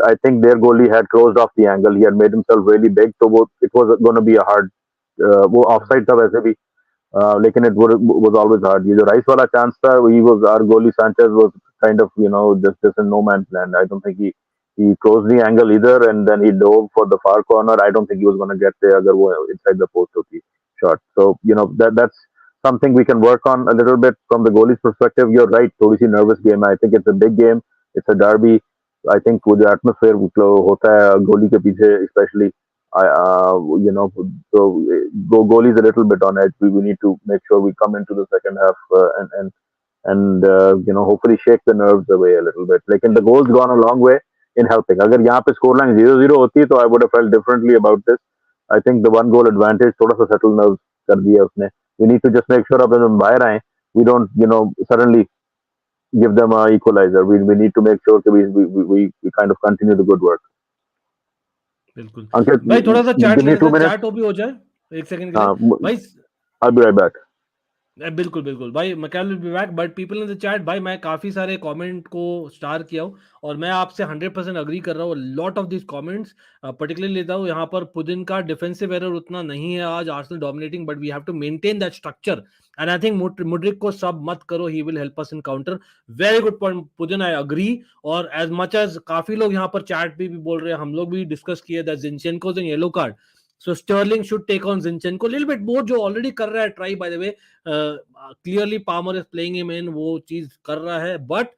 I think their goalie had closed off the angle. He had made himself really big, so it was going to be a hard. वो offside था वैसे भी, लेकिन it was always hard. ये जो Rice वाला chance था, he was our goalie Sanchez was kind of just in no man's land. I don't think he closed the angle either, and then he dove for the far corner. I don't think he was going to get there अगर वो inside the post होती shot. So that's something we can work on a little bit from the goalie's perspective. You're right, थोड़ी सी nervous game. I think it's a big game. It's a derby. I think वो जो atmosphere होता है goalie के पीछे especially. So goalie's a little bit on edge. We need to make sure we come into the second half and hopefully shake the nerves away a little bit. Like, the goal's gone a long way in helping. अगर यहाँ पे scoreline 0-0 होती तो I would have felt differently about this. I think the one goal advantage थोड़ा सा settle nerves कर दिया उसने. We need to just make sure अब हम बाहर आए, we don't suddenly give them a equalizer. We need to make sure that we kind of continue the good work. बिल्कुल Ankit, भाई, थोड़ा सा chat give me 2 minutes. Chat भी हो जाए एक सेकंड के लिए भाई. I'll be right back. बिल्कुल बिल्कुल भाई, McKyle will be back, but people in the chat भाई, मैं काफी सारे कमेंट को स्टार किया हूँ और मैं आपसे 100% अग्री कर रहा हूँ. Lot of this comments particularly लेता हूँ यहाँ पर. पुदिन का डिफेंसिव एरर उतना नहीं है आज, Arsenal dominating, but we have to maintain that structure and I think Mudryk को सब मत करो, he will help us in counter. Very good point पुदिन, आई अग्री. और एज मच एज काफी लोग यहाँ पर चैट भी बोल रहे हैं, हम लोग भी डिस्कस किए that जिनचेंको in yellow card. So Sterling should take on Zinchenko a little bit more, जो already कर रहा है try, by the way. Clearly Palmer is playing him in, वो चीज कर रहा है, but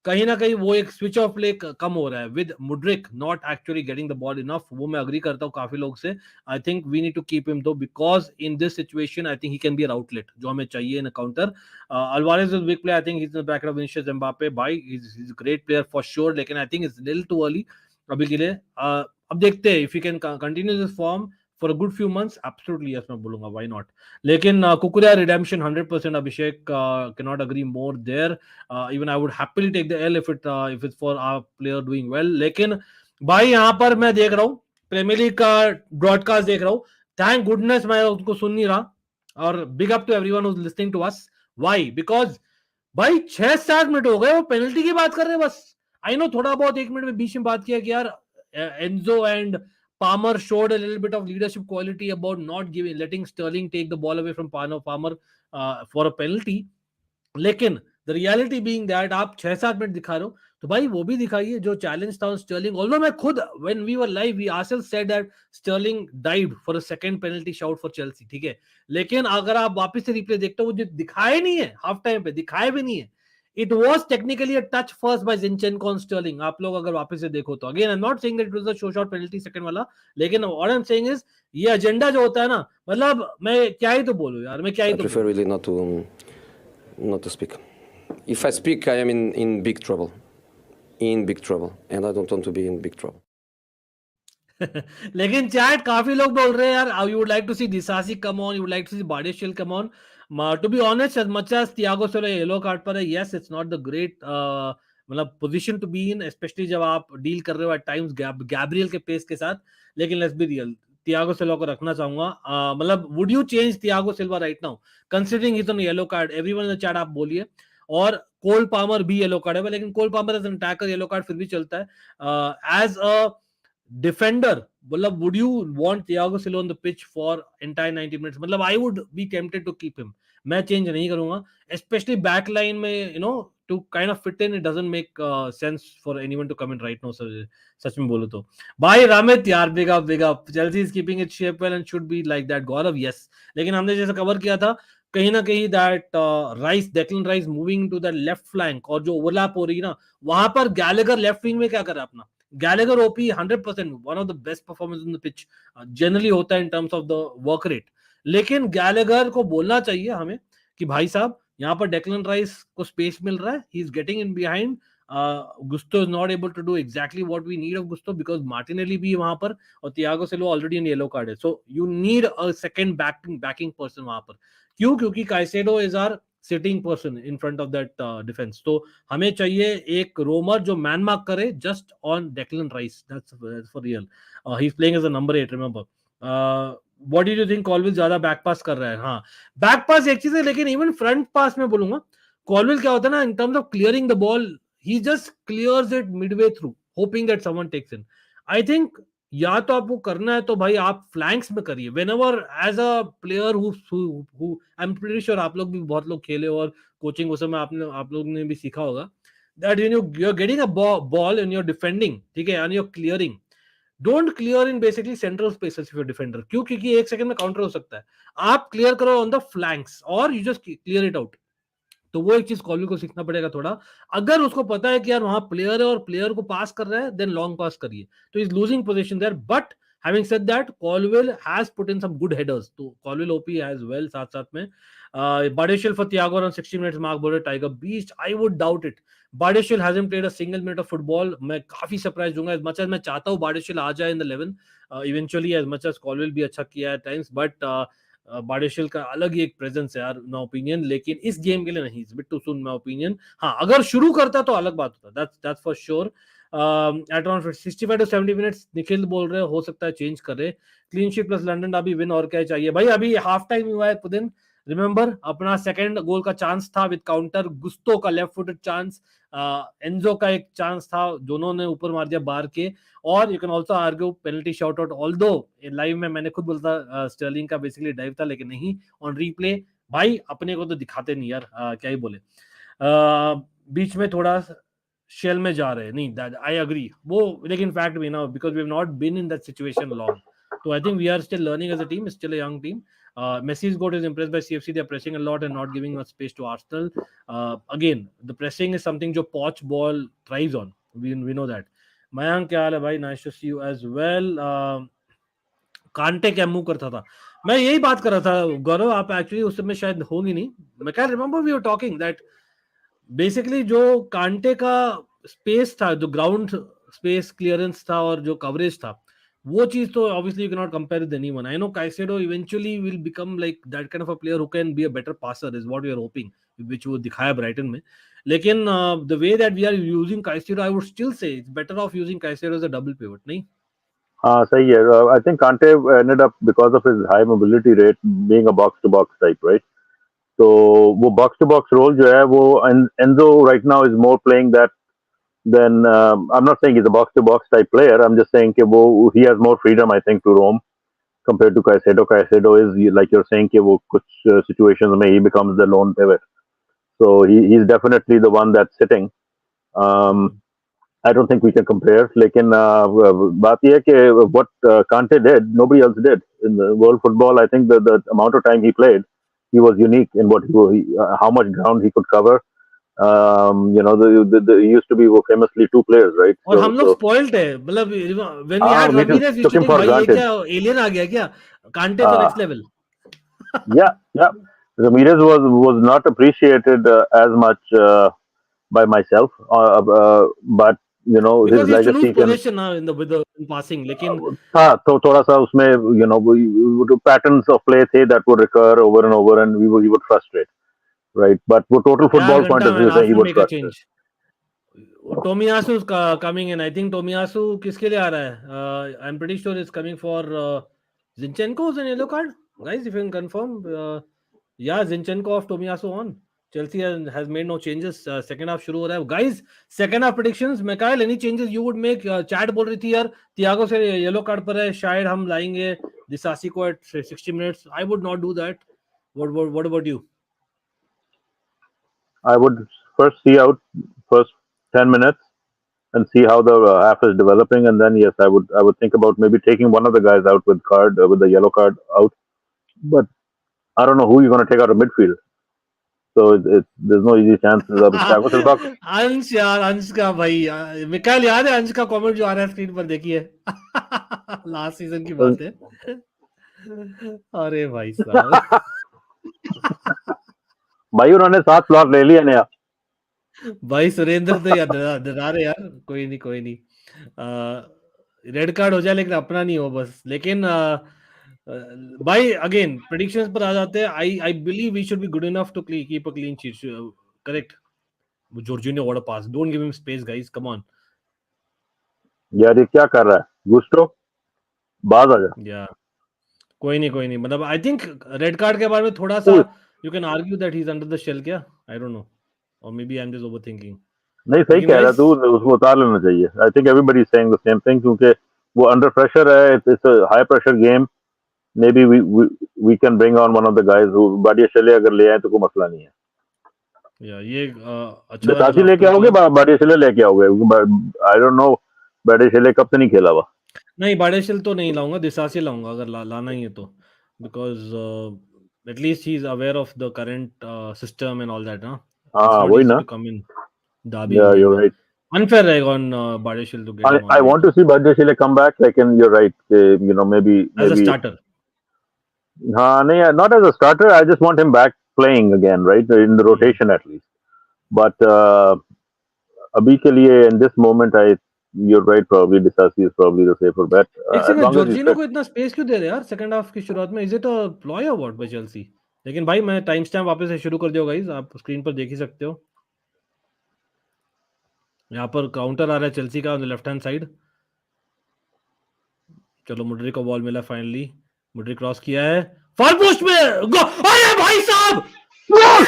कहीं ना कहीं वो एक स्विच ऑफ प्ले कम हो रहा है with Mudryk not actually getting the ball enough. वो मैं अग्री करता हूँ काफी लोग से. I think we need to keep him though, because in this situation I think he can be an outlet जो हमें चाहिए in counter. Alvarez is big play, I think he is in the bracket of Vinicius Mbappe. भाई he is great player for sure, लेकिन I think it's little too early अभी के लिए. अब देखते हैं if you can continue this form for a good few months. Absolutely yes, मैं बोलूंगा, why not. लेकिन कुकुरिया redemption 100%, Abhishek, cannot agree more there. Even I would happily take the L if it's for our player doing well. लेकिन भाई यहाँ पर मैं देख रहा हूँ प्रीमियर लीग का ब्रॉडकास्ट देख रहा हूँ, थैंक गुडनेस मैं उसको सुन नहीं रहा. और big up to everyone who is listening to us. Why? Because भाई 6-7 मिनट हो गए वो पेनल्टी की बात कर रहे हैं बस. आई नो थोड़ा बहुत 1 मिनट में बीच में बात किया कि यार Enzo and Palmer showed a little bit of leadership quality about not letting Sterling take the ball away from Palmer for a penalty. लेकिन the reality being that आप 6-7 मिनट दिखा रहे हो तो भाई वो भी दिखाइए जो चैलेंज था Sterling. Although मैं खुद when we were live we ourselves said that Sterling dived for a second penalty shout for Chelsea, ठीक है. लेकिन अगर आप वापस से रिप्ले देखते हो वो जो दिखाए नहीं है, हाफ टाइम पे दिखाए भी नहीं है. It was technically a touch first by Zinchenko on Sterling. आप लोग अगर वापस से देखो तो again I'm not saying that it was a show shot penalty second वाला, लेकिन what I'm saying is ये एजेंडा जो होता है ना, मतलब मैं क्या ही तो बोलूं यार, मैं क्या ही तो prefer really not to speak. If I speak, I am in big trouble, and I don't want to be in big trouble. लेकिन चैट काफी लोग बोल रहे हैं यार, you would like to see Disasi come on, you would like to see Badiashile come on. To be honest, as much as Thiago Silva yellow card पर है, yes, it's not the great मतलब position to be in, specially जब आप deal कर रहे हो at times Gabriel के pace के साथ. लेकिन let's be real, Thiago Silva को रखना चाहूंगा. मतलब would you change Thiago Silva right now considering his on yellow card? Everyone in the chat आप बोलिए. और कोल पामर भी येलो कार्ड है, लेकिन Cole Palmer as an attacker yellow card फिर भी चलता है. एज अ डिफेंडर मतलब would you want Thiago Silva on the pitch for entire 90 minutes? मतलब I would be tempted to keep him. मैं चेंज नहीं करूंगा, स्पेशली बैक लाइन में, you know, to kind of fit in. It doesn't make sense for anyone to come in right now. सच में बोलो तो भाई रामित यार, big up. Chelsea is keeping it shape well and should be like that. Gaurav yes, लेकिन हमने जैसे cover किया था कहीं ना कहीं that Rice, Declan Rice moving to that left flank और जो ओवरलैप हो रही है ना वहां पर, गैलेगर लेफ्ट विंग में क्या कर रहा है अपना. Gallagher OP 100%, one of the best performance in the pitch generally होता है in terms of the work rate. लेकिन गैलेगर को बोलना चाहिए हमें कि भाई साहब यहाँ पर डेक्लन राइस को स्पेस मिल रहा है, he is getting in behind. Gusto is not able to do exactly what we need of Gusto because Martinelli भी वहां पर और Thiago Silva already in yellow card है. So you need a second backing person वहां पर. क्यों? क्योंकि Caicedo is our sitting person in front of that defence. तो हमें चाहिए एक रोमर जो मैन मार्क करे just on Declan Rice. That's for real. He is playing as a number 8, remember. What do you think? Colwill ज्यादा back पास कर रहा है. हाँ, बैक पास एक चीज है, लेकिन इवन फ्रंट पास में बोलूंगा, कॉलविल क्या होता है ना, इन terms of clearing the ball, he just clears it midway through hoping that someone takes in. I think या तो आपको करना है तो भाई आप फ्लैंक्स में करिए. whenever as a player who I'm pretty sure आप लोग भी बहुत लोग खेले और कोचिंग उस समय आप लोग ने भी सीखा होगा that when you're getting a ball and you're defending, ठीक है, and you're clearing, don't clear in basically central spaces if you're defender. क्यों? क्योंकि एक सेकंड में काउंटर हो सकता है. आप क्लियर करो ऑन द फ्लैंक्स और you just clear it out. तो वो एक चीज कॉलविल को सीखना पड़ेगा थोड़ा. अगर उसको पता है कि यार वहां प्लेयर है और प्लेयर को पास कर रहा है, देन लॉन्ग पास करिए. तो is losing position there. But having said that, Colwill has put in some good headers. तो कॉलविल ओपी एज वेल. साथ साथ में Bardeshil for Thiago around 60 minutes, Mark Border, Tiger Beast. I would doubt it. Bardeshil hasn't played a single minute of football. मैं काफी surprise दूंगा. as much as मैं चाहता हूँ Bardeshil आ जाए in the 11 eventually, as much as Colville भी अच्छा किया है times, but बाडेशिल का अलग ही एक प्रेजेंस है यार, माय ओपिनियन. लेकिन इस गेम के लिए नहीं, it's bit too soon my opinion. हाँ, अगर शुरू करता तो अलग बात होता. That's for sure. At around 65 to 70 minutes Nikhil बोल रहे हो सकता है चेंज करे. क्लीन शीट प्लस लंडन अभी विन, और क्या चाहिए भाई. अभी हाफ टाइम हुआ है पुदिन. रिमेंबर अपना सेकंड गोल का चांस था विद काउंटर. गुस्तो का लेफ्ट फुटेड चांस, एंजो का एक चांस था, दोनों ने ऊपर मार दिया बार के. और you can also argue penalty shot out, although live में मैंने खुद बोलता स्टर्लिंग का बेसिकली डाइव था, लेकिन नहीं, ऑन रीप्ले भाई अपने को तो दिखाते नहीं यार. क्या ही बोले. बीच में थोड़ा शेल में जा रहे हैं. नहीं, दैट आई एग्री वो, लेकिन फैक्ट भी ना, because we have not been in that situation long. So I think we are still learning as a team. It's still a young team. Messi's goal is impressed by CFC. They're pressing a lot and not giving much space to Arsenal. Again, the pressing is something जो Poch ball thrives on. We know that. Mayank, क्या हाल है भाई? Nice to see you as well. कांटे क्या move करता था. मैं यही बात कर रहा था गौरव, आप एक्चुअली उस समय शायद होंगी नहीं. मैं क्या remember we were talking that basically जो कांटे का स्पेस था, जो ग्राउंड स्पेस क्लियरेंस था और जो कवरेज था, वो चीज तो obviously you cannot compare with anyone. I know Caicedo eventually will become like that kind of a player who can be a better passer, is what we are hoping, which वो दिखाया Brighton में. लेकिन the way that we are using Caicedo, I would still say it's better off using Caicedo as a double pivot, नहीं? हाँ सही है. I think Kante ended up, because of his high mobility rate, being a box to box type, right? तो वो box to box role जो है वो Enzo right now is more playing that. Then I'm not saying he's a box-to-box type player. I'm just saying that he has more freedom, I think, to roam compared to Caicedo. Caicedo is, like you're saying, that कुछ situations में he becomes the lone pivot. So he's definitely the one that's sitting. I don't think we can compare. लेकिन बात ये है कि what Kante did, nobody else did in the world football. I think the amount of time he played, he was unique in what how much ground he could cover. You know, the used to be famously two players, right? और हम लोग spoiled है, मतलब when we had Ramirez, we used to think भाई ये क्या alien आ गया क्या? Kante तो next level. Yeah. Ramirez was not appreciated as much by myself, but you know, because his legacy lose possession now with the passing. लेकिन हाँ, तो थोड़ा सा उसमें, you know, patterns of play थे that would recur over and over, and he would frustrate. Right, but वो total football point of view से he would frustrate. Tomiyasu is coming in. I think Tomiyasu किसके लिए आ रहा है? I'm pretty sure it's coming for Zinchenko is an yellow card. Guys, if you can confirm, yeah, Zinchenko off, Tomiyasu on. Chelsea has made no changes. Second half शुरू हो रहा है. Guys, second half predictions. McKyle, any changes you would make? Chat बोल रही थी यार, Thiago से yellow card पर है, शायद हम लाएंगे Disasi को at 60 minutes. I would not do that. What about you? I would first see out first 10 minutes and see how the half is developing, and then yes, I would think about maybe taking one of the guys out with the yellow card out. But I don't know who you're going to take out of midfield, so there's no easy chances of it. अंश यार, अंश का भाई, मिकाइल याद है अंश का comment जो आ रहा है स्क्रीन पर, देखिए. लास्ट सीजन की बात है. अरे भाई साहब. भाई उन्होंने 7 प्लॉट ले लिया नया. भाई सुरेंद्र तो यार डरा रहे यार. कोई नहीं. रेड कार्ड हो जाए लेकिन अपना नहीं हो बस. लेकिन भाई अगेन प्रेडिक्शंस पर आ जाते हैं. I believe we should be good enough to keep a clean sheet. Correct. Jorginho, what a pass. Don't give him space, guys. Come on. यार ये क्या कर रहा है गुस्टो, बाज आ जा. Yeah. कोई नहीं. मतलब I think रेड कार्ड के बारे में थोड़ा सा you can argue that he's under the shell क्या? I don't know. Or maybe I'm just overthinking. नहीं सही लेकिन कह रहा guys, तू, उसको उतार लेना चाहिए. I think everybody saying the same thing, क्योंकि वो अंडर प्रेशर है. It's a high pressure game. Maybe we can bring on one of the guys who Badiashile अगर ले आए तो कोई मसला नहीं है. ये अच्छा था डिसासी चलो लेके after आओगे, the- बाडियाशेले लेके आओगे? आई डोंट नो, बाडियाशेले कब से नहीं खेला हुआ. नहीं बाडेशिल तो नहीं लाऊंगा, दिसासी लाऊंगा अगर लाना ही है तो, because at least he is aware of the current system and all that ना. इट्स हाँ नॉट वही इजी ना. टू कम इन डार्बी या गेम यू है. राइट. अनफेयर रहेगा on Badiashile to get him on I want to see Bhadyashile come back. Like, you're right. You know, as a maybe. Starter. नहीं, not as a starter. I just want him back playing again, right? In the rotation at least. But अभी के लिए in this moment, you're right. Probably Disasi is probably the safer bet. एक As second, long as he's Jorginho fit. को इतना space क्यों दे रहे हैं यार सेकंड हाफ की शुरुआत में? इज इट अ प्लॉय और व्हाट बाय चेल्सी? लेकिन भाई मैं टाइम स्टैम्प वापस से शुरू कर दिया गाइस, आप स्क्रीन पर देख ही सकते हो. यहाँ पर काउंटर आ रहा है चेल्सी का on the left hand side. चलो मुड्रिक को बॉल मिला फाइनली. मुड्रिक क्रॉस किया है फॉर पोस्ट में. अरे भाई साहब! Goal!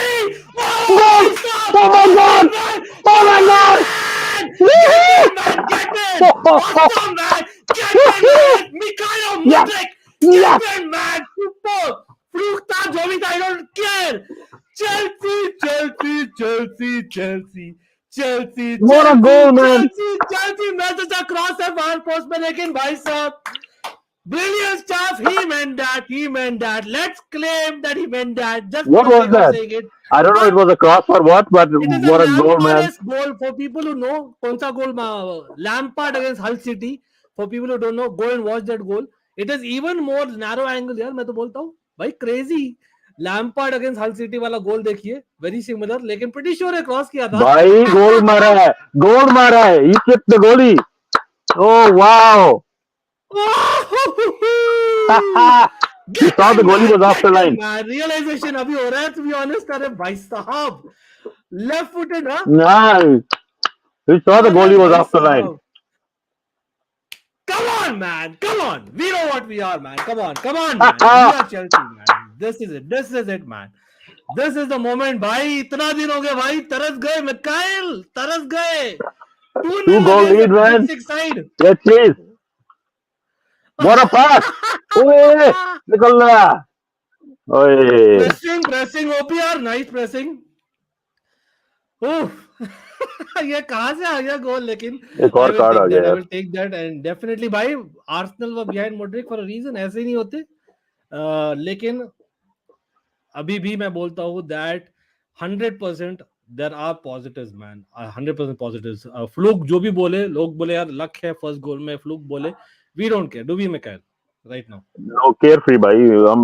Goal! Oh my God! Oh my God! Get in! Awesome, man! Get in, man! McKyle Mudryk! Get in, man! Super! Fluke था, जो भी था, I don't care! Chelsea! What a goal, man! Chelsea! मैं तो चाह cross है बाहर post में, लेकिन भाई साहब brilliant stuff. He meant that. Let's claim that he meant that. Just What for the was sake of that? saying it. I don't know. It was a cross or what, but It is a what a goal, man! Lampard-esque goal for people who know. कौन सा goal? Lampard against Hull City. For people who don't know, go and watch that goal. It is even more narrow angle यार. मैं तो बोलता हूँ भाई crazy. Lampard against Hull City वाला गोल देखिए, very similar. लेकिन pretty sure है क्रॉस किया था. भाई गोल मारा है. He kicked the goalie. Oh wow! You saw the goalie was off the line. Realization अभी हो रहा है, to be honest. अरे भाई साहब, left footed हाँ. Nice. You saw the goalie was off the line. Come on, man. Come on. We know what we are, man. Come on, man. We are Chelsea, man. This is it, man. This is the moment, भाई. इतना दिन हो गया भाई. तरस गए McKyle. तरस गए. 2 goal lead, man. Side. Yes, please. What a pass! ओए निकल रहा. ओए Pressing OPR. Nice pressing. ये कहाँ से आ गया गोल? लेकिन एक और कार्ड आ गया. I will take that and definitely भाई Arsenal were behind Mudryk for a reason. ऐसे ही नहीं होते. लेकिन अभी भी मैं बोलता हूँ that 100% there are positives, man. 100% positives. Fluke जो भी बोले, लोग बोले यार लक है फर्स्ट गोल में, फ्लूक बोले, we don't care. Do we, McKyle? Right now. No, carefree भाई. हम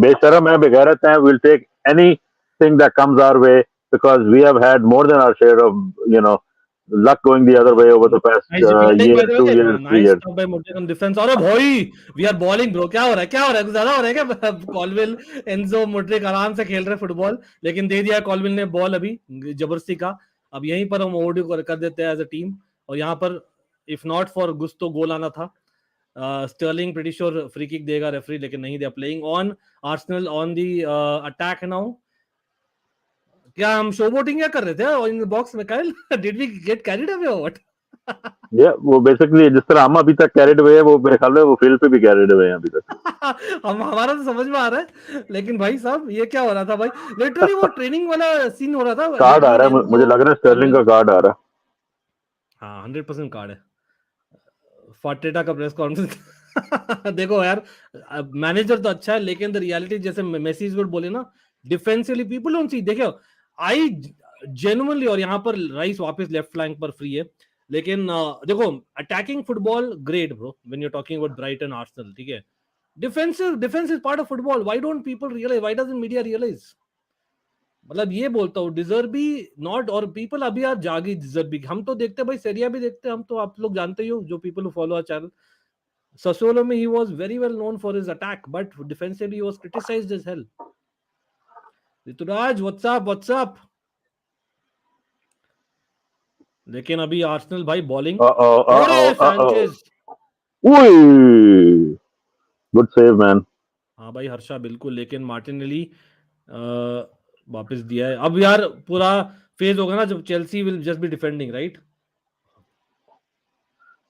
बेशरम है, बेगैरत हैं. We'll take anything that comes our way because we have had more than our share of, luck going the other way over the past Nice defending, year, by the 2 way. years, 3 Nice years. stuff by Mudryk on defense. अरे भाई, we are balling, bro. क्या हो रहा है? ज्यादा हो रहा है क्या? कॉलविल, एंजो, मुड्रिक आराम से खेल रहे फुटबॉल, लेकिन दे दिया कॉलविल ने बॉल अभी जबरदस्ती का. अब यहीं पर हम ओवरड्यू कर देते हैं एज अ टीम. और यहाँ पर if not for Gusto goal आना था. Sterling pretty sure free kick देगा रेफरी, लेकिन नहीं. They are playing on Arsenal on the attack now. क्या हम शो बोटिंग क्या कर रहे थे इन द बॉक्स में? Kyle, did we get carried away और व्हाट? वो बेसिकली जिस तरह हम अभी तक कैरिड हुए हैं, वो मेरे ख्याल में वो फील्ड पे भी कैरिड हुए हैं अभी तक. हमारा तो समझ में आ रहा है, लेकिन भाई साहब ये क्या हो रहा था भाई? लिटरली वो ट्रेनिंग वाला सीन हो रहा था. कार्ड आ रहा है, मुझे लग रहा है स्टर्लिंग का कार्ड आ रहा है. हाँ 100% कार्ड है. फाटेटा का प्रेस कॉन्फ्रेंस देखो यार, मैनेजर तो अच्छा है, लेकिन द रियलिटी जैसे मैसेज वुड बोले ना, डिफेंसिवली पीपल डोंट सी. देखो आई जेन्युइनली, और यहाँ पर राइस वापस लेफ्ट फ्लैंक पर फ्री है, लेकिन देखो attacking football great bro when you are talking about Brighton Arsenal, ठीक है. Defence is part of football. Why don't people realise? Why doesn't media realise? मतलब ये बोलता हूँ, डिजर्बी नॉट, और पीपल अभी यार जागी डिजर्बी. हम तो देखते हैं भाई, सेरिया भी देखते हैं हम तो, आप लोग जानते ही हो जो people who follow our channel. Sassuolo में he was very well known for his attack, but defensively he was criticized as hell. Rituraj, what's up? लेकिन अभी आर्सेनल भाई बॉलिंग, अरे सैंचेज, गुड सेव मैन. हाँ भाई हर्षा बिल्कुल, लेकिन मार्टिनेली वापस दिया है. अब यार पूरा फेज होगा ना जब Chelsea will just be defending, right?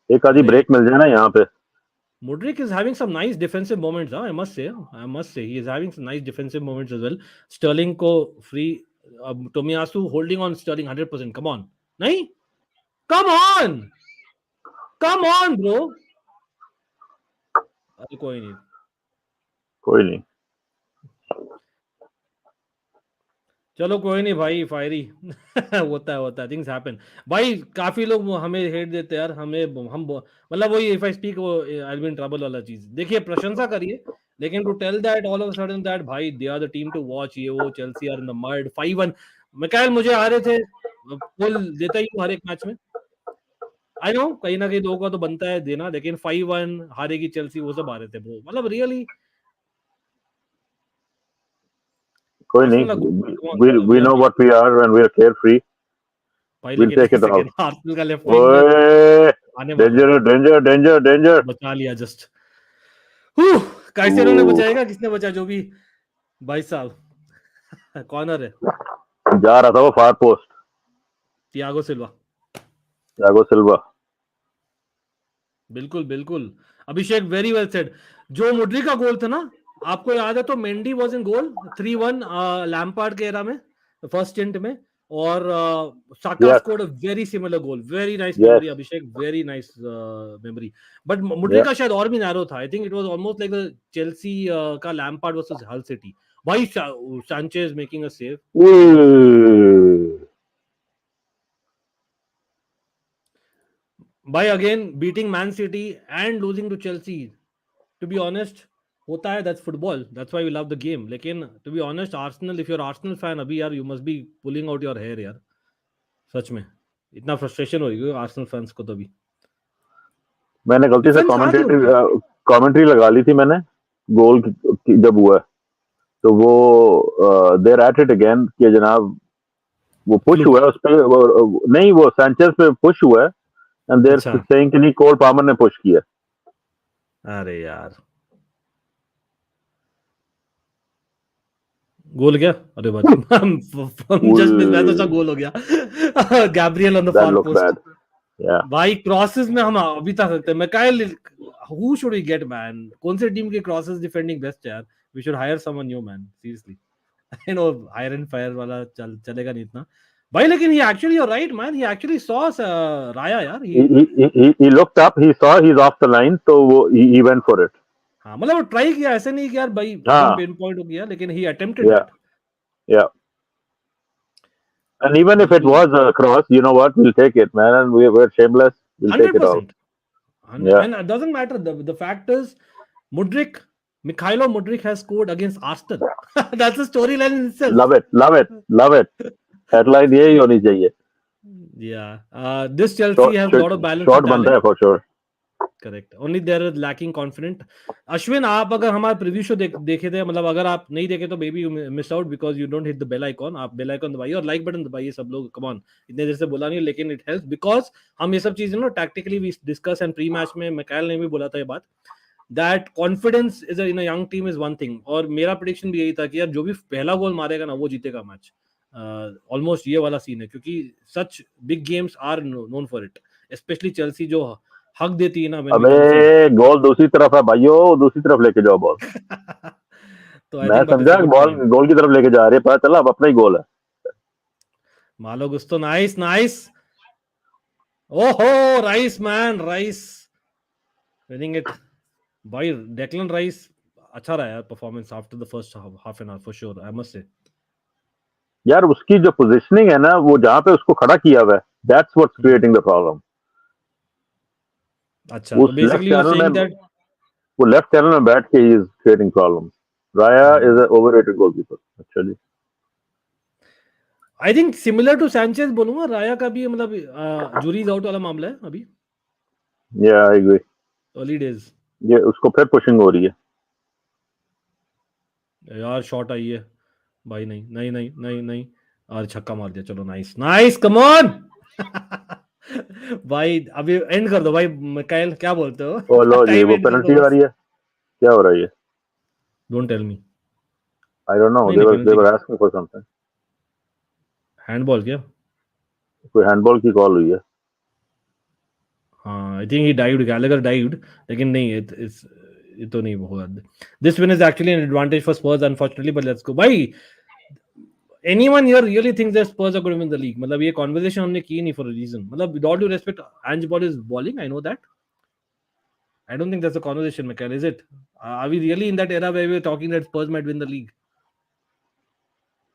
एक आधी ब्रेक मिल जाए ना यहाँ पे. Mudryk is having some nice defensive moments, I must say he is having some nice defensive moments as well. Sterling को free, Tomiyasu holding on Sterling 100%. Come on, नहीं? Come on bro. अरे कोई नहीं, चलो कोई नहीं भाई, फायरी होता है, थिंग्स हैपन भाई. काफी लोग हमें हेट देते हैं यार, हम मतलब वही इफ आई स्पीक वो आई विल इन ट्रबल वाला चीज. देखिए प्रशंसा करिए, लेकिन to tell that all of a sudden that भाई they are the team to watch, ये वो Chelsea are in the mud 5-1. Mikhail मुझे आ रहे थे, गोल देता ही हूं हर एक मैच में. आई नो कहीं ना कहीं लोगों का तो बनता है देना, लेकिन 5-1 हारेगी चेल्सी, वो सब आ रहे थे ब्रो. मतलब रियली कोई नहीं, we know what we are and we are carefree. We'll take it out. Arsenal का लेफ्ट विंग आने वाला, डेंजर. बचा लिया जस्ट. कैसेरो ने बचाएगा, किसने बचा, जो भी भाई साहब. कॉर्नर है, जा रहा था वो फार पोस्ट. थियागो सिल्वा, बिल्कुल. Abhishek very well said. जो मुड्रिक का गोल था ना, आपको याद है तो Mendy was in goal 3-1 Lampard के एरा में, फर्स्ट स्टिंट में, और Saka scored a very similar goal. Very nice memory Abhishek, very nice memory. But Mudryk का शायद और भी नैरो था. I think it was almost like the Chelsea का लैम्पार्ड वर्सेस हल सिटी. भाई सैंचेज मेकिंग अ सेव. भाई again beating Man City and losing to Chelsea, to be honest होता है, that's football, that's why we love the game. लेकिन to be honest Arsenal, if you are Arsenal fan अभी यार, you must be pulling out your hair यार. सच में इतना frustration हो रही है आर्सेनल फैंस को. तो भी मैंने गलती से कमेंट्री लगा ली थी मैंने, गोल जब हुआ तो वो देयर एट इट अगेन कि जनाब वो पुश हुआ है उस पे, नहीं वो सैंचेज पे पुश हुआ है एंड देयर सेइंग कि नहीं कोल पामर ने पुश किया. अरे यार गोल क्या, अरे बात जस्ट मैं तो गोल हो गया. Gabriel on the far post. भाई क्रॉसेस में हम अभी तक सकते हैं. Mikail, who should we get man, कौन से टीम के क्रॉसेस डिफेंडिंग बेस्ट है यार? We should hire someone new man, seriously. I know hire and fire वाला चलेगा नहीं इतना भाई, लेकिन he actually, you're right man, he actually saw Raya यार. He looked up, he saw he's off the line, so he went for it. हाँ मतलब वो ट्राई किया, ऐसे नहीं कि यार भाई पिन पॉइंट हो गया, लेकिन he attempted that. Yeah. And even if it was a cross, you know what, we'll take it man, and we're shameless, we'll 100%. Take it out. And it doesn't matter, the fact is Mikhailo Mudryk has scored against Arsenal. That's a storyline in itself. Love it. Headline यही होनी चाहिए. Yeah, this Chelsea has a lot of balance. Short बनता है for sure. Correct. Only they're lacking confident. Ashwin, आप अगर हमारा preview show देखे थे, मतलब अगर आप नहीं देखे तो maybe you miss out because you don't hit the bell icon. आप बेल आइकॉन दबाइए और लाइक बटन दबाइए सब लोग. Come on, इतने देर से बोला नहीं, लेकिन it helps because हम ये सब चीजें ना tactically we discuss and pre-match में McKyle ने भी बोला था ये बात, that confidence is in a young team is one thing. और मेरा prediction भी यही था कि यार जो भी पहला गोल मारेगा ना वो जीतेगा मैच. ऑलमोस्ट ये वाला सीन है, क्योंकि such big games are known for it, specially Chelsea जो हक देती है ना. अबे गोल दूसरी तरफ है भाइयों, दूसरी तरफ लेके जाओ बॉल. तो मैं समझा बॉल गोल की तरफ लेके जा रहे हैं, पता चला अब अपना ही गोल है. Malo गुस्तो, nice. ओहो rice man, rice winning it. भाई डेक्लन राइस अच्छा रहा यार performance after the first half an hour for sure, I must से. यार उसकी जो पोजीशनिंग है ना, वो जहां पे उसको खड़ा किया हुआ है, that's what's creating the problem. अच्छा, तो basically you are saying that वो लेफ्ट चैनल में बैठ के he is creating problems. Raya is a overrated goalkeeper actually. I think similar to Sanchez बोलूंगा. राया का भी मतलब जूरीज आउट वाला मामला है अभी. या आई एग्री. Early days. ये उसको फिर पुशिंग हो रही है यार शॉट आई है भाई, नहीं नहीं नहीं नहीं नहीं, और छक्का मार दिया, चलो नाइस नाइस, कम ऑन। भाई अभी एंड कर दो भाई, मिकाइल क्या बोलते हो? ओ लो जी टाइम वो एंड कर पेनल्टी दो आ बस। रही है क्या हो रहा है ये don't tell me. I don't know नहीं नहीं, they penalty were asking for something handball क्या? कोई हैंडबॉल की कॉल हुई है हाँ I think he dived, Gallagher dived, लेकिन नहीं इट्स ये तो नहीं होगा। This win is actually an advantage for Spurs unfortunately, but let's go भाई। anyone here really thinks that Spurs are going to win the league? मतलब ये conversation हमने की नहीं for a reason. मतलब with all due respect, Ange Ball is balling, I know that. I don't think that's a conversation, Michael, is it? Are we really in that era where we're talking that Spurs might win the league?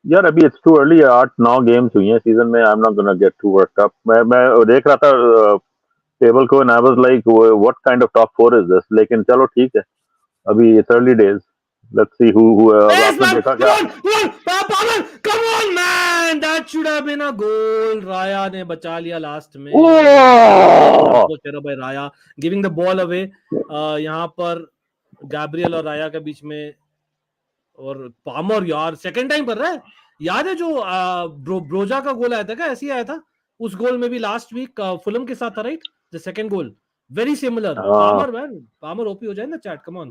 यार अभी it's too early 8-9 games हुई हैं season में I am not gonna get to work up मैं देख रहा था table को and I was like what kind of top 4 is this लेकिन चलो ठीक है अभी it's early days let's see who Yes, आपने man! देखा Come क्या on! Come on! Power! Come on, man! That should have been a goal. Raya ने बचा लिया लास्ट में. Poch Era by Raya, giving the ball away. यहाँ पर Gabriel और राया के बीच में, और पामर यार सेकंड टाइम कर रहा है. याद है जो ब्रोजा का गोल आया था क्या? ऐसे ही आया था. उस गोल में भी लास्ट वीक फुलम के साथ था, right? The second goal very similar. Palmer man, Palmer OP हो जाए ना chat, come on.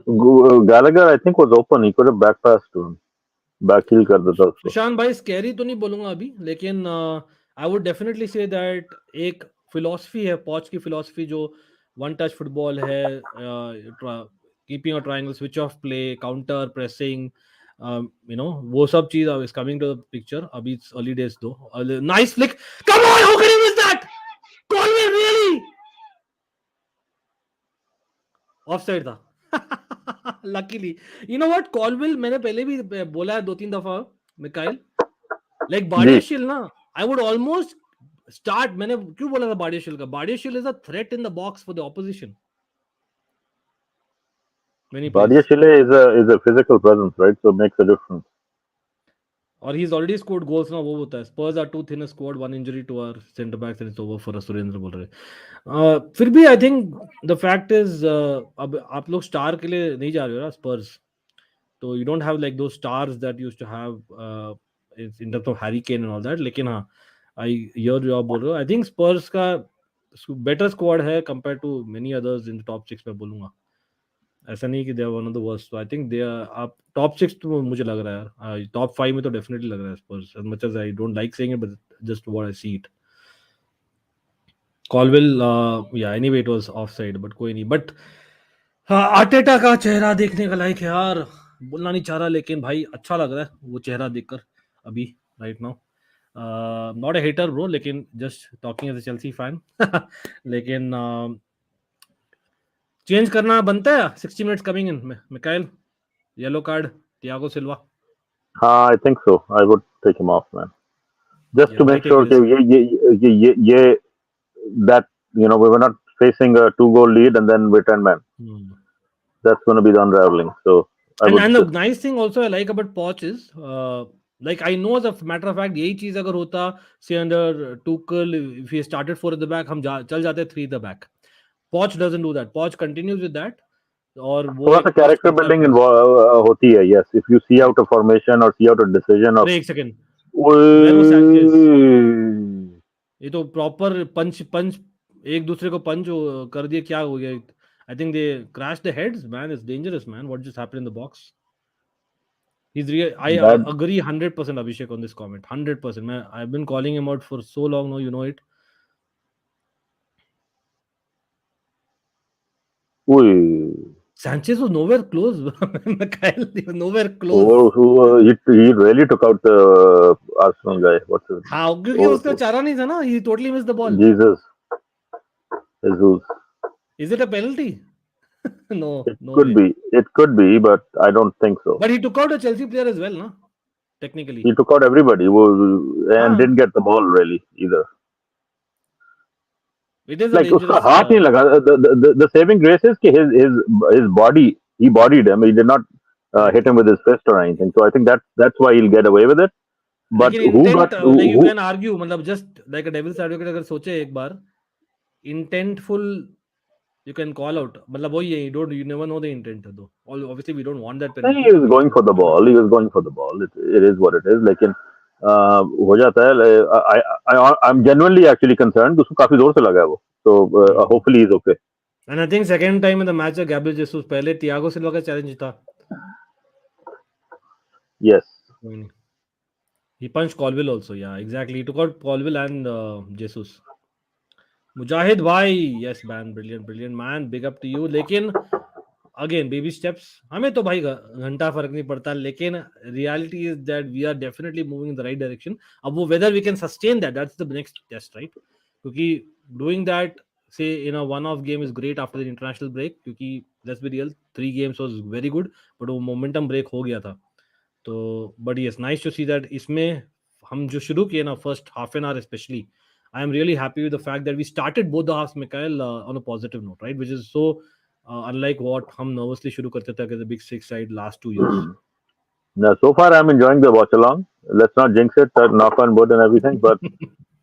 Gallagher I think was open he could have back pass to him back heel कर देता उसको सुशांत भाई स्कैरी तो नहीं बोलूंगा अभी, लेकिन I would definitely say that एक फिलॉसफी है पॉच की, फिलॉसफी जो वन टच फुटबॉल है, keeping a triangle, switch of play, counter pressing, वो सब चीज is coming to the picture. अभी it's early days though. Nice flick, come on, how can you miss that? Colwill really offside था. Luckily, you know what, Colwill मैंने पहले भी बोला है 2-3 दफा, मिकाइल, लाइक जी बाडियाशिल ना, आई वुड ऑलमोस्ट स्टार्ट. मैंने क्यों बोला था बाडियाशिल का? Badiashile is a threat in the box for the opposition when he plays. Badiashile is a physical presence right so it makes a difference और he is already scored goals ना, वो होता है. Spurs are too thin squad, one injury to our centre backs and it's over for us. Surendra बोल रहे हैं. फिर भी I think the fact is, अब आप लोग स्टार के लिए नहीं जा रहे हो ना स्पर्स, तो यू डोंट हैव लाइक दो stars that used to have in terms of Harry Kane and all that. लेकिन हाँ, आई हियर जो आप बोल रहे हो, आई थिंक स्पर्स का बेटर स्क्वाड है compare to many others in the top 6 में बोलूंगा. ऐसा नहीं कि they are one of the worst. I think they are, आप टॉप 6 तो मुझे लग रहा है यार, टॉप 5 में तो डेफिनेटली लग रहा है Spurs, as much as I don't like saying it, but just what I see it. Colwill या anyway it was offside, but कोई नहीं. बट हाँ, आर्टेटा का चेहरा देखने का लायक है यार. बोलना नहीं चाह रहा, लेकिन भाई अच्छा लग रहा है वो चेहरा देखकर अभी, right now. Not a hater bro, लेकिन just talking as a Chelsea fan. लेकिन चेंज करना बनता है. 60 minutes coming in. Mikhail, yellow card Thiago Silva. हाँ I think so I would take him off man just Yeah, to why make take sure risk? ये that you know we were not facing a 2-goal lead and then with 10 men that's going to be the unraveling so I would And the just nice thing also I like about Poch is, like I know as a matter of fact, यही चीज अगर होता say under Tuchel, if he started 4 at the back, हम चल जाते 3 at the back. Poch doesn't do that. Poch continues with that, और वो थोड़ा सा एक ट्रस्ट कैरेक्टर करता है बिल्डिंग players पे. होती है yes if you see out a formation or see out a decision of अरे एक सेकंड, वेयर वाज सैंचेज? ये तो प्रॉपर पंच पंच, एक दूसरे को पंच कर दिए, क्या हो गया? I think they crash the heads man. It's dangerous man, what just happened in the box. He's real. I that agree 100% Abhishek on this comment. 100%. Man, I've been calling him out for so long now. You know it. Ui. Sanchez was nowhere close. Mikhail, he was nowhere close. He really took out the Arsenal guy. What's his name? How? क्योंकि उसका चारा नहीं था ना. He totally missed the ball. Jesus. Is it a penalty? No, It no could way. be. It could be, but I don't think so. But he took out a Chelsea player as well, no? Technically. He took out everybody and didn't get the ball really either. It is a Like उसका dangerous. हाथ नहीं लगा. The saving grace is कि his body, he bodied him. He did not hit him with his fist or anything. So I think that's why he'll get away with it. But लेकिन who intent, got like you who? can argue, मतलब just like a devil's advocate अगर सोचे एक बार, intentful you can call out. मतलब वही है, you never know the intent though. Obviously we don't want that नहीं, penalty. he was going for the ball. He was going for the ball. It is what it is. लेकिन हो जाता है. I'm genuinely actually concerned. उसको काफी जोर से लगा है वो. So hopefully he's okay. And I think second time in the match Gabriel Jesus पहले Thiago Silva का challenge था. Yes. He punched Colville also. Yeah, exactly. He took out Colville and Jesus. Mujahid bhai, yes man, brilliant man, big up to you. लेकिन again baby steps, हमें तो भाई घंटा फर्क नहीं पड़ता, लेकिन reality is that we are definitely moving in the right direction. अब वो whether we can sustain that, that's the next test, right? क्योंकि doing that say in a one-off game is great after the international break, क्योंकि let's be real, 3 games was very good, but वो momentum break हो गया था. तो but yes, nice to see that इसमें हम जो शुरू किए ना first half an hour especially, I am really happy with the fact that we started both the halves, McKyle, on a positive note, right? Which is so unlike what हम nervously शुरू करते थे as a big six side last 2 years. Now, so far I'm enjoying the watch along. Let's not jinx it, knock on wood and everything, but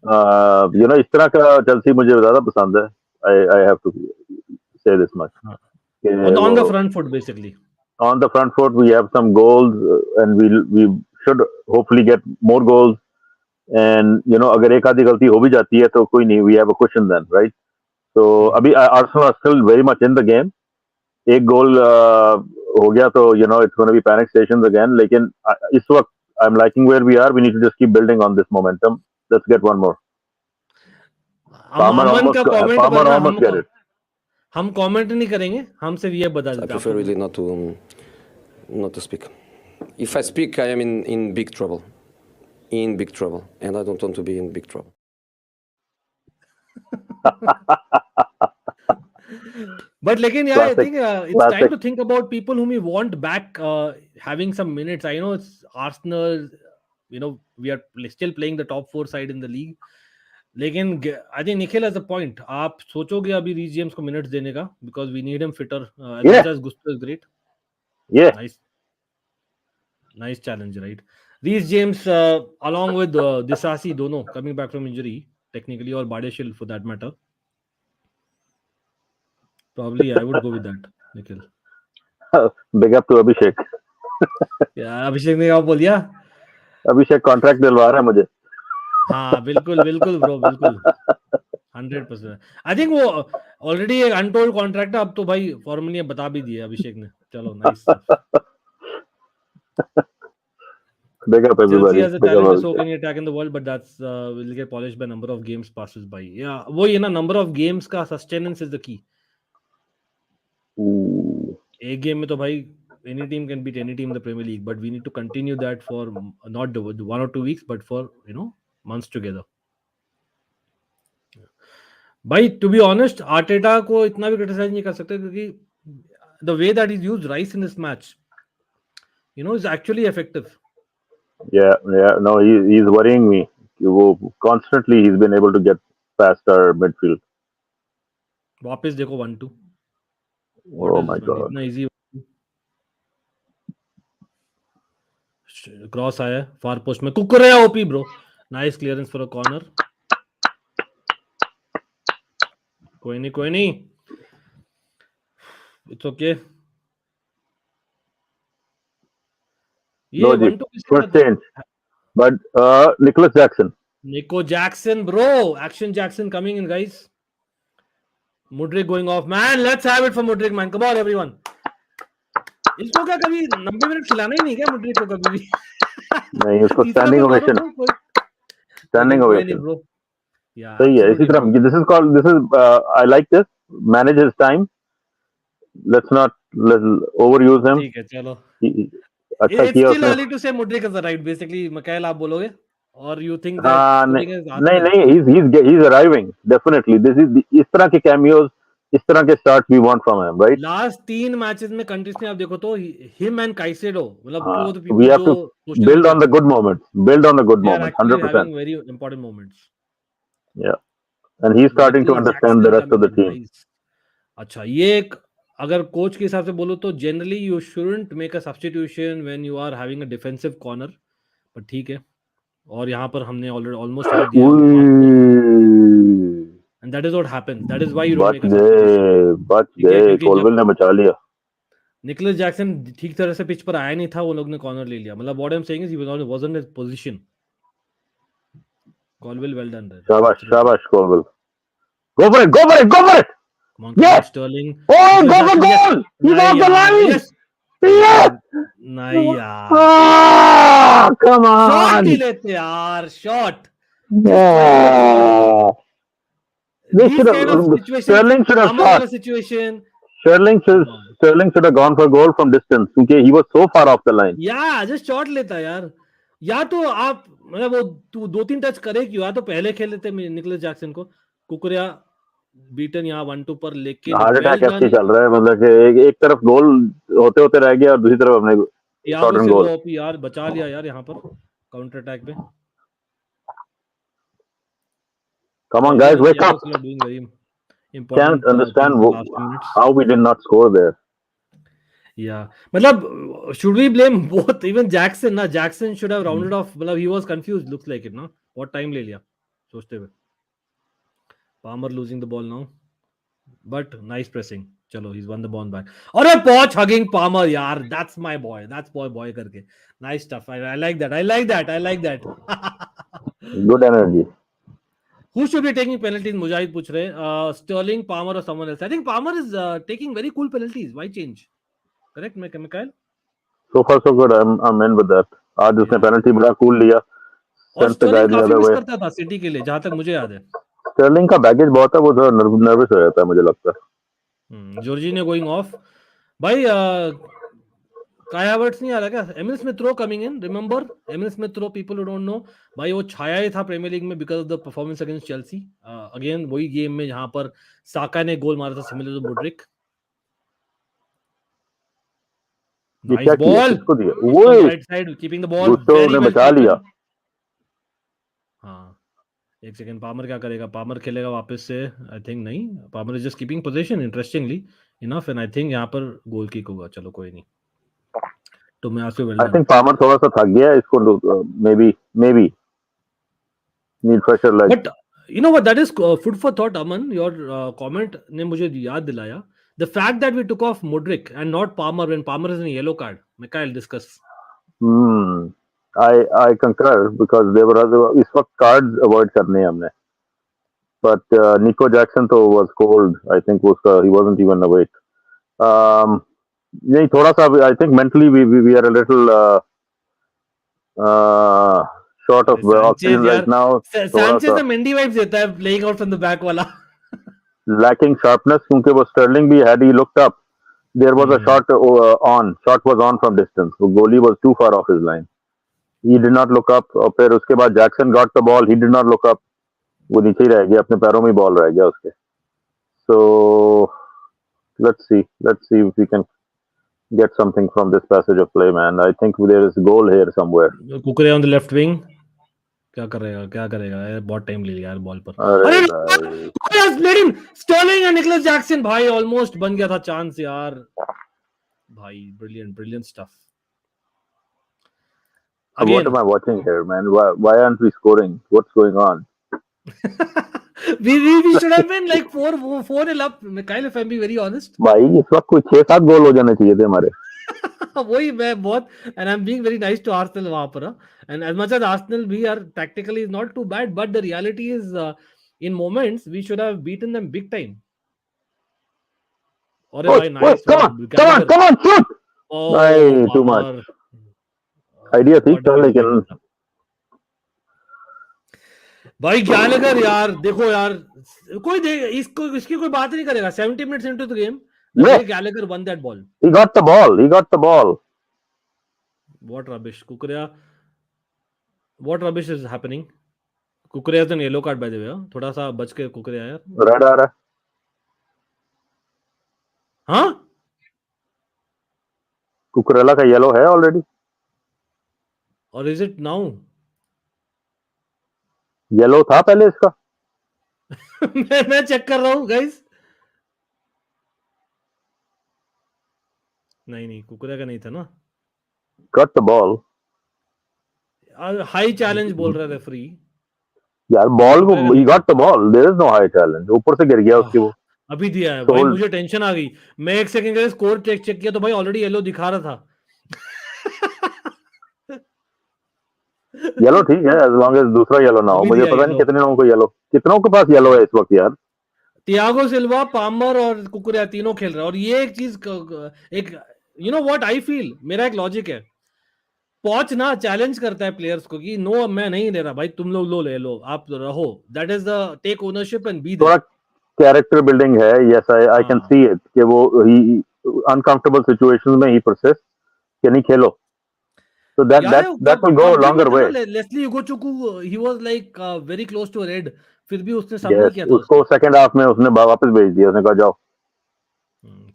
इस तरह का Chelsea मुझे ज्यादा पसंद है. I have to say this much. On the front foot basically. On the front foot, we have some goals, and we should hopefully get more goals. And अगर एक आधी गलती हो भी जाती है तो कोई नहीं, we have a cushion then, right? So अभी Arsenal are still very much in the game. एक गोल हो गया तो it's going to be panic stations again. लेकिन इस वक्त I'm liking where we are. We need to just keep building on this momentum. Let's get one more. Palmer almost get it. हम comment नहीं करेंगे, हम सिर्फ ये बता देते हैं. I prefer really not to speak. If I speak, I am in big trouble. In big trouble, and I don't want to be in big trouble. But लेकिन yeah, I think it's classic. time to think about people whom we want back having some minutes. I know it's Arsenal, we are still playing the top 4 side in the league. लेकिन I think Nikhil has a point. आप सोचोगे अभी Reece James को minutes देने का, because we need him fitter. As much as Gusto is great. Yeah. Nice challenge, right? Reece James along with Disasi दोनों coming back from injury technically, or Badeshil for that matter. Probably I would go with that, Nikhil. Big up to Abhishek. Yeah, Abhishek ने क्या बोल दिया? Abhishek contract दिलवा रहा है मुझे. हाँ बिल्कुल ब्रो, बिल्कुल 100%. I think वो already एक untold contract है, अब तो भाई formally बता भी दिया अभिषेक ने. चलो nice. Big up everybody. Chelsea has the talent, so can attack in the world, but that's will get polished by number of games passes by. Yeah, वो ये ना number of games का sustenance is the key. एक game में तो भाई any team can beat any team in the Premier League, but we need to continue that for not 1 or 2 weeks, but for months together. भाई to be honest, Arteta को इतना भी criticize नहीं कर सकते, क्योंकि the way that he's used Rice in this match, is actually effective. Yeah. No, he's worrying me. Constantly he's been able to get past our midfield. वापस देखो 1-2. Oh my God. इतना easy. Cross आया far post में. Kukurea OP bro. Nice clearance for a corner. कोई नहीं. It's okay. No, first change. But Nico Jackson, bro. Action Jackson coming in, guys. Mudryk going off. Man, let's have it for Mudryk, man. Come on, everyone. इसको क्या कभी 90 minute खिलाना ही नहीं क्या Mudryk को कभी भी? नहीं, उसको standing ovation. Standing ovation. Bro. Yeah. सही है. इसी तरह. I like this. Manage his time. Let's overuse him. ठीक है, चलो. अच्छा किया उसने. It's still early to say Mudryk is the right, basically. McKyle आप बोलोगे? Or you think that नहीं, he's arriving definitely. इस तरह के cameos, इस तरह के start we want from him, right? Last 3 matches में countries में आप देखो तो him and Caicedo, मतलब we have to build on the good moments. 100%. Having very important moments. Yeah, and he's starting to understand the rest of the team. अच्छा, ये एक अगर कोच के हिसाब से बोलो तो generally you shouldn't make a substitution when you are having a defensive corner, but ठीक है. और यहाँ पर हमने almost and that is what happens. That is why you don't बच make a substitution. बच ठीक है, गए, क्योंकि कोलविल जब ने बचा लिया. निकोलस जैक्सन ठीक तरह से पिच पर आया नहीं था, वो लोग ने कॉर्नर ले लिया. मतलब what I am saying is he wasn't in position. Colville, well done there. शाबाश Absolutely. शाबाश कोलविल. Go for it, go for it, go for it. Come on, Yes. Sterling. Oh, Nicholas go for Jackson, yes. goal. He's नहीं off the यार, line. yes. Yes. नहीं यार. Ah, come shot on. नहीं लेते यार, shot. Just try to get shot. Yeah. They These should kind of have. situations, Sterling should have Palmer shot. वाला situation. Sterling should Come on. Sterling should have gone for goal from distance क्योंकि he was so far off the line. Yeah, just shot लेता यार. या तो आप मतलब वो तू 2-3 टच करे क्यों, या तो पहले खेल लेते निकोलस जैक्सन को. कुकुरिया बीटन यहाँ 1-2 पर, लेकिन हार्ट वेल अटैक ऐसे डन. चल रहा है, मतलब कि एक तरफ गोल होते होते रह गया और दूसरी तरफ अपने Thiago shot and Silva goal. OP यार, बचा लिया यार यहाँ पर काउंटर अटैक पे. Come on Again, guys, wake Yago up. Silva doing very Can't important understand things in the last few minutes. how we did not score there. Yeah, मतलब should we blame both? Even Jackson ना, Jackson should have rounded off. मतलब he was confused, looks like it ना. What time ले लिया सोचते हुए. Palmer losing the ball now, but nice pressing. चलो, he's won the ball back. और Poch hugging Palmer यार, that's my boy. That's boy करके. Nice stuff. I like that. I like that. I like that. Good energy. Who should be taking penalties? Mujahid पूछ रहे. Sterling, Palmer, or someone else. I think Palmer is taking very cool penalties. Why change? Correct, McKyle? So far so good. I'm in with that. आज उसने penalty बड़ा cool लिया. और Sent the guy Sterling the काफी other miss way. करता था city के लिए, जहां तक मुझे याद है. स्टर्लिंग का बैगेज बहुत है, वो थोड़ा नर्वस हो जाता है मुझे लगता है. Jorginho going off. भाई काई हावर्ट्स नहीं आ रहा क्या? Emile Smith Rowe coming in. Remember Emile Smith Rowe, people who don't know भाई, वो छाया ही था प्रीमियर लीग में because of the performance against Chelsea. Again वही गेम में जहां पर साका ने गोल मारा था, सिमिलर टू मुड्रिक. ये नाइस क्या किया, बॉल किसको दिया? फ्रॉम वो right side, keeping the ball Gusto very ने वेल बचा लिया. टेकन. हाँ, एक सेकंड. पामर क्या करेगा? पामर खेलेगा वापस से, आई थिंक. नहीं, Palmer is just keeping position interestingly enough, and I think यहाँ पर गोल किक होगा. चलो कोई नहीं. तो मैं आपसे well I done. Think Palmer थोड़ा सा थक गया है, इसको maybe need fresher leg. But you know what, that is food for thought. Aman, your comment ने मुझे याद दिलाया the fact that we took off Mudryk and not Palmer when Palmer is in yellow card. Mikhail discuss. I concur because देवर इस वक्त card avoid करने हैं हमने. But निको जैक्सन तो वाज कोल्ड. आई थिंक उसका ही वाजंट इवन अवेक. नहीं, थोड़ा सा I think mentally we are a little short of oxygen right now. थोड़ा सैंचेज सा द मेंडी वाइब्स देता है, playing out from the back वाला. lacking sharpness क्योंकि वो स्टर्लिंग भी had he looked up there was a shot was on from distance. वो goalie was too far off his line. He did not look up. और फिर उसके बाद Jackson got the ball. He did not look up. वो नीचे ही रह गया, अपने पैरों में बॉल रह गया उसके. So let's see if we can get something from this passage of play, man. I think there is a goal here somewhere. कुकरे ऑन द लेफ्ट विंग. क्या करेगा यार, बहुत टाइम ले लिया यार बॉल पर. अरे स्टर्लिंग एंड निकोलस जैक्सन भाई, ऑलमोस्ट बन गया था चांस यार. भाई brilliant stuff. What am I watching here, man? Why aren't we scoring? What's going on? we should have been like 4-0 up, Mikhail, if I'm being very honest. भाई इस वक्त कोई 6-7 गोल हो जाने चाहिए थे हमारे. वही मैं बहुत, and I'm being very nice to Arsenal वहां पर. And as much as Arsenal, we are tactically is not too bad, but the reality is in moments we should have beaten them big time. अरे भाई nice. Come on, shoot! नहीं, too much. Idea थी था लेकिन भाई Gallagher यार, देखो यार, इसकी कोई बात नहीं करेगा. 70 minutes into the game, Gallagher won that ball. He got the ball. What rubbish, Kukurea. What rubbish is happening? Kukurea has an yellow card, by the way. थोड़ा सा बच के Kukurea यार. रेड आ रहा है. हाँ? कुकुरेला का येलो है ऑलरेडी. और is it now? येलो था पहले इसका. मैं चेक कर रहा हूँ गाइस. नहीं, कुकुरेला का नहीं था ना. Got the ball. High challenge बोल रहा रेफरी. यार बॉल को he got the ball, there is no high talent, ऊपर से गिर गया उसकी वो अभी दिया है तो भाई, मुझे टेंशन आ गई। मैं 1 सेकंड के स्कोर चेक किया तो भाई ऑलरेडी येलो दिखा रहा था। येलो ठीक है as long as दूसरा येलो ना हो। अभी मुझे दिया पता नहीं येलो। कितने लोगों को येलो, कितनों के पास येलो है इस वक्त यार। तियागो सिल्वा, पामर और कुकुरेया तीनों खेल रहे हैं। और ये एक चीज एक you know what I feel, मेरा एक लॉजिक है, पॉच ना चैलेंज करता है प्लेयर्स को कि नो मैं नहीं ले रहा भाई, तुम लोग लो, ले लो, आप रहो, that is the take ownership and be थोड़ा देयर। कैरेक्टर बिल्डिंग है, यस आई कैन हाँ सी इट कि वो ही अनकंफर्टेबल सिचुएशंस में ही परसिस्ट कि नहीं खेलो, तो दैट याद दैट है दैट विल गो पबजी में लॉन्गर था ना, way. Lesley Ugochukwu, he was like very close to red, फिर भी उसने सब नहीं यस किया था उसको उसको। सेकंड हाफ में उसने वापस भेज दिया, उसने कहा जाओ।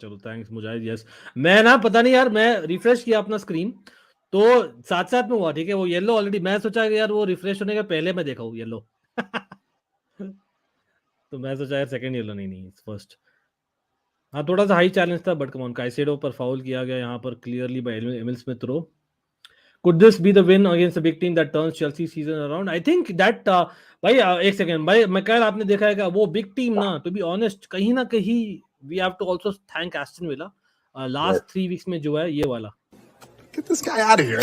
चलो थैंक्स मुजाहिद। यस मैं ना पता नहीं यार, मैं रिफ्रेश किया अपना स्क्रीन तो साथ साथ में हुआ, ठीक है, वो येलो ऑलरेडी, मैं सोचा कि यार वो रिफ्रेश होने के पहले मैं देखा हूँ येलो। तो मैं सोचा यार सेकंड येलो, नहीं नहीं फर्स्ट। हाँ थोड़ा सा हाई चैलेंज था, बट कम ऑन, काइसेडो पर फाउल किया गया यहाँ पर clearly by Emile Smith Rowe. Could this be the win against a big team that turns Chelsea season around? I think that भाई एक सेकंड भाई, मैकाइल आपने देखा है क्या वो बिग टीम ना, टू बी ऑनेस्ट कहीं ना कहीं we have to also thank Aston Villa Yes. Last 3 weeks में जो है ये वाला। Get this guy out of here.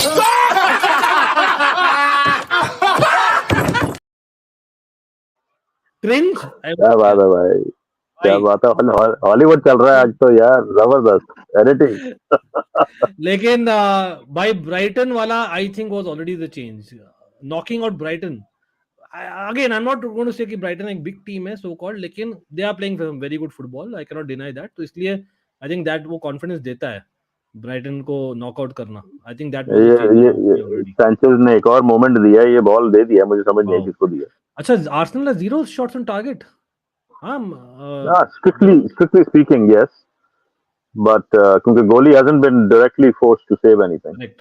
Cringe. क्या बात है भाई, क्या बात है, हॉलीवुड चल रहा है आज तो यार, जबरदस्त एडिटिंग। लेकिन भाई ब्राइटन वाला I think was already the change, knocking out Brighton. Again, I'm not going to say कि ब्राइटन एक बिग टीम है सो कॉल्ड, लेकिन they are playing very good football, I can not deny that. तो इसलिए I think that वो confidence देता है Brighton को नॉकआउट करना। I think that was a change ये ऑलरेडी। सैंचेज ने एक और मोमेंट दिया है, ये बॉल दे दिया, मुझे समझ नहीं आई वाओ, किसको दिया। अच्छा आर्सेनल 0 शॉट्स ऑन टारगेट। हाँ स्ट्रिक्टली स्पीकिंग यस, बट क्योंकि गोली hasn't been directly forced to save anything। Correct,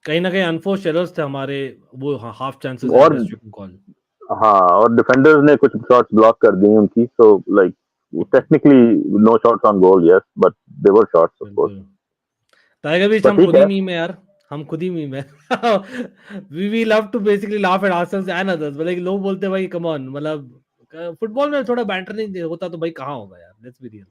कहीं ना कहीं अनफोर्स्ड एरर्स थे हमारे, वो हाफ चांसेस एट और बेस्ट यू कैन कॉल। हाँ, और डिफेंडर्स ने कुछ शॉट्स ब्लॉक कर दी उनकी, so like technically no shots on goal yes, but they were shots of course. बिल्कुल, टाइगर बीच पर हम ठीक खुद ही है, मीम है यार, हम खुद ही मीम है। We love to basically laugh at ourselves and others, मतलब लोग बोलते हैं भाई कम ऑन, मतलब फुटबॉल में थोड़ा बैंटर नहीं होता तो भाई कहाँ होगा यार, लेट्स बी रियल।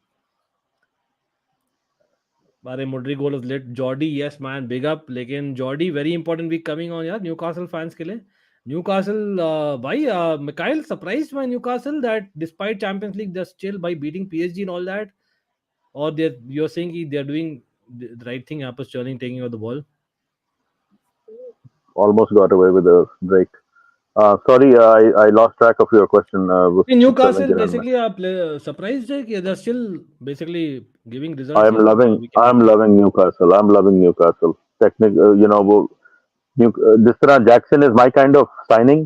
अरे Mudryk goal was late, Jordi yes man big up, लेकिन Jordi very important week coming on यार न्यूकासल फैंस के लिए। न्यूकासल भाई Mikhail surprised by Newcastle that despite Champions League they still buy beating PSG and all that, और they you are saying कि they are doing the right thing, यहाँ पर Sterling taking over the ball. almost got away with a break। Sorry, I lost track of your question। Newcastle basically आप surprised है कि they are still basically giving I results am यार loving week in I am week loving Newcastle। I'm loving Newcastle। Technical, वो जिस तरह Jackson is my kind of signing,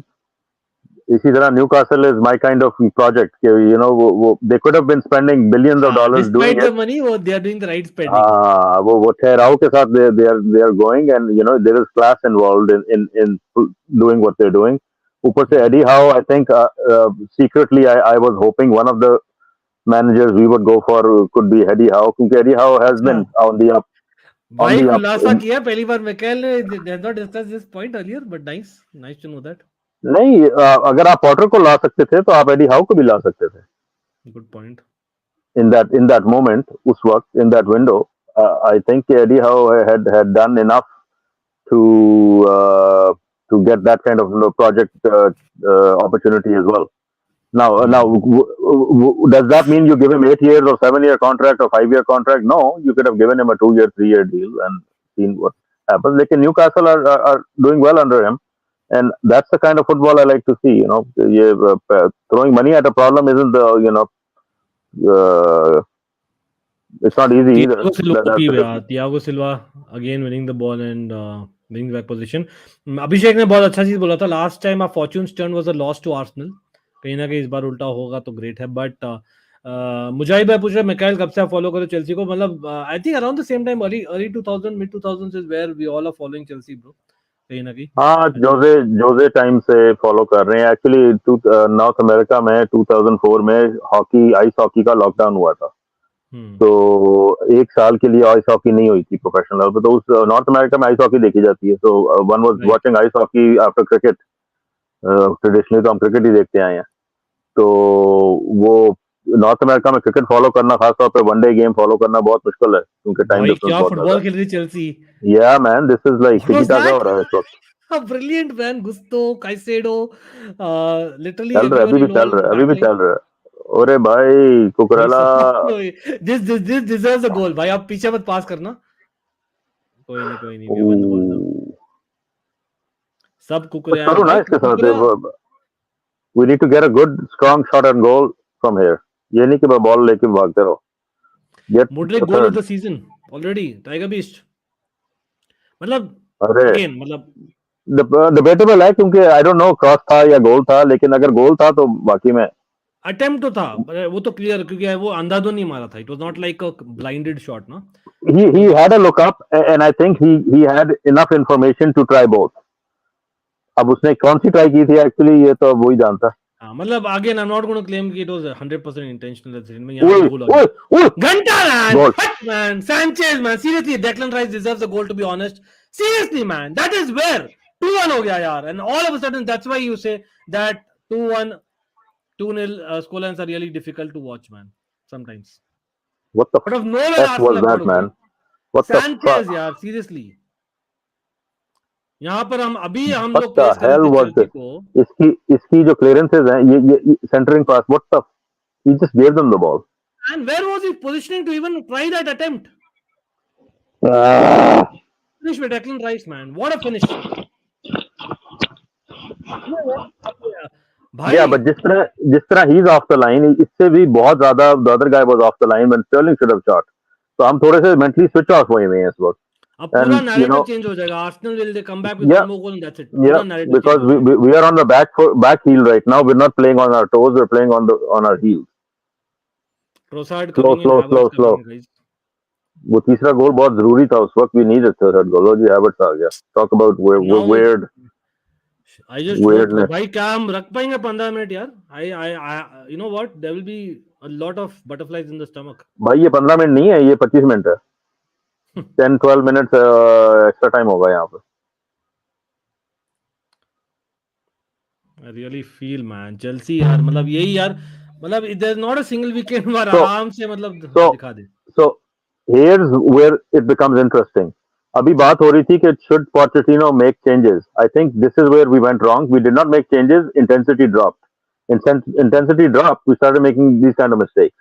इसी तरह Newcastle is my kind of project कि वो they could have been spending billions of हाँ, dollars doing despite the it। Money वो they are doing the right spending. हाँ, वो ठहराव के साथ they are going, and there is class involved in doing what they're doing। ऊपर से Eddie Howe, I think secretly I was hoping one of the managers we would go for could be Eddie Howe, क्योंकि Eddie Howe has been on the up भाई खुलासा किया पहली बार मैकेल ने, did not discuss this point earlier but nice to know that। नहीं, अगर आप Potter को ला सकते थे तो आप एडी हाउ को भी ला सकते थे good point. in that moment, उस वक्त in that window। I think Eddie Howe had done enough to get that kind of project opportunity as well। Now, does that mean you give him 8 years or 7-year contract or 5-year contract? No, you could have given him a 2-year, 3-year deal and seen what happens। Like Newcastle are doing well under him, and that's the kind of football I like to see। Throwing money at a problem isn't it's not easy either। Thiago Silva again winning the ball and winning back position। अभिषेक ने बहुत अच्छा चीज बोला था last time, a fortunes turn was a loss to Arsenal, कहीं ना कहीं इस बार उल्टा होगा तो ग्रेट है। बट मुजाहिद भाई पूछ रहे मिकाइल कब से आप फॉलो करो चेल्सी को, मतलब I think around the same time, early 2000 mid 2000s is where we all are following Chelsea bro, कहीं ना कहीं। हाँ, जोजे टाइम से फॉलो कर रहे हैं एक्चुअली। नॉर्थ अमेरिका में 2004 में आइस हॉकी का लॉकडाउन हुआ था, तो 1 साल के लिए आइस हॉकी नहीं हुई थी प्रोफेशनल पे, तो उस नॉर्थ अमेरिका में आइस हॉकी देखी जाती है। So one was watching ice hockey after cricket, traditionally तो हम क्रिकेट ही देखते आए हैं, तो वो नॉर्थ अमेरिका में क्रिकेट फॉलो करना, खासतौर पे वनडे गेम फॉलो करना बहुत मुश्किल है, क्योंकि टाइम भाई डिफरेंस क्या बहुत ज्यादा फुटबॉल खेल रही चेल्सी. है. या man, this is like What टिकी was टाका हो that? रहा है इस वक्त. Brilliant man. Gusto, Caicedo, literally चल रहा है, everyone अभी भी चल involved रहा है, अभी भी tackling. चल रहा है. अरे भाई भाई कुकरेला. सब this deserves a goal. भाई आप पीछे मत पास करना. कोई नहीं. We have won the ball now. सब कुकुरे कुछ यार करो ना भाई इसके साथ. Cucurella. We need to get a good strong shot and goal from here. ये नहीं कि बॉल लेके भागते रहो. Get Mudryk goal of third. the season already. Tiger Beast. मतलब अरे again मतलब डिबेटेबल है, क्योंकि आई डोंट नो क्रॉस था या गोल था, लेकिन अगर गोल था तो बाकी में अटेम्प्ट तो था, वो तो क्लियर, क्योंकि वो अंधाधुन नहीं मारा था. It was not like a blinded shot ना. he had a look up, and I think he had enough information to try both. अब उसने कौन सी ट्राई की थी एक्चुअली, ये तो वही जानता. हाँ मतलब again I am not going to claim कि इट वाज 100% इंटेंशनल. में यहाँ ओए पे गोल आ ओए गया. ओए घंटा man, goal. hut man, Sanchez man, seriously Declan Rice deserves a goal, to be honest. Seriously man, that is where 2-1 हो गया यार, and all of a sudden that's why you say that 2-1 2-0 scorelines are really difficult to watch man sometimes. What the But of nowhere f Arsenal was have got that, a goal. man? What the Sanchez fuck? यार seriously. यहाँ पर हम What लोग the press कर रहे hell थे was Chelsea this? को. इसकी जो क्लियरेंसेज हैं, ये centring pass, what the, he just gave them the ball. And where was he positioning to even try that attempt? Ah, Finish with Declan Rice, man. What a finish. yeah, भाई but जिस तरह he's off the line, इससे भी बहुत ज्यादा the other guy was off the line when Sterling should have shot. तो हम थोड़े से mentally switch off हुए हैं इस वक्त. अब पूरा And नैरेटिव चेंज हो जाएगा. Arsenal will they come back with yeah, one more goal and that's it. yeah, पूरा नैरेटिव चेंज because हो we, जाएगा. we we are on the back heel right now. We're not playing on our toes. We're playing on our heels. Trossard Slow, coming in, slow, slow, Havertz slow. Coming in guys. वो तीसरा गोल बहुत जरूरी था उस वक्त. We needed third goal. जी Havertz आ गया. Talk about now weird I just hope weirdness. भाई क्या हम रख पाएंगे 15 मिनट यार. I you know what, there will be a lot of butterflies in the stomach. भाई ये 15 मिनट नहीं है, ये 25 मिनट है. 10-12 मिनट एक्स्ट्रा टाइम होगा यहाँ पे. I really feel man Chelsea यार, मतलब यही यार, मतलब there is not a single weekend पर So आराम से मतलब so दिखा दे. so here's where it becomes interesting. अभी बात हो रही थी कि should Pochettino make changes. I think this is where we went wrong. We did not make changes. Intensity dropped. Intensity dropped. We started making these kind of mistakes.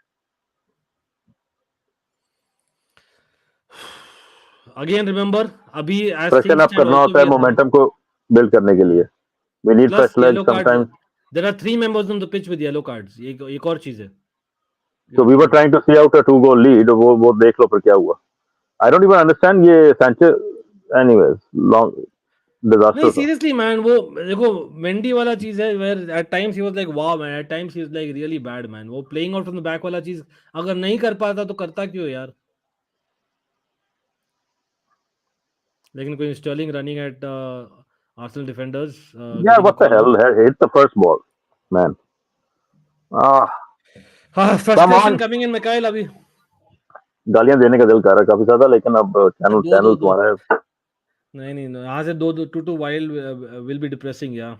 Again remember अभी as Freshen things up stand करना also होता we है are having momentum को build करने के लिए. We need plus fresh yellow legs cards. sometimes. There are 3 members on the pitch with yellow cards. ये एक और चीज है. So we were trying to see out a 2-goal lead. वो देख लो फिर क्या हुआ. I don't even understand ये Sanchez. Anyways, long नहीं disaster था. सीरियसली मैन, वो देखो मेंडी वाला चीज है where at times he was like wow man, at times he is like really bad man. वो playing out from the back वाला चीज अगर नहीं कर पाता तो करता क्यों यार. लेकिन कोई Sterling running at Arsenal defenders Yeah, getting a what the corner. hell? Hit the first ball, man. Ah, हाँ come frustration on. Coming in Mikail अभी. गालियां देने का दिल कर रहा है काफी ज्यादा, लेकिन अब चैनल दो चैनल दो दो तुम्हारा है. नहीं यहाँ से दो two two wild will be depressing या.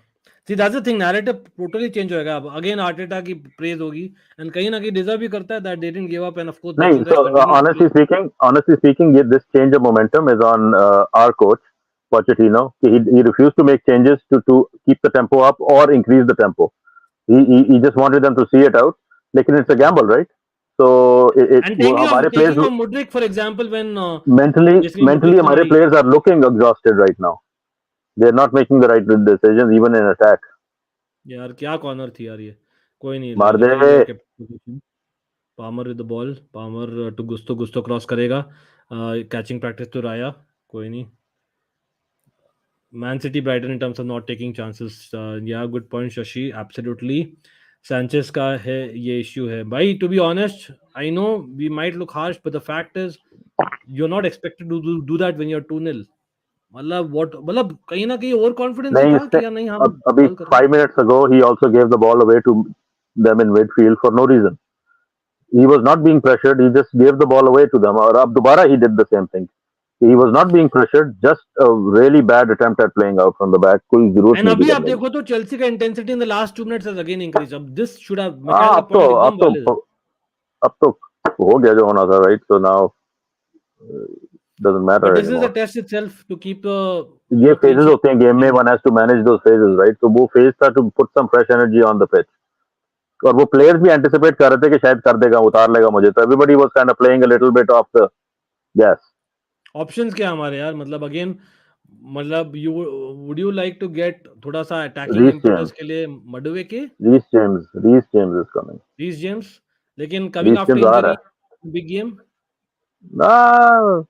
See that's the thing, narrative totally change होएगा. अब अगेन आर्टेटा की प्रेज होगी एंड कहीं ना कहीं डिजर्व भी करता है that they didn't give up. End of course नहीं, Declan so Rice continues to honestly speaking, this change of momentum is on our coach Pochettino. He refused to make changes to keep the tempo up or increase the tempo. He just wanted them to see it out. लेकिन it's a gamble, right? So and वो हमारे taking players off Mudryk for example when basically mentally Mudryk हमारे भाई players are looking exhausted right now. They're not making the right decisions even in attack. यार क्या corner थी यार ये. कोई नहीं, मार दे. Retain your captain. Palmer with the ball. Palmer to Gusto cross करेगा. Catching practice to Raya. कोई नहीं. Man City Brighton in terms of not taking chances. Yeah, good point, Shashi. Absolutely. Sanchez का है ये issue है भाई. To be honest, I know we might look harsh, but the fact is you're not expected to do that when you're 2-0. मतलब कहीं ना कहीं over confidence ही नहीं, था इसने कि यार नहीं हम अभी बॉल कर रहे हैं. 5 minutes ago he also gave the ball away to them in midfield for no reason. He was not being pressured. He just gave the ball away to them. और अब दोबारा he did the same thing. He was not being pressured, just a really bad attempt at playing out from the back. कोई जरूरत and नहीं थी अभी आप करने की. देखो तो चेल्सी का intensity in the last 2 minutes has again increase. अब दिस शुड हैव हाँ, मिकाइल का पॉइंट एकदम वैलिड है. अब तो हो गया जो होना था, right? So now doesn't matter but this is a anymore. Test itself to keep ये क्लीन phases शीट. होते हैं गेम में, one has to manage those phases, right? तो वो phase था to put some fresh energy on the pitch. और वो players भी एंटिसिपेट कर रहे थे कि शायद कर देगा, उतार लेगा मुझे. तो everybody was kind of playing a little bit off the gas. Options क्या हमारे यार, मतलब अगेन, मतलब you would you like to get थोड़ा सा अटैकिंग रीस इम्पेटस जेम्स के लिए Madueke Reece James is coming. Reece James, लेकिन कमिंग रीस आफ्टर जेम्स आ रहा इंजरी है. बिग गेम Ah,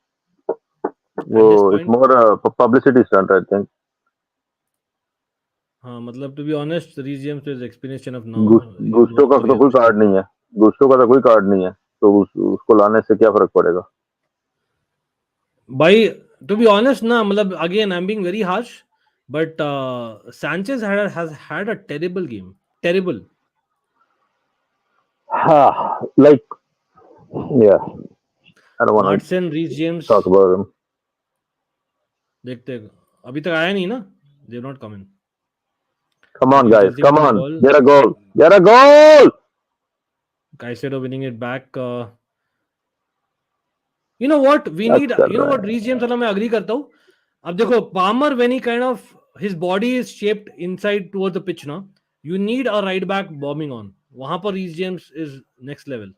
वो at this it's point. More publicity stunt I think. हाँ मतलब to be honest Reece James is experience enough now, he will Gusto का hopefully तो कोई हेल्प कार्ड नहीं है. गुस्टो का तो कोई कार्ड नहीं है, तो उसको लाने से क्या फर्क पड़ेगा. भाई. टू बी ऑनेस्ट ना, मतलब again I am being very harsh, but Sanchez has had a terrible game. Terrible. हाँ, like, yeah, I don't want to Martin, Reece James, talk about him. देखते हैं. अभी तक आया नहीं ना, they not come in. Come on, लेकिन guys, Chelsea come winning the on, ball, get a goal, get a goal. Caicedo winning it back. You know what we क्या need, कर you know रहा what, है. Reece James वाला मैं agree करता हूँ. अब देखो Palmer when he kind of his body is shaped inside toward the pitch ना, you need a right back bombing on. वहां पर Reece James is next level.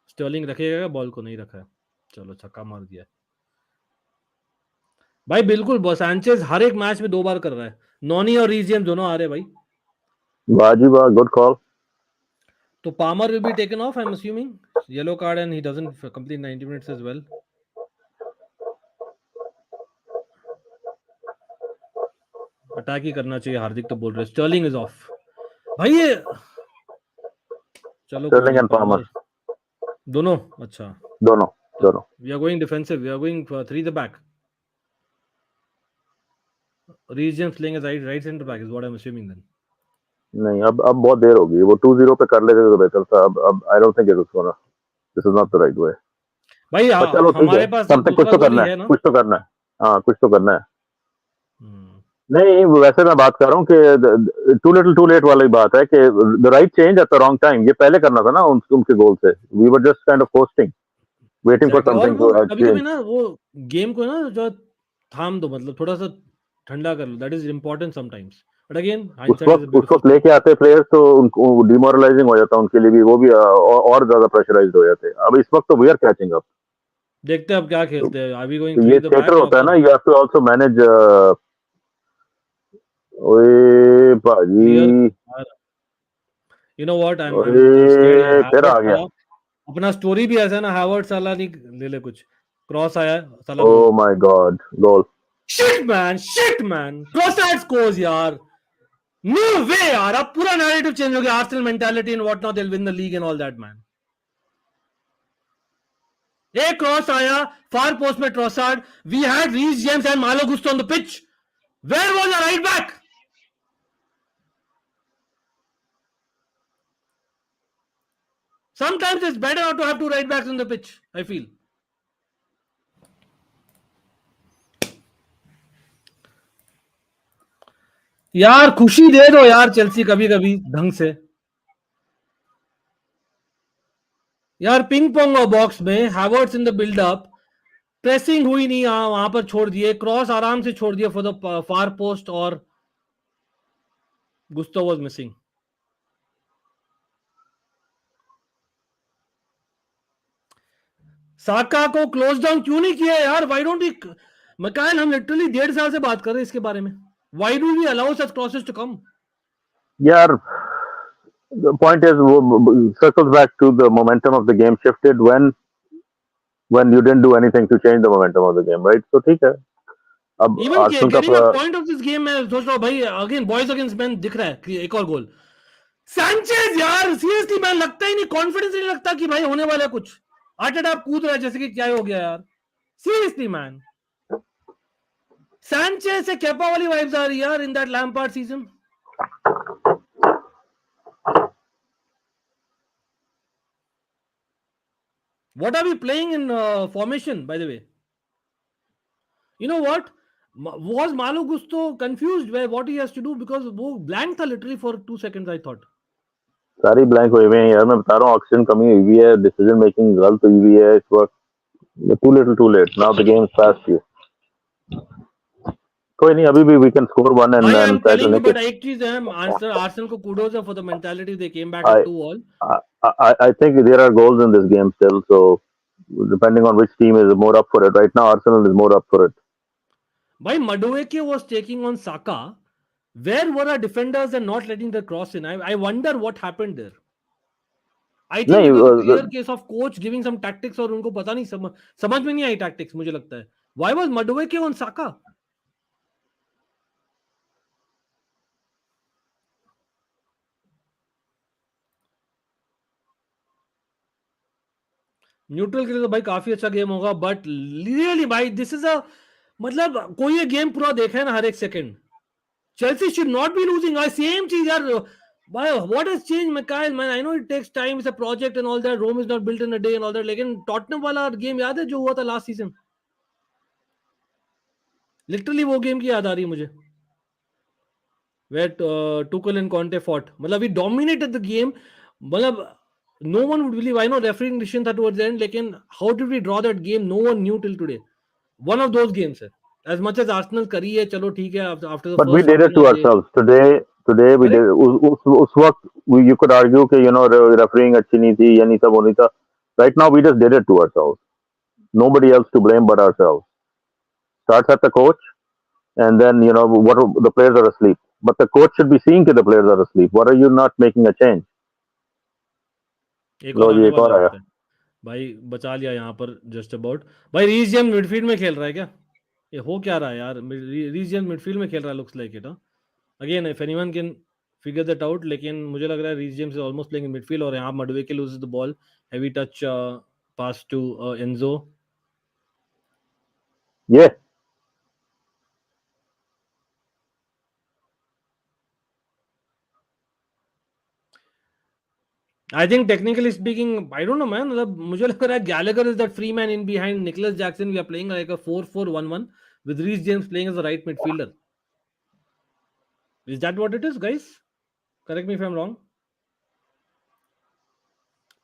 Sterling रखेगा बॉल को, नहीं रखा है, चलो छक्का मार दिया. भाई बिल्कुल सैंचेज हर एक मैच में 2 बार कर रहा है. नॉनी और रीस जेम्स दोनों आ रहे हैं भाई. वाजिबा, गुड कॉल. तो Palmer will be taken off, I am assuming. Yellow card and he doesn't complete 90 minutes as well. Attack ही करना चाहिए, हार्दिक तो बोल रहे हैं. स्टर्लिंग इज ऑफ भाई. ये चलो कोई स्टर्लिंग नहीं, एंड पामर पामर दोनों. अच्छा, दोनों दोनों. We are going defensive, we are going 3 the back. Reece James playing as right centre back is what I am assuming then. नहीं, अब बहुत देर होगी. वो 2-0 पे कर लेते तो बेहतर था. अब आई don't think it is gonna, this is not the right way. भाई पर चलो ठीक है, हमारे पास समथिंग, कुछ दूसरा तो गोली करना है, है ना. कुछ तो करना है. हाँ, कुछ तो करना है. हम्म. नहीं, वैसे मैं बात कर रहा हूँ कि टू लिटिल टू लेट वाली बात है कि the right change at the wrong time. ये पहले करना था ना उनके गोल से. We were just kind of coasting, waiting for exactly. और समथिंग वो टू कभी चेंज. कभी ना वो गेम को ना जो थाम दो, मतलब थोड़ा सा ठंडा कर लो. That is important sometimes, but again hindsight is a उस ब्यूटीफुल वक्त थिंग. लेके आते प्लेयर्स तो उनको डिमोरलाइजिंग हो जाता उनके लिए भी. वो भी और ज्यादा प्रेशराइज्ड हो जाते. अब इस वक्त तो वी आर कैचिंग अप. देखते हैं अब क्या तो, खेलते हैं. आर वी गोइंग तो ये 3 द थिएटर बैक यहाँ होता है ना. पर. You have to also manage. ओए क्लियर. भाई, you know what, I am scared यार. ओए फिर हैवर्ड आ गया. साला अपना स्टोरी भी ऐसा है ना. हैवर्ड साला नहीं ले ले कुछ. क्रॉस आया है, साला oh goal. My god, goal. Shit man, cross scores यार. नो वे यार. अब पूरा नैरेटिव चेंज हो गया. Arsenal mentality and what not, they will win the league and all that man. एक क्रॉस आया फार पोस्ट में Trossard. We had Reece James and Malo Gusto on the pitch. Where was the right back? Sometimes it's better not to have 2 right backs on the pitch, I feel. यार खुशी दे दो यार Chelsea कभी कभी ढंग से. यार पिंग पोंग बॉक्स में Havertz in the buildup, pressing हुई नहीं, वहां पर छोड़ दिए. क्रॉस आराम से छोड़ दिया फॉर द फार पोस्ट, और गुस्टो वाज मिसिंग. साका को क्लोज डाउन क्यों नहीं किया यार? व्हाई डोंट वी, मिकाइल, हम लिटरली 1.5 साल से बात कर रहे हैं इसके बारे में. Why do we allow such crosses to come? यार, the point is, circles back to the momentum of the game shifted when you didn't do anything to change the momentum of the game, right? So ठीक है. अब even Arsenal getting a का point of this game, मैं सोच रहा हूँ भाई again boys against man दिख रहा है कि एक और गोल. सैंचेज यार सीरियसली मैन, लगता ही नहीं, कॉन्फिडेंस नहीं लगता कि भाई होने वाला है कुछ. आटे आप कूद रहा है जैसे कि क्या हो गया यार. सीरियसली मैन, सैंचेज से केपा वाली वाइब्स आ रही यार in that Lampard season. What are we playing in formation, by the way? You know what? Was Malo Gusto confused where what he has to do because वो blank था literally for 2 seconds I thought. सारी blank हुए हुए हैं यार, मैं बता रहा हूँ ऑक्सीजन कमी हुई है, डिसीजन मेकिंग गलत हुई हुई है इस वक्त। Too little too late, now the game is past you. कोई नहीं, अभी भी we can score one I and am try to telling you, निक but इट। एक चीज है, Arsenal को kudos है for the mentality they came back I, at 2-2. I think there are goals in this game still, so depending on which team is more up for it. Right now, Arsenal is more up for it. By Madueke was taking on Saka. Where were our defenders and not letting the cross in? I wonder what happened there. I think नहीं it was a clear case of coach giving some tactics और उनको पता नहीं समझ में नहीं आई tactics मुझे लगता है. Why was Madueke on Saka? Neutral के लिए तो भाई काफी अच्छा गेम होगा, बट रियली भाई दिस इज अ मतलब कोई ये गेम पूरा देखा है ना हर एक second, Chelsea should not be losing. Same चीज यार भाई, what has change McKyle man, I know it takes time, it's a project and all that, Rome is not built in a day and all that, लेकिन Tottenham वाला game याद है जो हुआ था लास्ट सीजन? लिटरली वो game की याद आ रही है मुझे, where Tuchel and Conte fought. मतलब we dominated the game. मतलब no one would believe. I know refereeing decision था towards the end, लेकिन how did we draw that game? No one knew till today. One of those games है. As much as Arsenal करी है, चलो ठीक है, after the but we first did half it an to hour ये ourselves today. Today we did correct. उस वक्त you could argue कि refereeing अच्छी नहीं थी, ये नहीं था, वो नहीं था. Right now we just did it to ourselves. Nobody else to blame but ourselves. Starts at the coach, and then what the players are asleep. But the coach should be seeing that the players are asleep. What are you not making a change? एक लो और जी, आने एक वाला और आया। लगता है भाई, बचा लिया यहाँ पर जस्ट अबाउट। भाई रीस जेम्स मिडफील्ड में खेल रहा है क्या? ये हो क्या रहा है यार? रीस जेम्स मिडफील्ड में खेल रहा है, looks like it. Again if anyone can figure that out, लेकिन मुझे लग रहा है Reece James is almost playing in midfield, और यहाँ Madueke loses the ball, heavy touch pass to Enzo. ये I think technically speaking, I don't know, man. मतलब मुझे लग रहा है Gallagher is that free man in behind Nicholas Jackson. We are playing like a 4-4-1-1 with Reece James playing as a right midfielder. Is that what it is, guys? Correct me if I'm wrong.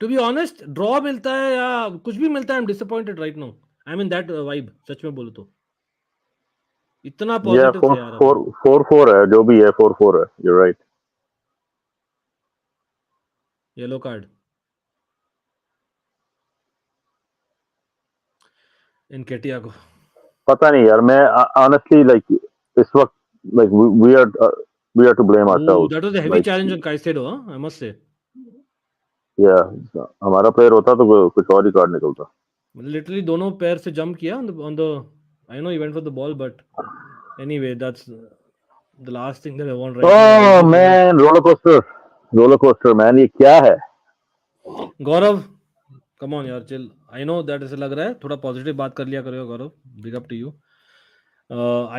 To be honest, draw मिलता है या कुछ भी मिलता है, I'm disappointed right now. I'm in that vibe. सच में बोलो तो इतना या पॉजिटिव थे फोर यार फोर अभी। फोर फोर है, जो भी है 4-4 है। You're right. Yellow card in Katia को। पता नहीं यार, मैं honestly like इस वक्त like we are to blame Ooh, ourselves. that was a heavy Like challenge on Caicedo, huh? I must say. yeah, हमारा प्लेयर होता तो कुछ और ही कार्ड निकलता। Literally दोनों पैर से जंप किया on the I know he went for the ball, but anyway, that's the last thing that I want right now. I Oh hope you man, roller coaster man, ये क्या है? guys, Gaurav, come on यार, chill. I know that ऐसे लग रहा है, थोड़ा positive बात कर लिया करो गौरव, big up to you.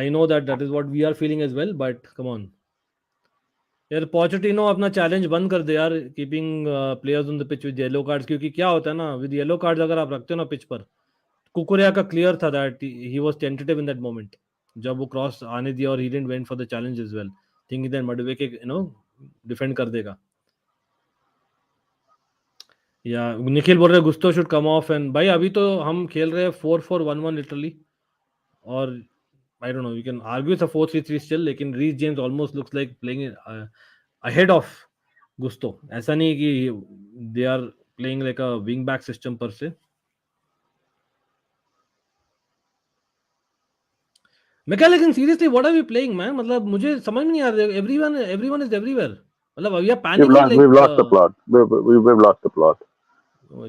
I know that is what we are feeling as well, but come on यार, पोचेटिनो अपना चैलेंज बंद कर दे यार, keeping players on the pitch with yellow cards, क्योंकि क्या होता है ना, विद येलो कार्ड्स अगर आप रखते हो ना पिच पर, कुकुरिया का क्लियर था that he was tentative in that moment, जब वो क्रॉस आने दिया और he didn't went for the challenge as well, thinking that Madueke defend कर देगा। या निखिल बोल रहे Gusto should come off, and भाई अभी तो हम खेल रहे हैं 4-4-1-1 लिटरली, और I don't know, we can argue it's a 4-3-3 still, लेकिन Reece James almost looks like playing ahead of Gusto. ऐसा नहीं कि they are playing like a wing back system पर से। मैं क्या, लेकिन seriously what are we playing man? मतलब मुझे समझ में नहीं आ रहा, एवरीवन इज एवरीवेयर, मतलब we are panicking We've like lost the plot. We've lost the plot.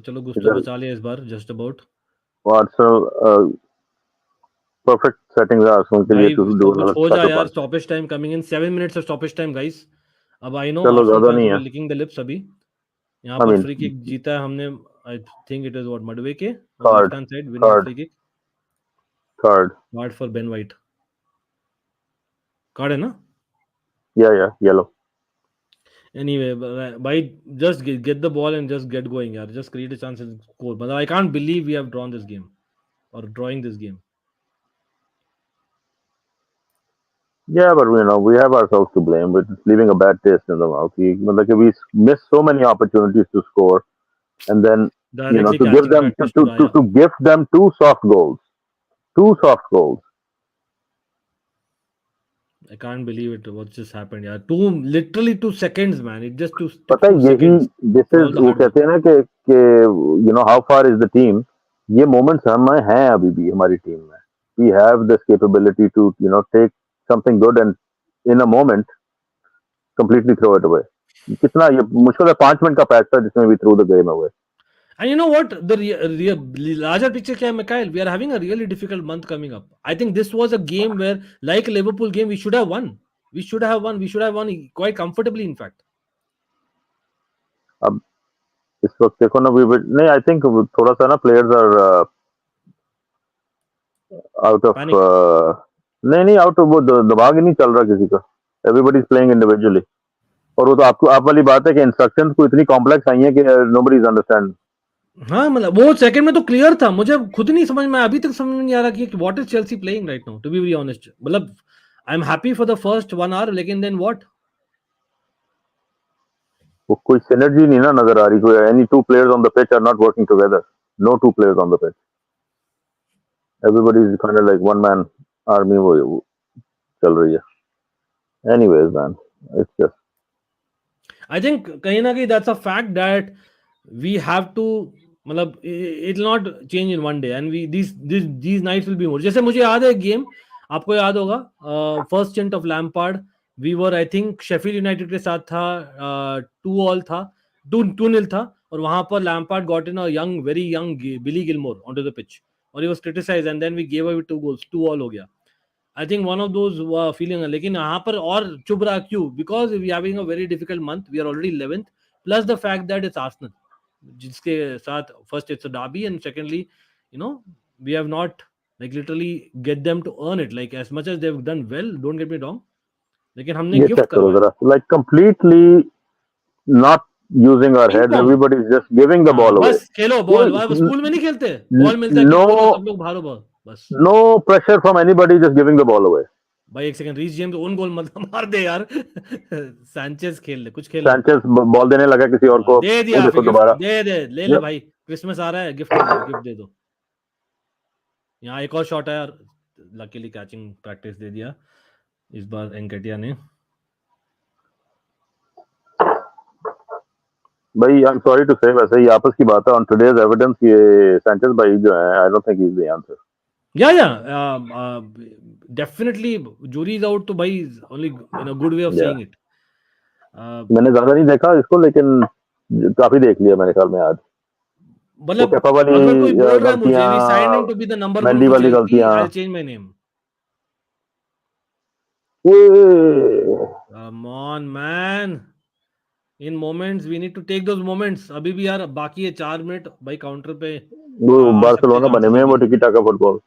चलो गुस्तो इधर बचा लिया इस बार just about. Arsenal perfect settings है Arsenal के लिए भाई to तो do कुछ हो जाए sucker यार, punch. Stoppage time coming in 7 minutes of stoppage time guys. अब आई नो चलो आर्सेनल ज्यादा फैंस नहीं विल है। बी लिकिंग द लिप्स अभी। यहाँ I पर mean फ्री किक जीता है हमने, I think it is what, Madueke on the third, left hand side winning the third, free kick, third. Card for Ben White, card है ना? Yeah, yellow. Anyway, भाई just get the ball and just get going यार, just create a chance and score। मतलब I can't believe we have drawn this game or drawing this game. Yeah, but we have ourselves to blame. But it's leaving a bad taste in the mouth. Like we miss so many opportunities to score, and then Directly to give catching them practice to Raya. to gift them two soft goals. I can't believe it. What just happened? Yeah, literally 2 seconds, man. It just took पता है two यही seconds this for all is the वो hard work. कहते हैं ना कि how far is the team. ये moments हम हैं अभी भी हमारी टीम में. We have this capability to take something good and in a moment completely throw it away. कितना ये मुश्किल है 5 मिनट का पैच था जिसमें we threw the game away. And you know what? The larger picture, kya hai, Mikhail? We are having a really difficult month coming up. I think this was a game where, like Liverpool game, we should have won. We should have won. We should have won quite comfortably, in fact. अब इस वक्त देखो ना नहीं I think थोड़ा सा ना players are out of Panic. नहीं नहीं आउट ऑफ वो दिमाग ही नहीं चल रहा किसी का. Everybody is playing individually. और वो तो आपको आप वाली बात है कि इंस्ट्रक्शंस को इतनी कॉम्प्लेक्स आई हैं कि नोबडी इज अंडरस्टैंड. हाँ मतलब वो सेकंड में तो क्लियर था. मुझे खुद नहीं समझ में अभी तक समझ में नहीं आ रहा कि what is Chelsea playing right now, to be very honest. मतलब I am happy for the first 1 hour, लेकिन देन व्हाट? वो कोई सिनर्जी नहीं ना नजर आ रही. कोई any two players on the pitch are not working together. No two players on the pitch. Everybody is kind of like one man army वो चल रही है. Anyways man it's just I think कहीं ना कहीं that's a fact that we have to, मतलब it will not change in one day and we these nights will be more. जैसे मुझे याद है गेम, आपको याद होगा first stint of Lampard, we were I think Sheffield United के साथ था, 2-2 था, 2-0 था, और वहां पर Lampard got in a young very young Billy Gilmour on to the pitch और he was criticised and then we gave away 2 goals, 2-2 हो गया. I think one of those feeling. लेकिन यहाँ पर और चुप रहा क्यों? Because we having a very difficult month. We are already 11th, plus the fact that it's Arsenal, जिसके साथ first it's a derby and secondly we have not like literally get them to earn it, like as much as they've done well, don't get me wrong, लेकिन हमने ये gift check करो करवाया. जरा. Like completely not using our ping head. Pong. Everybody is just giving the हाँ ball away. बस खेलो ball. School में नहीं खेलते, बॉल मिलता है नो किक करो, सब लोग भारो बॉल बस. No pressure from anybody. Just giving the ball away. भाई एक second, Reece James own goal मत मार दे यार. सैंचेज खेल ले, कुछ खेल ले. सैंचेस बॉल देने लगा किसी और को. दे वो दिया, देखो फिर गिफ्ट दोबारा. दे ले ले भाई, क्रिसमस आ रहा है, गिफ्ट ले, गिफ्ट दे दो. यहाँ एक और शॉट है यार, लकीली कैचिंग प्रैक्टिस दे दिया इस बार एंकेटिया ने. भाई आई एम सॉरी टू से वैसे ही आपस की बात है. ऑन टुडेज एविडेंस ये सैंचेस भाई जो है I don't think he is the answer. या डेफिनेटली jury is out, तो भाई only in a good way of Yeah. saying it. मैंने ज्यादा नहीं देखा इसको लेकिन काफी देख लिया मेरे ख्याल में आज. वो मतलब कैफा वाली अगर कोई बोल रहा है मुझे we signed him गलतियां, to be the number 1 Mendy for वाली Chelsea, गलतियां. I'll change my name. Come on man, in moments we need to take those moments. अभी भी यार बाकी है 4 मिनट भाई, काउंटर पे वो आ सकते बार्सिलोना बने chances हुए हैं वो अभी. Tiki taka football.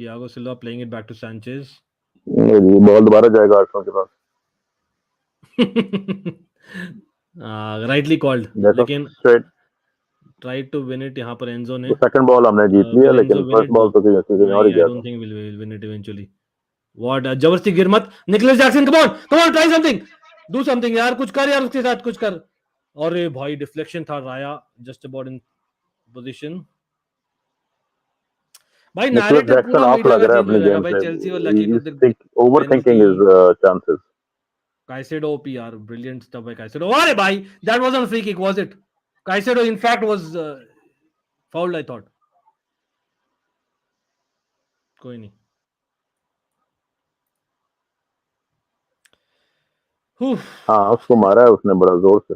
Thiago Silva playing it back to Sanchez. Ball दोबारा जाएगा आर्सेनल के पास. राइटली कॉल्ड, देखो लेकिन straight. Try to win it यहाँ पर एंजो ने. सेकंड बॉल हमने जीत लिया विल लेकिन Enzo win first it? Ball तो किसी और ही नहीं, आई गया डोंट था. Think will win it eventually. What जबरदस्ती गिर मत. Nicholas Jackson, come on try something, do something यार, कुछ कर यार, उसके साथ कुछ कर. अरे भाई डिफ्लेक्शन था, राया जस्ट अबाउट इन पोजीशन. भाई निकोलस नैरेटिव जैक्सन पूरा ऑफ मीडिया लग का रहा है चेंज हो अपनी जाएगा गेम भाई. से. Chelsea were lucky to the over thinking penalty. Is chances. Caicedo OP यार, brilliant stuff by Caicedo. अरे भाई that wasn't a free kick, was it? Caicedo in fact was fouled, I thought. कोई नहीं. हाँ उसको मारा है उसने बड़ा जोर से.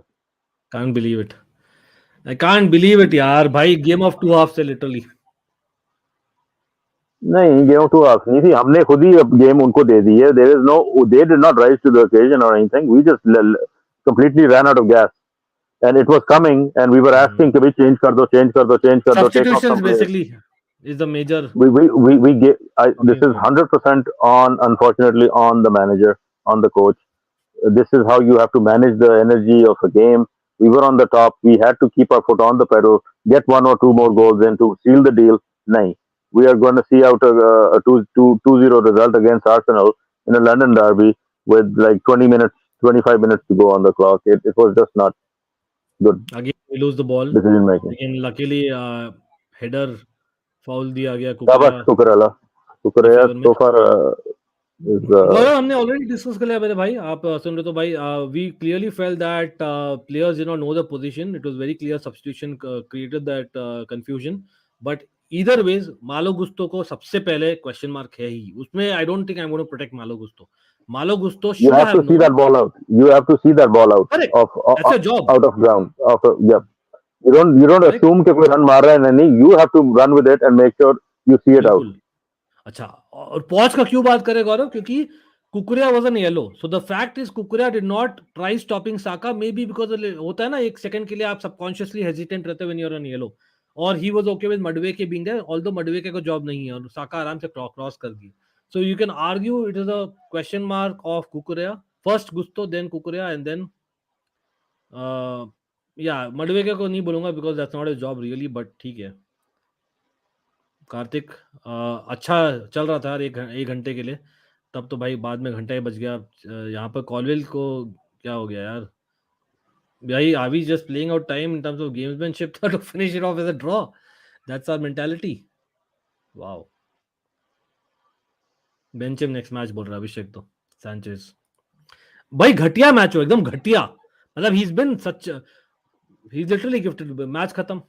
Can't believe it. I can't believe it यार भाई. Game of 2 halves है literally. नहीं गेम टू हाफ नहीं थी. हमने खुद ही गेम उनको दे दी है. There is no they did not rise to the occasion और anything. We just completely run out of gas and it was coming and we were asking कि भाई चेंज कर दो take off Substitutions some. basically is the major. We get this is 100% on, unfortunately, on the manager, on the coach. This is how you have to manage the energy of a game. We were on the top. We had to keep our foot on the pedal, get 1 or 2 more goals in to seal the deal. Nahi. We are going to see out a 2-0 result against Arsenal in a London derby with like 20 minutes, 25 minutes to go on the clock. It was just not good Again, we lose the ball. decision making. Again, luckily, header foul दिया गया Shabash, कुकरेया Kukurella. के Kukurella favour में. so far is गौरव हमने already discuss कर लिया मेरे भाई, आप सुन रहे तो भाई, we clearly fail that players did not know the position. It was very clear substitution created that confusion. But either ways Malo Gusto को सबसे पहले क्वेश्चन मार्क है ही उसमें. I don't think I am going to protect Malo Gusto. Malo Gusto you should have have to see known. that ball out. You have to see that ball out correct, that's your job. out of ground. Yeah. You don't correct, assume कि कोई run मार रहा है नहीं. You have to run with it and make sure you see it out. बिल्कुल. अच्छा, और पॉच का क्यों बात करें गौरव, क्योंकि Cucurella was on yellow. So the fact is Cucurella did not try stopping Saka, maybe because होता है ना एक सेकंड के लिए आप सबकॉन्शियसली हेजिटेंट रहते हो when you are on yellow. और he was okay with Madueke being there, although Madueke को जॉब नहीं है और साका आराम से क्रॉस कर दी. So you can argue it is a question mark of Cucurella. First Gusto, then Cucurella, and then या मडवेके को नहीं बोलूंगा because that's not his job really, but ठीक है. कार्तिक, अच्छा चल रहा था यार एक घंटे के लिए. तब तो भाई बाद में घंटा ही बच गया. यहाँ पर कॉलवेल को क्या हो गया यार भाई. Are we just playing out time in terms of gamesmanship to finish it off as a draw. That's our mentality. Wow. Bench 'em next match बोल रहा है अभिषेक. तो सैंचेज भाई घटिया मैच हो, एकदम घटिया. मतलब he is been such, he is literally gifted. Match खत्म.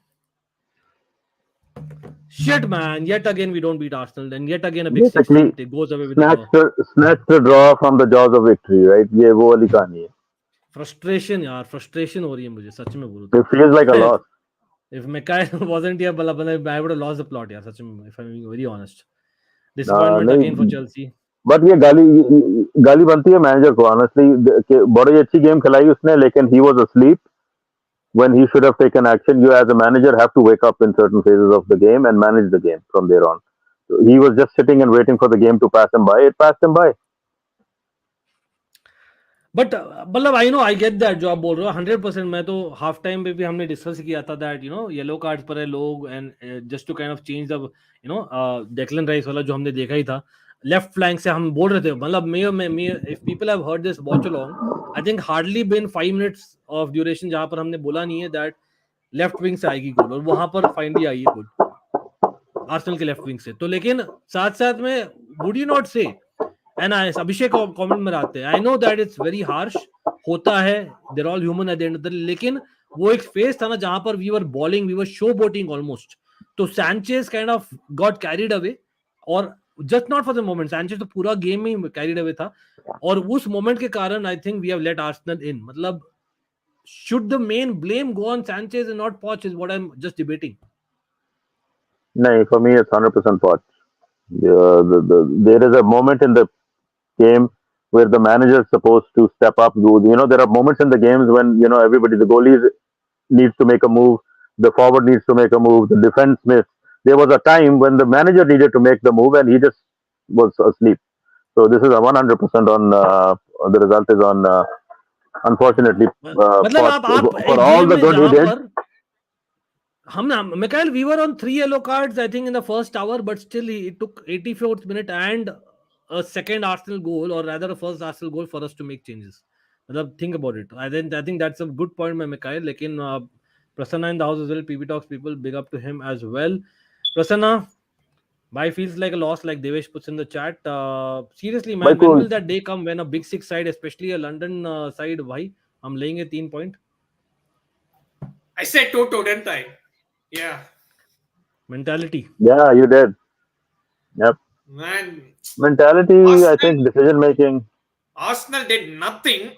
Shit, man. Yet again, we don't beat Arsenal. And yet again, a big 6 Basically, it goes away with the draw. snatched the draw from the jaws of victory, right? ये वो वाली कहानी है. Frustration यार, frustration हो रही है मुझे सच में बोलूं It feels like a loss. If McKyle wasn't here, I would have lost the plot यार सच में, if I'm being very honest. Disappointment नहीं, again for Chelsea. बट ये गाली बनती है मैनेजर को ऑनेस्टली. बड़ी अच्छी गेम खिलाई उसने, लेकिन he was asleep when he should have taken action. You as a manager have to wake up in certain phases of the game and manage the game from there on. So he was just sitting and waiting for the game to pass him by. It passed him by. But मतलब I know, I get that जो आप बोल रहे हो 100%. मैं तो half time पे भी हमने डिस्कस किया था that you know yellow cards पर है लोग, and just to kind of change the you know Declan Rice वाला जो हमने देखा ही था लेफ्ट फ्लैंक से हम बोल रहे थे. मतलब may if people have heard this watch along, I think hardly been 5 minutes of duration जहां पर हमने बोला नहीं है दैट लेफ्ट विंग से आएगी गोल, और वहां पर फाइनली आई गोल आर्सेनल के लेफ्ट विंग से. तो लेकिन साथ साथ में would you not say, and Abhishek comment में आते हैं, I know that it's very harsh, होता है, there all human at the end of the, लेकिन वो एक फेज था ना जहां पर we were balling, we were show boating almost. तो Sanchez kind of got carried away, और just not for the moment, Sanchez तो पूरा गेम में ही कैरिड अवे था, और उस मोमेंट के कारण I think we have let Arsenal in. मतलब should the main blame go on Sanchez and not Poch is what I'm just debating. No, for me it's 100% Poch. There is a moment in the game where the manager is supposed to step up. You know, there are moments in the games when, you know, everybody, the goalie needs to make a move, the forward needs to make a move, the defense miss. There was a time when the manager needed to make the move and he just was asleep. So this is a 100% on the result is on unfortunately मतलब आप for all the good he did. हम McKyle, we were on 3 yellow cards I think in the first hour, but still it took 84th minute and a second Arsenal goal, or rather a first Arsenal goal, for us to make changes. मतलब think about it. I think that's a good point by McKyle. लेकिन Prasanna in the house as well, PB Talks people, big up to him as well. Prasanna, bye feels like a loss, like Devesh puts in the chat. Seriously man, when will that day come when a big 6 side, especially a London side, भाई हम लेंगे 3 point? I said 2-2, didn't I? Yeah. Mentality. Yeah, you did. Yep. Man. Mentality, Arsenal, I think decision making. Arsenal did nothing.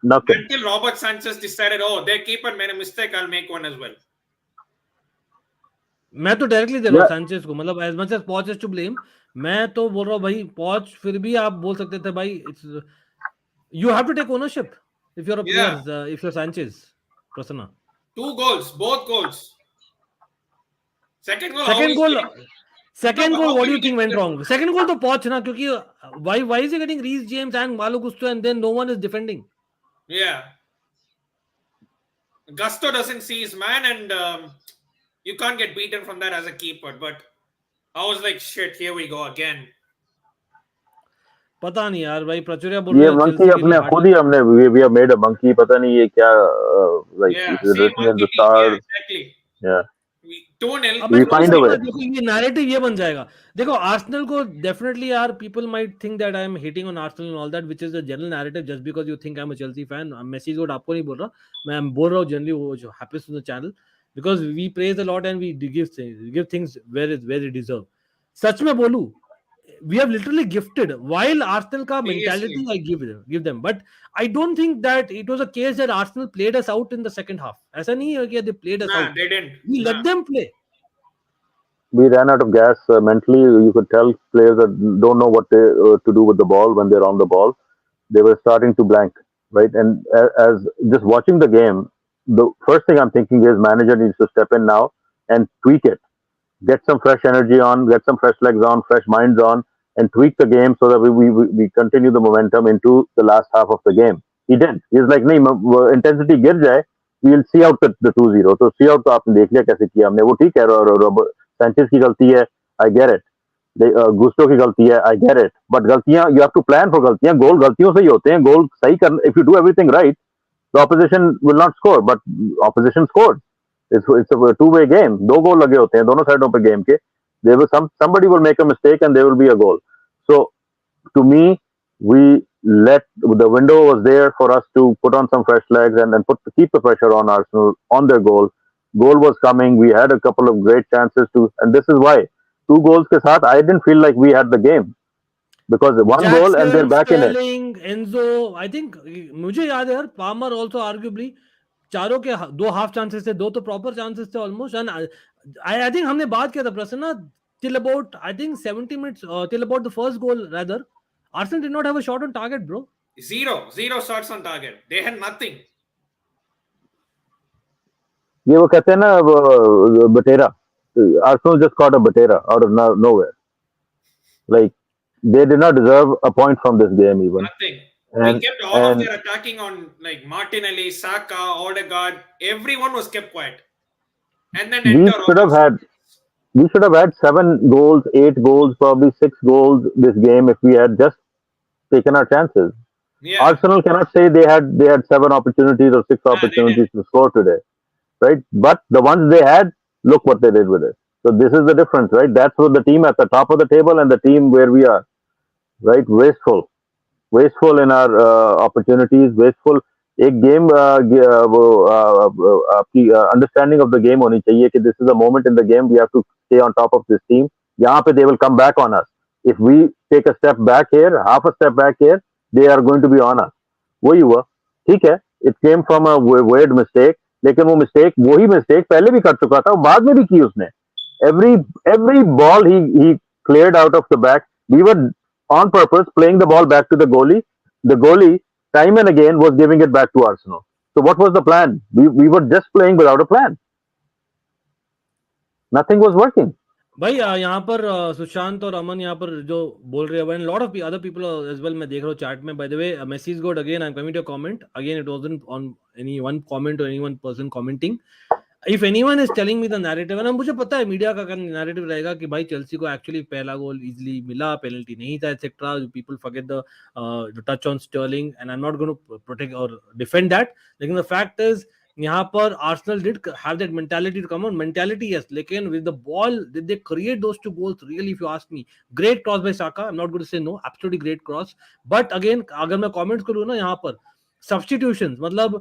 Nothing. Until Robert Sanchez decided, oh, their keeper made a mistake, I'll make one as well. मैं तो directly दे रहा हूँ Sanchez को, मतलब as much as पॉच is to blame, मैं तो बोल रहा हूँ भाई पॉच, फिर भी आप बोल सकते थे भाई it's you have to take ownership if you are a player, if you are Sanchez. Prasanna 2 goals, both goals. Second goal, what do you think went wrong? Second goal तो पॉच ना, क्योंकि why is he getting Reece James and Malo Gusto and then no one is defending? Yeah. Gusto doesn't see his man, and you can't get beaten from that as a keeper. But I was like, shit, here we go again. पता नहीं यार भाई, प्रचुरिया बोल ये रहे हैं monkey Chelsea के अपने लिए खुद ही हमने we have made a monkey, पता नहीं ये क्या like Yeah, it's same written in the monkey team. Yeah, stars. exactly. Yeah, 2-0. अब मैं we तो find a सही way. बात देखो, ये नैरेटिव ये बन जाएगा। देखो आर्सेनल को डेफिनेटली यार, people might think that I M hating on Arsenal and all that, which is the general narrative just because you think I am a Chelsea fan. Message code आपको नहीं बोल रहा, मैं बोल रहा हूँ जनरली वो जो happens to the channel, because we praise a lot and we give things where it deserve. सच में बोलूं, we have literally gifted, while Arsenal ka mentality Seriously. I give them, but I don't think that it was a case that Arsenal played us out in the second half. ऐसा नहीं है कि they played us Nah, out, they didn't. we Nah. let them play. We ran out of gas mentally. You could tell players that don't know what to do with the ball when they're on the ball. They were starting to blank, right? And as just watching the game, the first thing I'm thinking is manager needs to step in now and tweak it, get some fresh energy on, get some fresh legs on, fresh minds on, and tweak the game so that we continue the momentum into the last half of the game. He did. He's like, नहीं intensity गिर जाए, we'll see out the 2-0. तो see out तो आपने देख लिया कैसे किया हमने, वो ठीक है, सैंचेज की गलती है, I get it. गुस्टो की गलती है, I get it. But गलतियां, you have to plan for गलतियां, गोल गलतियों से ही होते हैं, गोल सही कर, if you do everything right, the opposition will not score, but opposition scored. It's a two-way game. दो गोल लगे होते हैं दोनों साइडों पे गेम के. There will somebody will make a mistake and there will be a goal. So to me, we let the window was there for us to put on some fresh legs and keep the pressure on Arsenal on their goal. Goal was coming. We had a couple of great chances to, and this is why two goals के साथ I didn't feel like we had the game because one goal and they're Jackson, back in it. Sterling, Enzo, I think मुझे याद है यार, Palmer also arguably चारों के दो half chances थे, दो तो प्रॉपर चांसेस थे ऑलमोस्ट, एंड आई थिंक हमने बात किया था Prasanna, till about I think 70 minutes, till about the first goal rather, Arsenal did not have a shot on target, bro. Zero shots on target. They had nothing. ये वो कहते हैं ना बटेरा, Arsenal just caught a batera out of nowhere. Like they did not deserve a point from this game even. Nothing. And We kept all of their attacking on like Martinelli, Saka, Odegaard. Everyone was kept quiet. And then we enter should have had 7 goals, 8 goals, probably 6 goals this game if we had just taken our chances. Yeah. Arsenal cannot say they had 7 opportunities or 6 opportunities to score today, right? But the ones they had, look what they did with it. So this is the difference, right? That's what the team at the top of the table and the team where we are, right? Wasteful in our opportunities, wasteful. एक game वो आपकी understanding of the game होनी चाहिए कि this is a moment in the game, we have to stay on top of this team. यहाँ पे they will come back on us if we take a step back here, half a step back here, they are going to be on us. वही हुआ, ठीक है, it came from a weird mistake, लेकिन वो mistake वही mistake पहले भी कर चुका था, वो बाद में भी की उसने. every ball he cleared out of the back. We were on purpose playing the ball back to the goalie. The goalie time and again was giving it back to Arsenal. So what was the plan? We were just playing without a plan. Nothing was working. भाई यहाँ पर सुशांत और अमन यहाँ पर जो बोल रहे हैं, lot of other people as well, मैं देख रहा हूँ चैट में. By the way, Messi is good again, I am coming to comment again, it wasn't on any one comment और any one person commenting. If anyone is telling me the narrative, ना मुझे पता है media का narrative रहेगा कि भाई Chelsea को एक्चुअली पहला गोल इजीली मिला, पेनल्टी नहीं था, etcetera. People forget the touch on Sterling and I am not going to protect और डिफेंड दैट. लेकिन द फैक्ट इज यहाँ पर Arsenal did have that mentality to come on. Mentality, yes, लेकिन with the ball, did they create those 2 goals? Really, if you ask me, great cross by Saka. I'm not going to say no, absolutely great cross. But again, अगर मैं comments करूँ ना यहाँ पर, substitutions, मतलब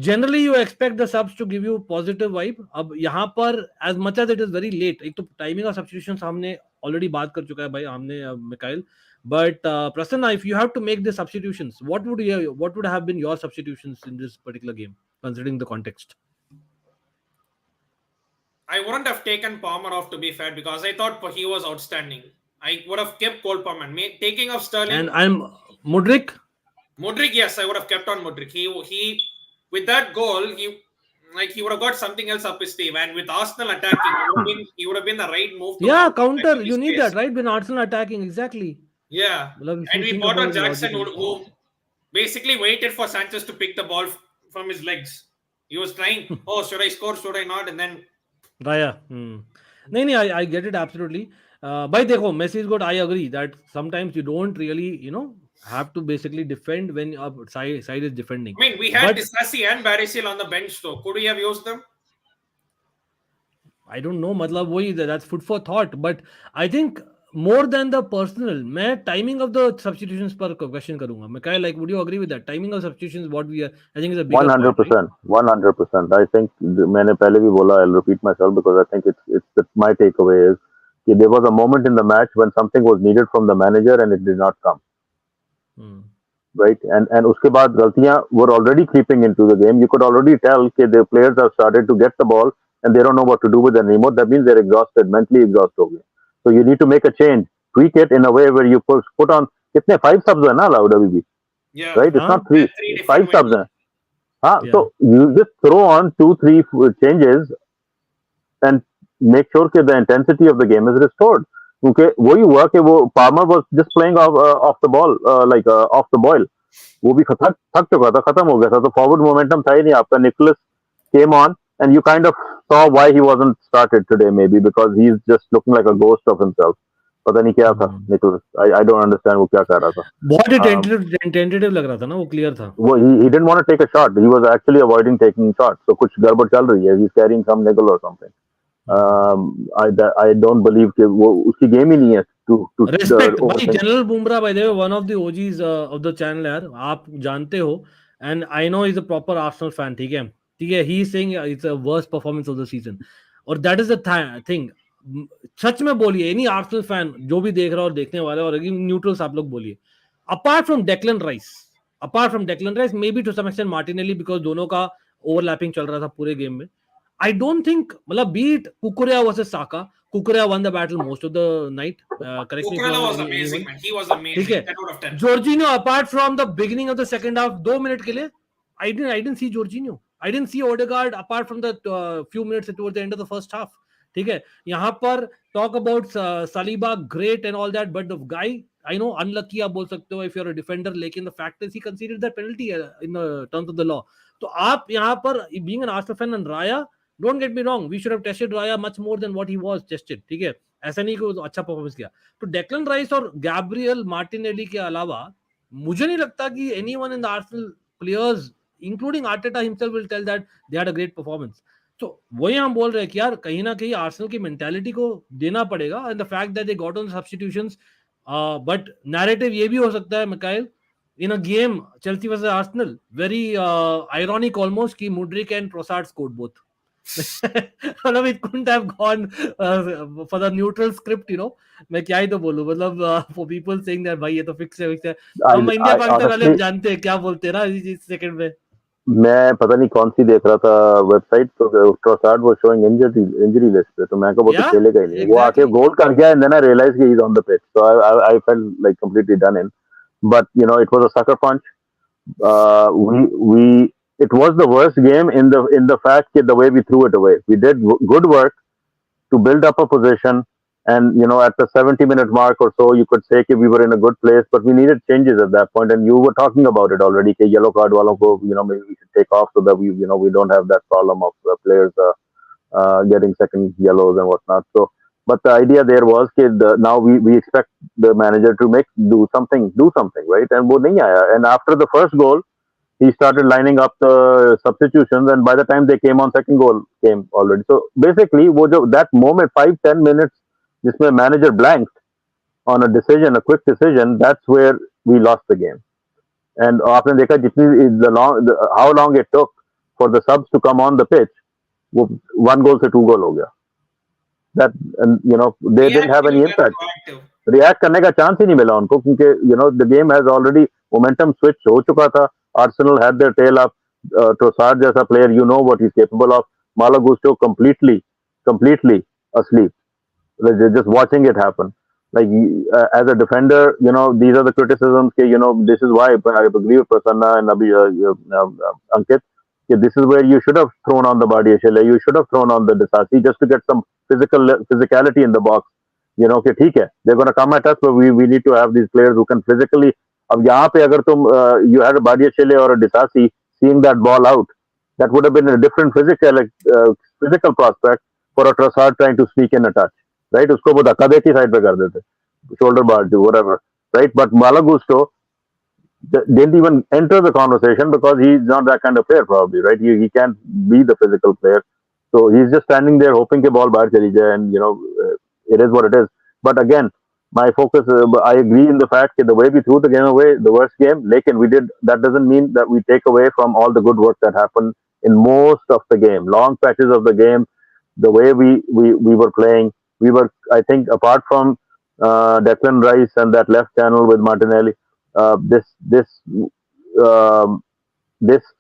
generally you expect the subs to give you positive vibe. अब यहाँ पर as much as it is very late, एक तो timing of substitutions हमने already बात कर चुका है भाई हमने, Mikhail. But Prasanna, if you have to make the substitutions, what would have been your substitutions in this particular game, considering the context? I wouldn't have taken Palmer off, to be fair, because I thought he was outstanding. I would have kept Cole Palmer. Taking off Sterling. And I'm Mudryk. Mudryk, yes, I would have kept on Mudryk. He with that goal, he would have got something else up his sleeve. And with Arsenal attacking, he would have been the right move. Yeah, counter. You need that, right? When Arsenal attacking, exactly. Yeah, and we bought on Jackson, who basically waited for Sanchez to pick the ball from his legs. He was trying, should I score, should I not? And then Raya. नहीं, I get it absolutely. By देखो, Messi is good. I agree that sometimes you don't really, have to basically defend when your side is defending. I mean, we had But Disasi and Barisil on the bench, though. Could we have used them? I don't know, मतलब वही, that's food for thought. But I think more than the personal, मैं timing of the substitutions पर question करूंगा. McKyle, like, would you agree with that? Timing of substitutions, what we are, I think is a bigger point, right? 100%, 100%. I think मैंने पहले भी बोला, I'll repeat myself because I think my takeaway is कि there was a moment in the match when something was needed from the manager and it did not come. Right, and उसके बाद गलतियां were already creeping into the game. You could already tell that the players have started to get the ball and they don't know what to do with it anymore. That means they're exhausted, mentally exhausted. So you need to make a change, tweak it in a way where you put on कितने 5 subs है ना allowed अभी भी, Yeah. right? It's not 3, Three 5 different subs ways. हैं. हाँ, Yeah. so you just throw on 2-3 changes and make sure that the intensity of the game is restored. क्योंकि वही हुआ कि वो Palmer was just playing off the ball, off the boil. वो भी थक चुका था, खत्म हो गया था, तो फॉरवर्ड मोमेंटम था ही नहीं आपका. Nicolas came on and you kind of saw why he wasn't started today, maybe because he's just looking like a ghost of himself. पता नहीं क्या था निकोलस. I don't understand वो क्या कर रहा था. बहुत ही tentative लग रहा था ना, वो clear था. वो he didn't want to take a shot. He was actually avoiding taking shots. So कुछ गड़बड़ चल रही है. He's carrying some niggle or something. I don't believe कि वो उसकी गेम ही नहीं है to Respect भाई, general Bumrah by the way, one of the OGs of the channel यार, आप जानते हो, and I know he's a proper Arsenal fan. ठीक है, he is saying it's a worst performance of the season, और that is the thing. सच में बोलिए, any Arsenal fan जो भी देख रहा और देखने वाला, और न्यूट्रल्स आप लोग बोलिए, apart from Declan Rice, maybe to some extent Martinelli, because दोनों का overlapping चल रहा था पूरे गेम में. I don't think, मतलब be it Kukurea versus Saka, Kukurea won the battle most of the night. Correct me if I'm Kukurea was wrong, amazing, anyone. man. He was amazing. ठीक है. 10 out of 10. Jorginho, apart from the beginning of the second half, 2 minutes के लिए, I didn't see Jorginho. I didn't see Odegaard apart from the few minutes towards the end of the first half. ठीक है. यहाँ पर talk about Saliba, great and all that, but the guy, I know unlucky आप बोल सकते हो if you're a defender, लेकिन the fact is he conceded that penalty in the terms of the law. तो आप यहाँ पर being an Arsenal fan and Raya, don't get me wrong, we should have tested Raya much more than what he was tested. ठीक है, ऐसा नहीं कि वो अच्छा परफॉर्मेंस किया. तो डेक्लन राइस और गैब्रियल मार्टिनेली के अलावा मुझे नहीं लगता कि anyone in the Arsenal players, including Arteta himself, will tell that they had a great performance. तो वही हम बोल रहे हैं कि यार कहीं ना कहीं आर्सेनल की मेंटालिटी को देना पड़ेगा, and the fact that they got on substitutions. But narrative ये भी हो सकता है Mikail, in a game Chelsea versus Arsenal, very ironic almost कि Mudryk and Trossard scored both. It couldn't have gone for the neutral script, मैं क्या ही तो बोलूं, मतलब for people saying that भाई ये तो फिक्स है. हम इंडिया पाकिस्तान वाले जानते हैं क्या बोलते हैं ना इस सेकंड में. मैं पता नहीं कौन सी देख रहा था वेबसाइट, तो Trossard was showing injury list पे, तो मैं को वो तो खेलेगा ही नहीं. वो आके गोल कर गया एंड देन आई रियलाइज कि he is on the pitch, so I felt like completely done in. But it was a sucker punch. It was the worst game in the fact that the way we threw it away. We did good work to build up a position, and at the 70-minute mark or so, you could say that we were in a good place, but we needed changes at that point, and you were talking about it already. That yellow card walon ko, maybe we should take off so that we don't have that problem of players getting second yellows and whatnot. So, but the idea there was that now we expect the manager to do something, right? And wo nahi aaya. And after the first goal, he started lining up the substitutions, and by the time they came on, second goal came already. So basically, that moment, 5-10 minutes, जिसमें manager blanked on a decision, a quick decision, that's where we lost the game. And आपने देखा how long it took for the subs to come on the pitch, 1 goal से 2 goal हो गया. That, and they didn't have any impact. React करने का chance ही नहीं मिला उनको, क्योंकि the game has already momentum switch हो चुका था. Arsenal had their tail up. Trossard जैसा player, what he's capable of. Malo Gusto completely asleep. Just watching it happen. Like, as a defender, these are the criticisms. This is why I agree with Prasanna and Ankit. This is where you should have thrown on the Badiashile, you should have thrown on the Disasi, just to get some physicality in the box. कि ठीक है, they're going to come at us, but we need to have these players who can physically. अब यहाँ पे अगर तुम you had a Badiashile or a Disasi seeing that ball out, that would have been a different physical prospect for a Trossard trying to sneak in a touch. right? उसको वो धक्का देके side पे कर देते, shoulder bar to whatever, right? But Malo Gusto didn't even enter the conversation because he's not that kind of player, probably, right? He can't be the physical player, so he's just standing there hoping the ball bahar chali jaye, and it is what it is. But again, my focus, I agree in the fact that the way we threw the game away, the worst game, lekin we did. That doesn't mean that we take away from all the good work that happened in most of the game, long patches of the game, the way we were playing. We were, I think, apart from Declan Rice and that left channel with Martinelli, um, this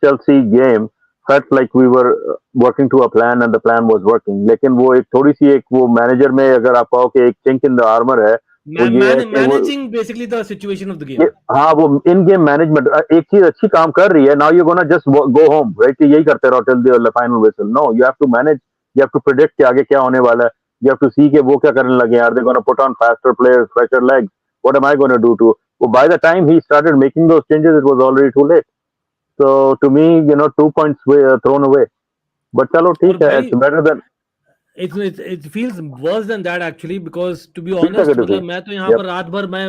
Chelsea game felt like we were working to a plan and the plan was working. लेकिन वो एक थोड़ी सी एक वो manager में अगर आप कहो कि एक चिंक इन द आर्मर है, वो ये है कि वो managing basically the situation of the game. हाँ, वो इन गेम मैनेजमेंट एक चीज अच्छी काम कर रही है. Now you gonna just go home, right? यही करते रहो till the final whistle. No, you have to manage, you have to predict कि आगे क्या होने वाला है. यू हैव टू सी कि वो क्या करने लगे. Are they gonna put on faster players, fresher legs? What am I gonna do to? By the time he started making those changes, it was already too late. So to me, 2 points were thrown away. But chalo, theek hai, it's better than. It feels worse than that actually, because to be honest, मतलब मैं तो यहाँ पर रात भर मैं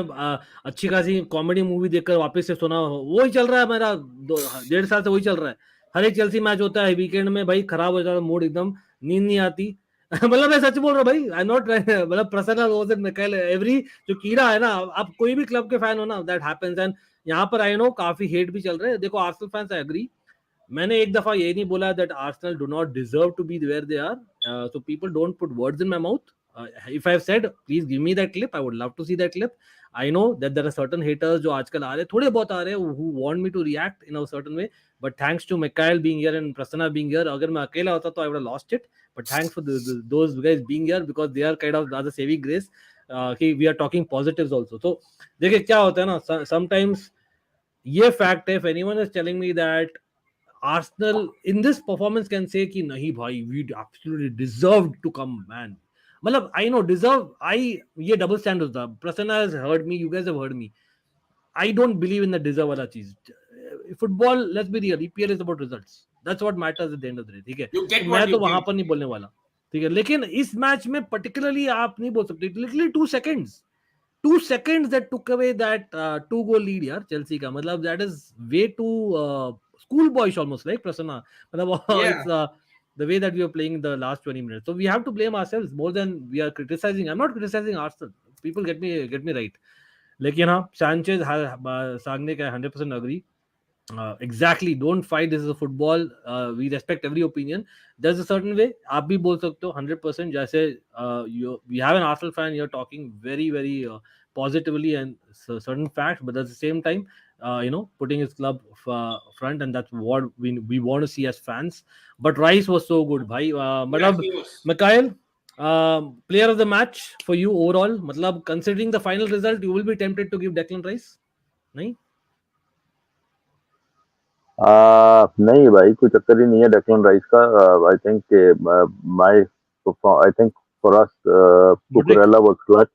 अच्छी खासी कॉमेडी मूवी देखकर वापस से सोना, वही चल रहा है मेरा 1.5 साल से, वही चल रहा है. हर एक चेल्सी मैच होता है वीकेंड में भाई, खराब हो जाता है मूड एकदम, नींद नहीं आती. मतलब मैं सच बोल रहा हूँ भाई, आई नॉट, मतलब प्रसन्ना रोज एंड मिकाइल, एवरी जो कीड़ा है ना, आप कोई भी क्लब के फैन हो ना, दैट हैपेंस. एंड यहाँ पर आई नो काफी हेट भी चल रहे हैं. देखो आर्सेनल फैंस, आई एग्री. मैंने एक दफा ये नहीं बोला that Arsenal do not deserve to be where they are. So people don't put words in my mouth. If I've said, please give me that clip. I would love to see that clip. I know that there are certain haters जो आजकल आ रहे हैं, थोड़े बहुत आ रहे हैं, who want me to react in a certain way. But thanks to McKyle being here and Prasanna being here, अगर मैं अकेला होता तो I would have lost it. But thanks for those guys being here, because they are kind of the saving grace. कि we are talking positives also. So देखिए क्या होता है ना, sometimes ये fact है, if anyone is telling me that Arsenal in this performance can say कि नहीं भाई, we absolutely deserved to come, man. मतलब I know deserve, ये double standard होता. Prasanna has heard me, you guys have heard me. I don't believe in the deserve वाला चीज. Football, let's be real, EPL is about results. That's what matters at the end of the day. ठीक है, तो मैं तो वहां पर नहीं बोलने वाला, ठीक है. लेकिन इस मैच में particularly आप नहीं बोल सकते, literally 2 seconds that took away that 2-goal lead यार चेल्सी का. मतलब that is way too schoolboyish almost, like Prasanna. मतलब it's the way that we are playing the last 20 minutes. So we have to blame ourselves more than we are criticizing. I'm not criticizing Arsenal. People get me right. लेकिन हाँ, Sanchez, Sagne का 100% agree. Exactly, don't fight, this is a football. We respect every opinion. There's a certain way आप भी बोल सकते हो 100%. जैसे we have an Arsenal fan, you're talking very very positively and certain facts, but at the same time putting his club front, and that's what we want to see as fans. But Rice was so good bhai. मतलब McKyle, player of the match for you overall. मतलब considering the final result, you will be tempted to give Declan Rice? नहीं नहीं भाई, कोई चक्कर ही नहीं है Declan rice का. I think for us Cucurella was clutch.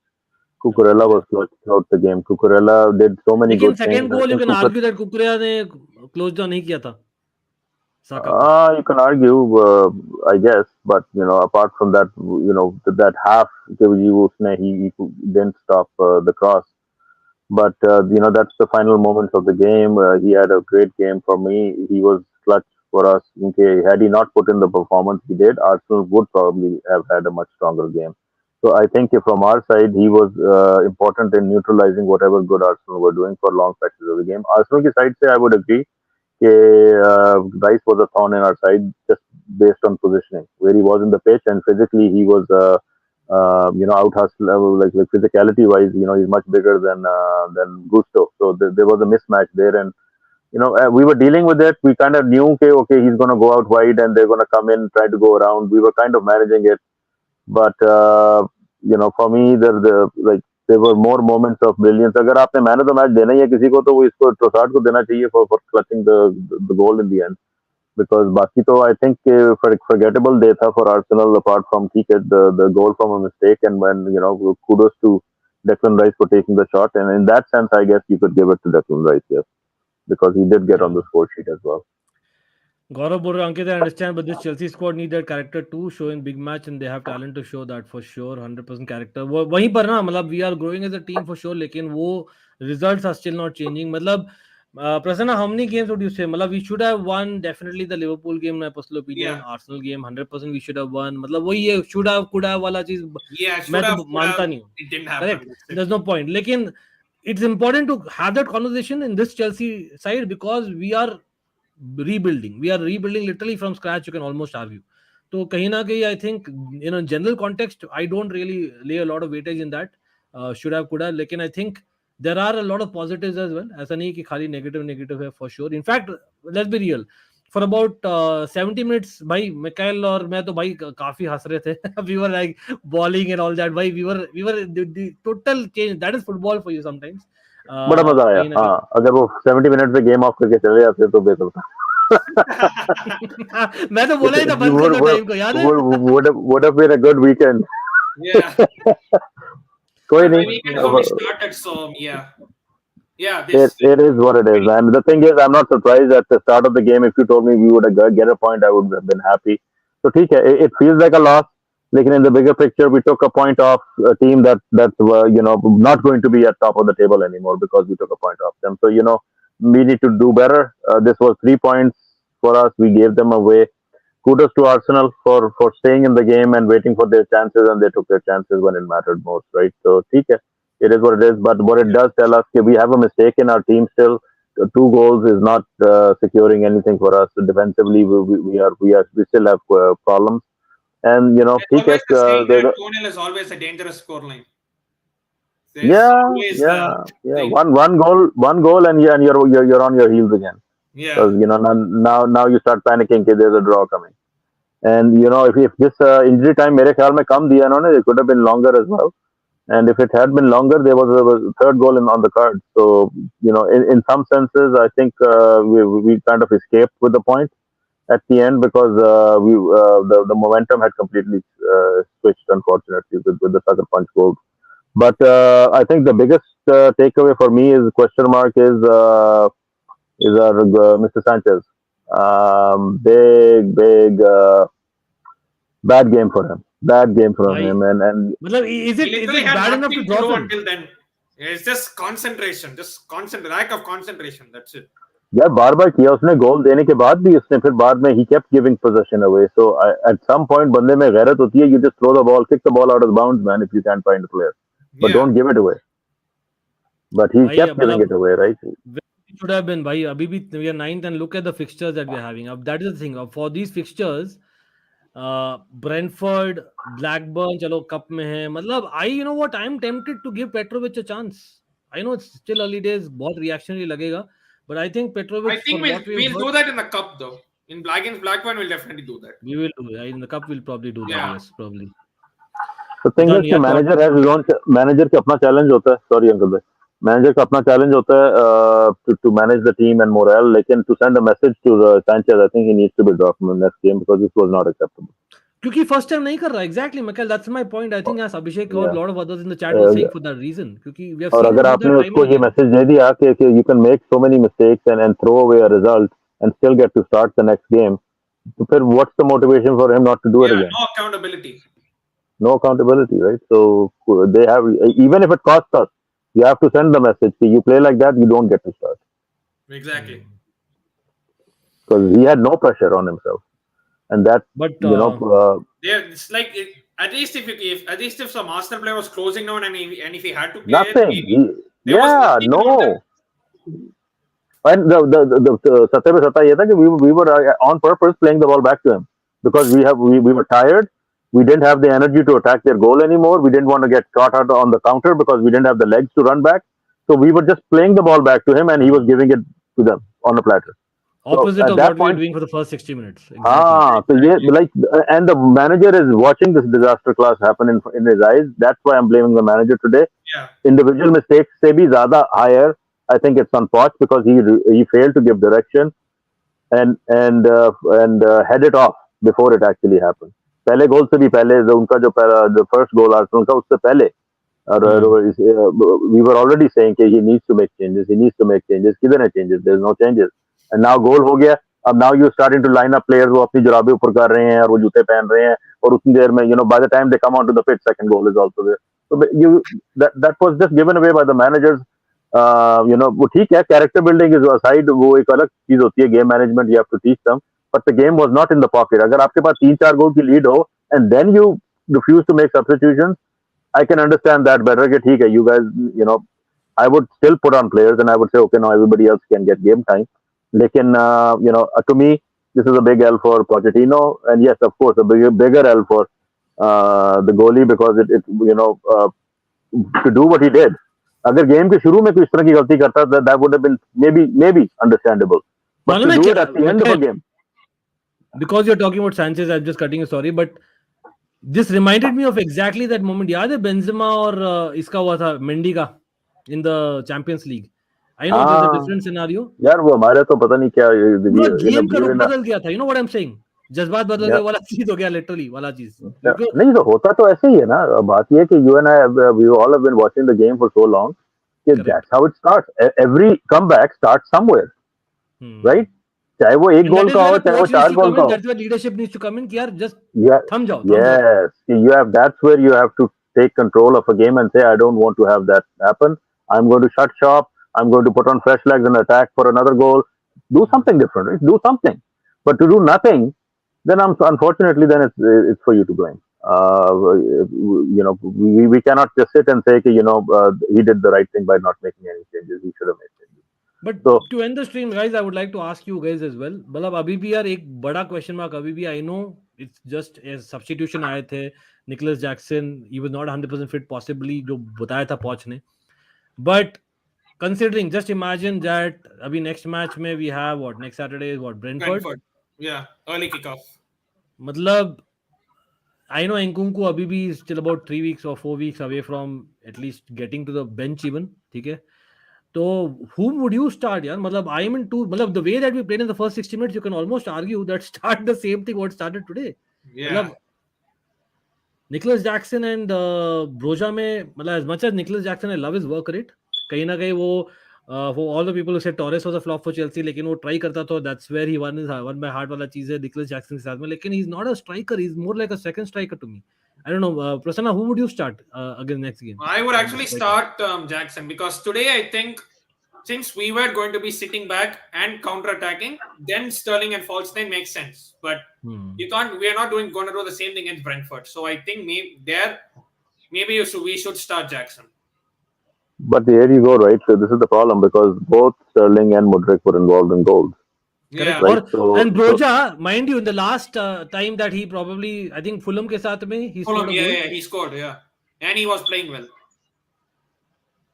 Cucurella was clutch throughout the game. Cucurella did so many good things. Second goal, you can argue that Cucurella ने close down नहीं किया था. You can argue, I guess, but apart from that, that half he didn't stop the cross. But that's the final moments of the game. He had a great game for me. He was clutch for us. Had he not put in the performance he did, Arsenal would probably have had a much stronger game. So I think from our side, he was important in neutralizing whatever good Arsenal were doing for long patches of the game. Arsenal ki side se I would agree that Rice was a thorn in our side just based on positioning, where he was in the pitch, and physically he was out hustle level, like physicality wise, he's much bigger than Gusto. So there was a mismatch there, and we were dealing with it. We kind of knew, okay, he's going to go out wide and they're going to come in, try to go around. We were kind of managing it, but for me, there were more moments of brilliance. अगर आपने man of the match देना ही है किसी को, तो वो इसको Trossard को देना चाहिए for clutching the goal in the end. Because बाकी तो I think forgettable day था for Arsenal, apart from the goal from a mistake, and when kudos to Declan Rice for taking the shot, and in that sense I guess you could give it to Declan Rice, yes, because he did get on the score sheet as well. Gaurav Borre, Ankit, I understand, but this Chelsea squad need that character too, show in big match, and they have talent to show that for sure, 100% character. वहीं पर ना मतलब we are growing as a team for sure, लेकिन वो results are still not changing. मतलब Prasanna, how many games would you say? मतलब we should have won definitely the Liverpool game, my personal opinion. Yeah, Arsenal game, 100% we should have won. मतलब वही है should have, could have वाला चीज yeah, मैं should have, तो could have. मानता नहीं हूँ. It didn't happen. Correct. That's it. There's no point. लेकिन it's important to have that conversation in this Chelsea side because we are rebuilding literally from scratch, you can almost argue. तो कहीं ना कहीं I think in a general context I don't really lay a lot of weightage in that should have could have, लेकिन I think there are a lot of positives as well. ऐसा नहीं कि खाली negative है for sure. In fact, let's be real, for about 70 minutes भाई McKyle और मैं तो भाई काफी हंस रहे थे. We were like bowling and all that भाई, we were the total change. That is football for you sometimes. बड़ा मजा आया. कहीं ना हाँ, अगर वो 70 मिनट पे गेम ऑफ करके चले जाते तो बेहतर था. कहीं मैं तो बोला ही था बंद कर दो टाइम को, याद है? would have been a good weekend. Yeah. कोई The नहीं. weekend only started, so yeah. Yeah, this It is what it is, and the thing is, I'm not surprised at the start of the game. If you told me we would have get a point, I would have been happy. So, ठीक है, it feels like a loss. Like in the bigger picture, we took a point off a team that's not going to be at top of the table anymore because we took a point off them. So we need to do better. This was 3 points for us. We gave them away. Kudos to Arsenal for staying in the game and waiting for their chances, and they took their chances when it mattered most, right? So, ठीक है, it is what it is. But what it does tell us that we have a mistake in our team still. 2 goals is not securing anything for us. So defensively, we still have problems. And there's ठीक है, always the saying that 2-0 is always a dangerous scoreline. There's yeah, always yeah, the yeah. thing. One goal, and you're on your heels again. Yeah. Because now you start panicking that there's a draw coming. And if this injury time मेरे ख्याल में कम दिया इन्होंने, it could have been longer as well. And if it had been longer, there was a third goal on the card. So in some senses, I think we kind of escaped with the point at the end because the momentum had completely switched, unfortunately, with the sucker punch goal. But I think the biggest takeaway for me is question mark is our Mr. Sanchez. Big bad game for him. Bad game for him. And मतलब is He it literally had bad enough to nothing to drop do him? until then. It's just concentration, lack of concentration. That's it. यार बार किया उसने, गोल देने के बाद भी उसने फिर बाद में he kept giving possession away. So at some point बंदे में गैरत होती है, you just throw the ball, kick the ball out of bounds, man, if you can't find a player. But Yeah. don't give it away. But he भाई, kept giving मतलब it away, right? it should have been भाई. अभी भी we are 9th and look at the fixtures that we are having. That is the thing. For these fixtures, Brentford, Blackburn, चलो cup में है. मतलब you know what, I'm tempted to give Petrovic a chance. I know it's still early days, बहुत reactionary लगेगा, but I think Petrovic, I think for what we've we'll heard, do that in the cup though. In Blackburn, we'll definitely do that. we will do it. In the cup, we'll probably do that. Yeah. Yes, probably. The thing is कि manager has his own, manager का अपना challenge होता है. Sorry uncle भाई. Manager का अपना challenge होता है to manage the team and morale. लेकिन to send a message to Sanchez, I think he needs to be dropped from the next game because this was not acceptable. क्योंकि first time नहीं कर रहा. Exactly, McKyle, that's my point. I think as Abhishek or a lot of others in the chat were saying for that reason. क्योंकि we have और seen अगर him do आपने that time उसको and ये again. Message दे दिया कि you can make so many mistakes and throw away a result and still get to start the next game, तो फिर what's the motivation for him not to do it again? No accountability. No accountability, right? So they have, even if it costs us, you have to send the message. You play like that, you don't get to start. Exactly. Because he had no pressure on himself, and that But Yeah, it's like at least if some Arsenal player was closing down and if he had to play nothing. there was Yeah, nothing about no. that. And the सत्य पे सत्ता ये था कि we were on purpose playing the ball back to him because we were tired. We didn't have the energy to attack their goal anymore. We didn't want to get caught out on the counter because we didn't have the legs to run back. So we were just playing the ball back to him, and he was giving it to them on a platter. opposite So of what we were doing for the first 60 minutes. Exactly. So yeah, and the manager is watching this disaster class happen in his eyes. That's why I'm blaming the manager today. Yeah. Individual mistakes से भी ज़्यादा higher. I think it's on Poch because he failed to give direction and head it off before it actually happened. पहले गोल से भी पहले उनका जो first goal Arsenal का उससे पहले we were already saying कि he needs to make changes. He needs to make changes. किधर है changes? There's no changes. And now goal हो गया. अब now you're starting to line up players वो अपनी जुराबें ऊपर कर रहे हैं और वो जूते पहन रहे हैं और उतनी देर में by the time they come onto the pitch, second goal is also there. So that was just given away by the managers. वो ठीक है, character building is aside, वो एक अलग चीज होती है, game management you have to teach them, but the game was not in the pocket. अगर आपके पास 3-4 गोल की lead हो and then you refuse to make substitutions, I can understand that better. कि ठीक है, you guys, I would still put on players and I would say, okay, now everybody else can get game time. Lekin, to me, this is a big L for Pochettino, and yes, of course, a bigger L for the goalie, because to do what he did. अगर game के शुरू में कोई इस तरह की गलती करता, that would have been maybe understandable. But to do it at the end of a game. Because you're talking about Sanchez, I'm just cutting you, sorry, but this reminded me of exactly that moment. याद है Benzema और इसका हुआ था Mendy का in the Champions League. I know there's a different scenario. यार वो हमारे तो पता नहीं क्या गेम का रुख बदल गया था. You know what I'm saying? जज्बात बदल गए वाला चीज हो गया, लिटरली वाला चीज. नहीं तो होता तो ऐसे ही है ना. बात ये है कि you and I, we all have been watching the game for so long. That's how it starts. Every comeback starts somewhere, right? चाहे वो एक गोल का हो, चाहे वो 4 गोल का हो. That's where leadership needs to come in. यार just थम जाओ. Yes, you have. That's where you have to take control of a game and say, I don't want to have that happen. I'm going to shut shop. I'm going to put on fresh legs and attack for another goal. Do something different. Right? Do something. But to do nothing, then unfortunately, then it's for you to blame. We cannot just sit and say, he did the right thing by not making any changes. He should have made changes. But to end the stream, guys, I would like to ask you guys as well. मतलब अभी भी यार एक बड़ा question mark अभी भी. I know it's just a substitution आए थे. Nicholas Jackson, he was not 100% fit possibly, जो बताया था Poch ने. But considering, just imagine that अभी next match में we have what, next Saturday is what, Brentford? Yeah, early kickoff. मतलब I know Nkunku अभी भी still about 3 weeks or 4 weeks away from at least getting to the bench even. ठीक है. So whom would you start, yaar? मतलब I am in two. मतलब the way that we played in the first 60 minutes, you can almost argue that start the same thing what started today. Yeah. मतलब Nicholas Jackson and Broja में मतलब as much as Nicholas Jackson, I love his work rate. कहीं ना कहीं वो for all the people who said Torres was a flop for Chelsea, लेकिन वो try करता था. That's where he won by heart वाला चीज है Nicholas Jackson के साथ में. लेकिन he's not a striker. He's more like a second striker to me. I don't know, Prasanna, who would you start against next game? I would actually start Jackson, because today I think since we were going to be sitting back and counter-attacking, then Sterling and Falstein makes sense. But you can't. We are not going to do the same thing against Brentford. So I think maybe we should start Jackson. But there you go, right? So this is the problem, because both Sterling and Mudryk were involved in goals. Yeah. Right? And Broja, mind you, in the last time that he probably, I think Fulham ke saath mein, he scored a goal. Yeah, he scored, yeah. And he was playing well.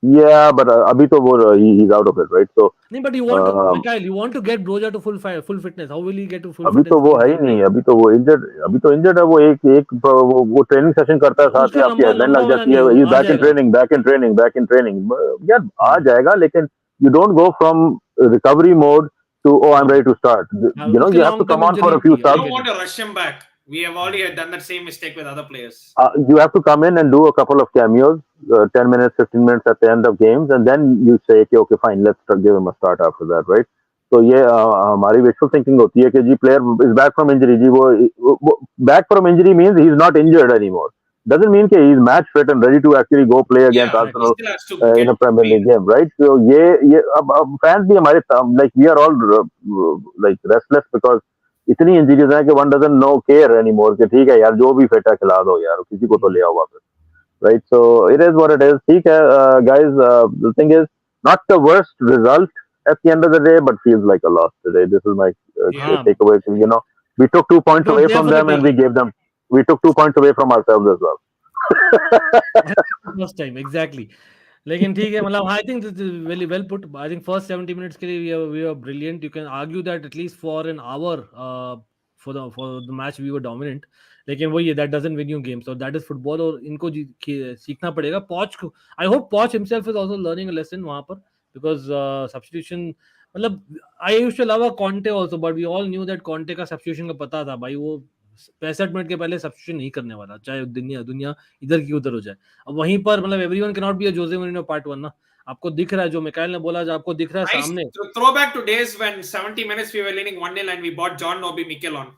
Yeah, but abhi to he's out of it, right? So. नहीं, but you want to, McKyle, you want to get Broja to full fitness. How will he get to full fitness? अभी तो वो है ही नहीं. अभी तो वो injured है. वो एक वो training session करता है, साथ में आपकी headline लग जाती है. He's back in training. यार आ जाएगा, लेकिन you don't go from recovery mode to, I'm ready to start. You have to come on for a few starts. You don't want to rush him back. We have already done that same mistake with other players. You have to come in and do a couple of cameos, 10 minutes, 15 minutes at the end of games, and then you say, okay, fine, let's give him a start after that, right? So ये हमारी wishful thinking होती है कि जी player is back from injury. जी वो back from injury means he's not injured anymore. Doesn't mean that he's match fit and ready to actually go play against Arsenal in a Premier League game, right? So ये fans भी हमारे like we are all like restless because इतनी injuries हैं कि one doesn't know care anymore कि ठीक है यार जो भी फिट है खिला दो यार, किसी को तो ले आओ वापस, right? So it is what it is. ठीक है, guys. The thing is not the worst result at the end of the day, but feels like a loss today. This is my takeaway. We took 2 points away from them and we took 2 points away from ourselves as well. First time, exactly. लेकिन ठीक है, मतलब I think this is very well put. I think first 70 minutes के लिए we were brilliant. You can argue that at least for an hour for the match we were dominant. लेकिन वही है, that doesn't win you games. So that is football और इनको सीखना पड़ेगा. Poch, I hope Poch himself is also learning a lesson वहाँ पर, because substitution, मतलब I used to love Conte also, but we all knew that Conte का substitution का पता था भाई, वो 65 मिनट के पहले सब्स्टिट्यूशन नहीं करने वाला, चाहे दुनिया इधर की उधर हो जाए। अब वहीं पर मतलब everyone can not be a Jose Mourinho part 1 ना। आपको दिख रहा है जो मिकाइल ने बोला, जो आपको दिख रहा है Nice सामने। throwback to days when 70 minutes we were leading 1-0 and we bought John Obi Mikel on.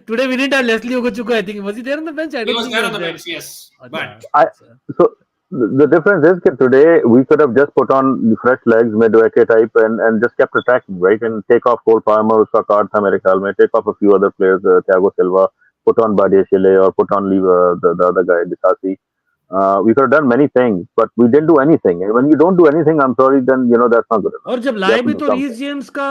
Today we didn't have Leslie Ogochukwu, I think. Was he there on the bench? I He don't was think there he on was the there. bench, yes. Acha. But So the difference is that today we could have just put on fresh legs, Mudryk type, and just kept attacking, right? And take off Cole Palmer, uska card tha mere khayal mein. Take off a few other players, Thiago Silva, put on Badiashile or put on the other guy, Disasi. We could have done many things, but we didn't do anything. And when you don't do anything, I'm sorry, then that's not good enough. और जब You लाए have to भी do तो something. Reece James का,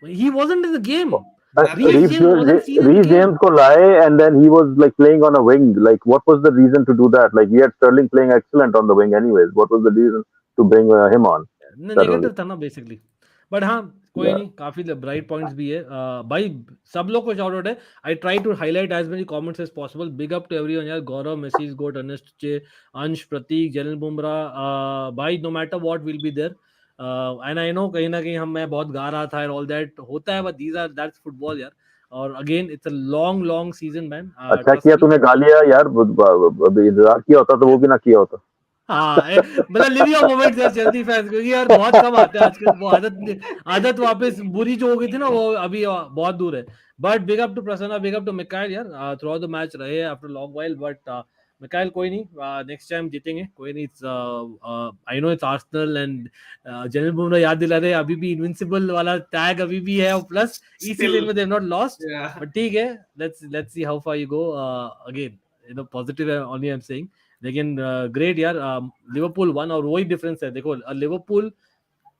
he wasn't in the game. nothing. Reece James wasn't seen in the Reece game. James ko laye, and then he was like playing on a wing. Like, what was the reason to do that? Like, we had Sterling playing excellent on the wing, anyways. What was the reason to bring him on suddenly? Negative था ना basically. But हाँ, कोई Yeah. नहीं, काफी bright points भी है। भाई सब लोग को शाउट आउट है। I try to highlight as many comments as possible. Big up to everyone यार। गौरव, मेसीज गोट, अर्नेस्ट चे, अंश, प्रतीक, जलन बुमराह, भाई no matter what will be there. And I know कहीं ना कहीं मैं बहुत गा रहा था एंड ऑल दैट होता है, but these are that's football यार। और again it's a long season man. अच्छा ट्रस्ट किया मी। तूने गा लिया यार, अभी इंतजार किया होता तो वो भी ना किया होता। हाँ मतलब लिव योर मोमेंट्स यार चेल्सी फैंस, क्योंकि यार बहुत कम आते हैं आजकल। वो आदत वापस बुरी जो हो गई थी ना, वो अभी बहुत दूर है। But big up to Prasanna, big up to Mikail यार। थ्रू आउट द मैच रहे after long while, but Mikail कोई नहीं, नेक्स्ट टाइम जीतेंगे, कोई नहीं। It's I know it's Arsenal and general Bumrah याद दिला रहे, अभी भी इनविंसिबल वाला टैग अभी भी है, और प्लस इस सीजन में they have not lost. Yeah. But ठीक है, let's see how far you go. Again positive only I am saying. लेकिन ग्रेट यार। लिवरपूल वन, और वही डिफरेंस है देखो, लिवरपूल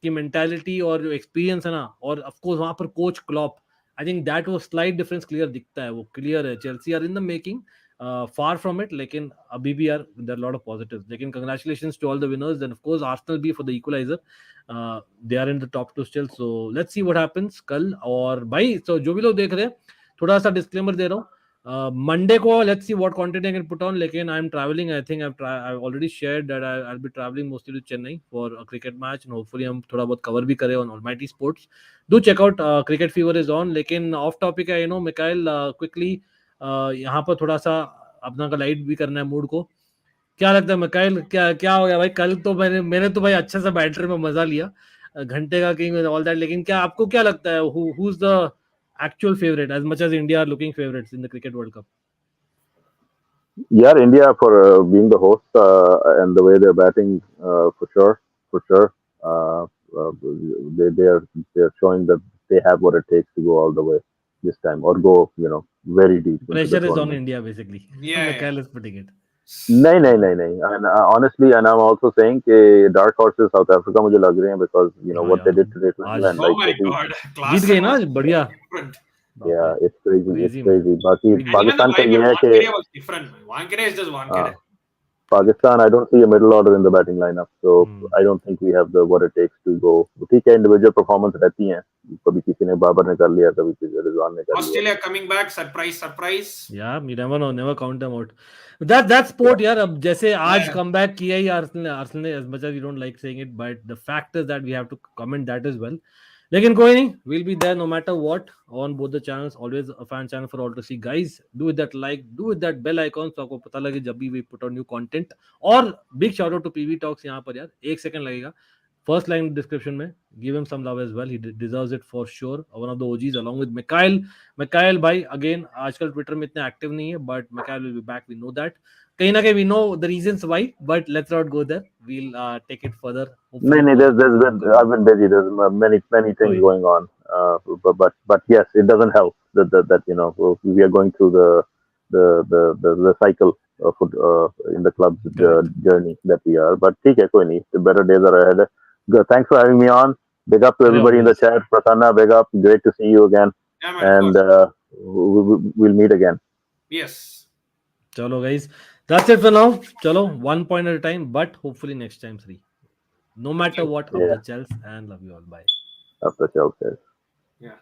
की मेंटालिटी और जो एक्सपीरियंस है ना, और ऑफ कोर्स वहां पर coach Klopp, I think that वो स्लाइट डिफरेंस क्लियर दिखता है, वो क्लियर है। Chelsea are in the making, far from it, लेकिन अभी भी यार देयर लॉट ऑफ पॉजिटिव्स। लेकिन congratulations to all the winners and of course Arsenal be for the equaliser. They are in the top 2 still, so let's see what happens कल। और भाई तो जो भी लोग देख रहे हैं, थोड़ा सा डिस्क्लेमर दे रहा हूँ, Monday को let's see what content I can put on. लेकिन I'm traveling. I think I've already shared that I'll be traveling mostly to Chennai for a cricket match, and hopefully हम थोड़ा बहुत cover भी करें on Almighty Sports. Do check out Cricket Fever is on. लेकिन off topic है, Mikhail, quickly यहाँ पर थोड़ा सा अपना का लाइट भी करना है मूड को। क्या लगता है मिकाइल, क्या क्या हो गया भाई? कल तो मैंने तो भाई अच्छे से बैटर में मजा लिया, घंटे का किंग ऑल दैट। लेकिन क्या आपको क्या लगता है, who's the actual favorite as much as India are looking favorites in the Cricket World Cup? Yeah, India for being the host and the way they're batting, for sure. Uh, uh, they're showing that they have what it takes to go all the way this time, or go very deep into the Pressure is on tournament. India basically. Yeah. Mikhail is putting it. नहीं. And honestly, and I'm also saying कि dark horses South Africa मुझे लग रहे हैं, because हाँ what they यार, did today to आज England, Oh like my it is, God. Jeet Class गए ना आज, बढ़िया। different. बाप yeah, रे, it's crazy, it's crazy man। crazy. बाकी And even the पाकिस्तान का vibe ये of है कि Wankhede was different. Wankhede is just Wankhede. Pakistan, I don't see a middle order in the batting lineup, so I don't think we have the what it takes to go. ठीक है, individual performance रहती हैं, कभी किसी ने बाबर ने कर लिया, कभी किसी रिजवान ने कर लिया। Australia coming back, surprise. Yeah, you never know, never count them out. That's sport यार। अब जैसे आज Yeah. comeback किया ही आर्सेनल ने, as much as we don't like saying it, but the fact is that we have to comment that as well. लेकिन कोई नहीं, we'll be there no matter what on both the channels. Always a fan channel for all to see. Guys, do with that like, do with that bell icon, so आपको पता लगे जब भी we put on new content. और big shout out to PV Talks यहाँ पर यार, 1 second लगेगा, first line description में, give him some love as well. He deserves it for sure. One of the OGs along with Mikhail. Mikhail भाई again आजकल Twitter में इतने active नहीं है, but Mikhail will be back. We know that. कहीं ना कहीं we know the reasons why, but let's not go there. We'll take it further. नहीं, I've been busy. There's many things going on. But yes, it doesn't help that we are going through the cycle of in the club's journey that we are. But ठीक है, कोई नहीं. The better days are ahead. Good. Thanks for having me on. Big up to everybody in the chat. Prasanna, big up. Great to see you again. Yeah, man, And we'll meet again. Yes. चलो guys, that's it for now. चलो, 1 point at a time, but hopefully next time 3. No matter what, up the Chelsea, and love you all. Bye. Up the Chelsea. Yeah.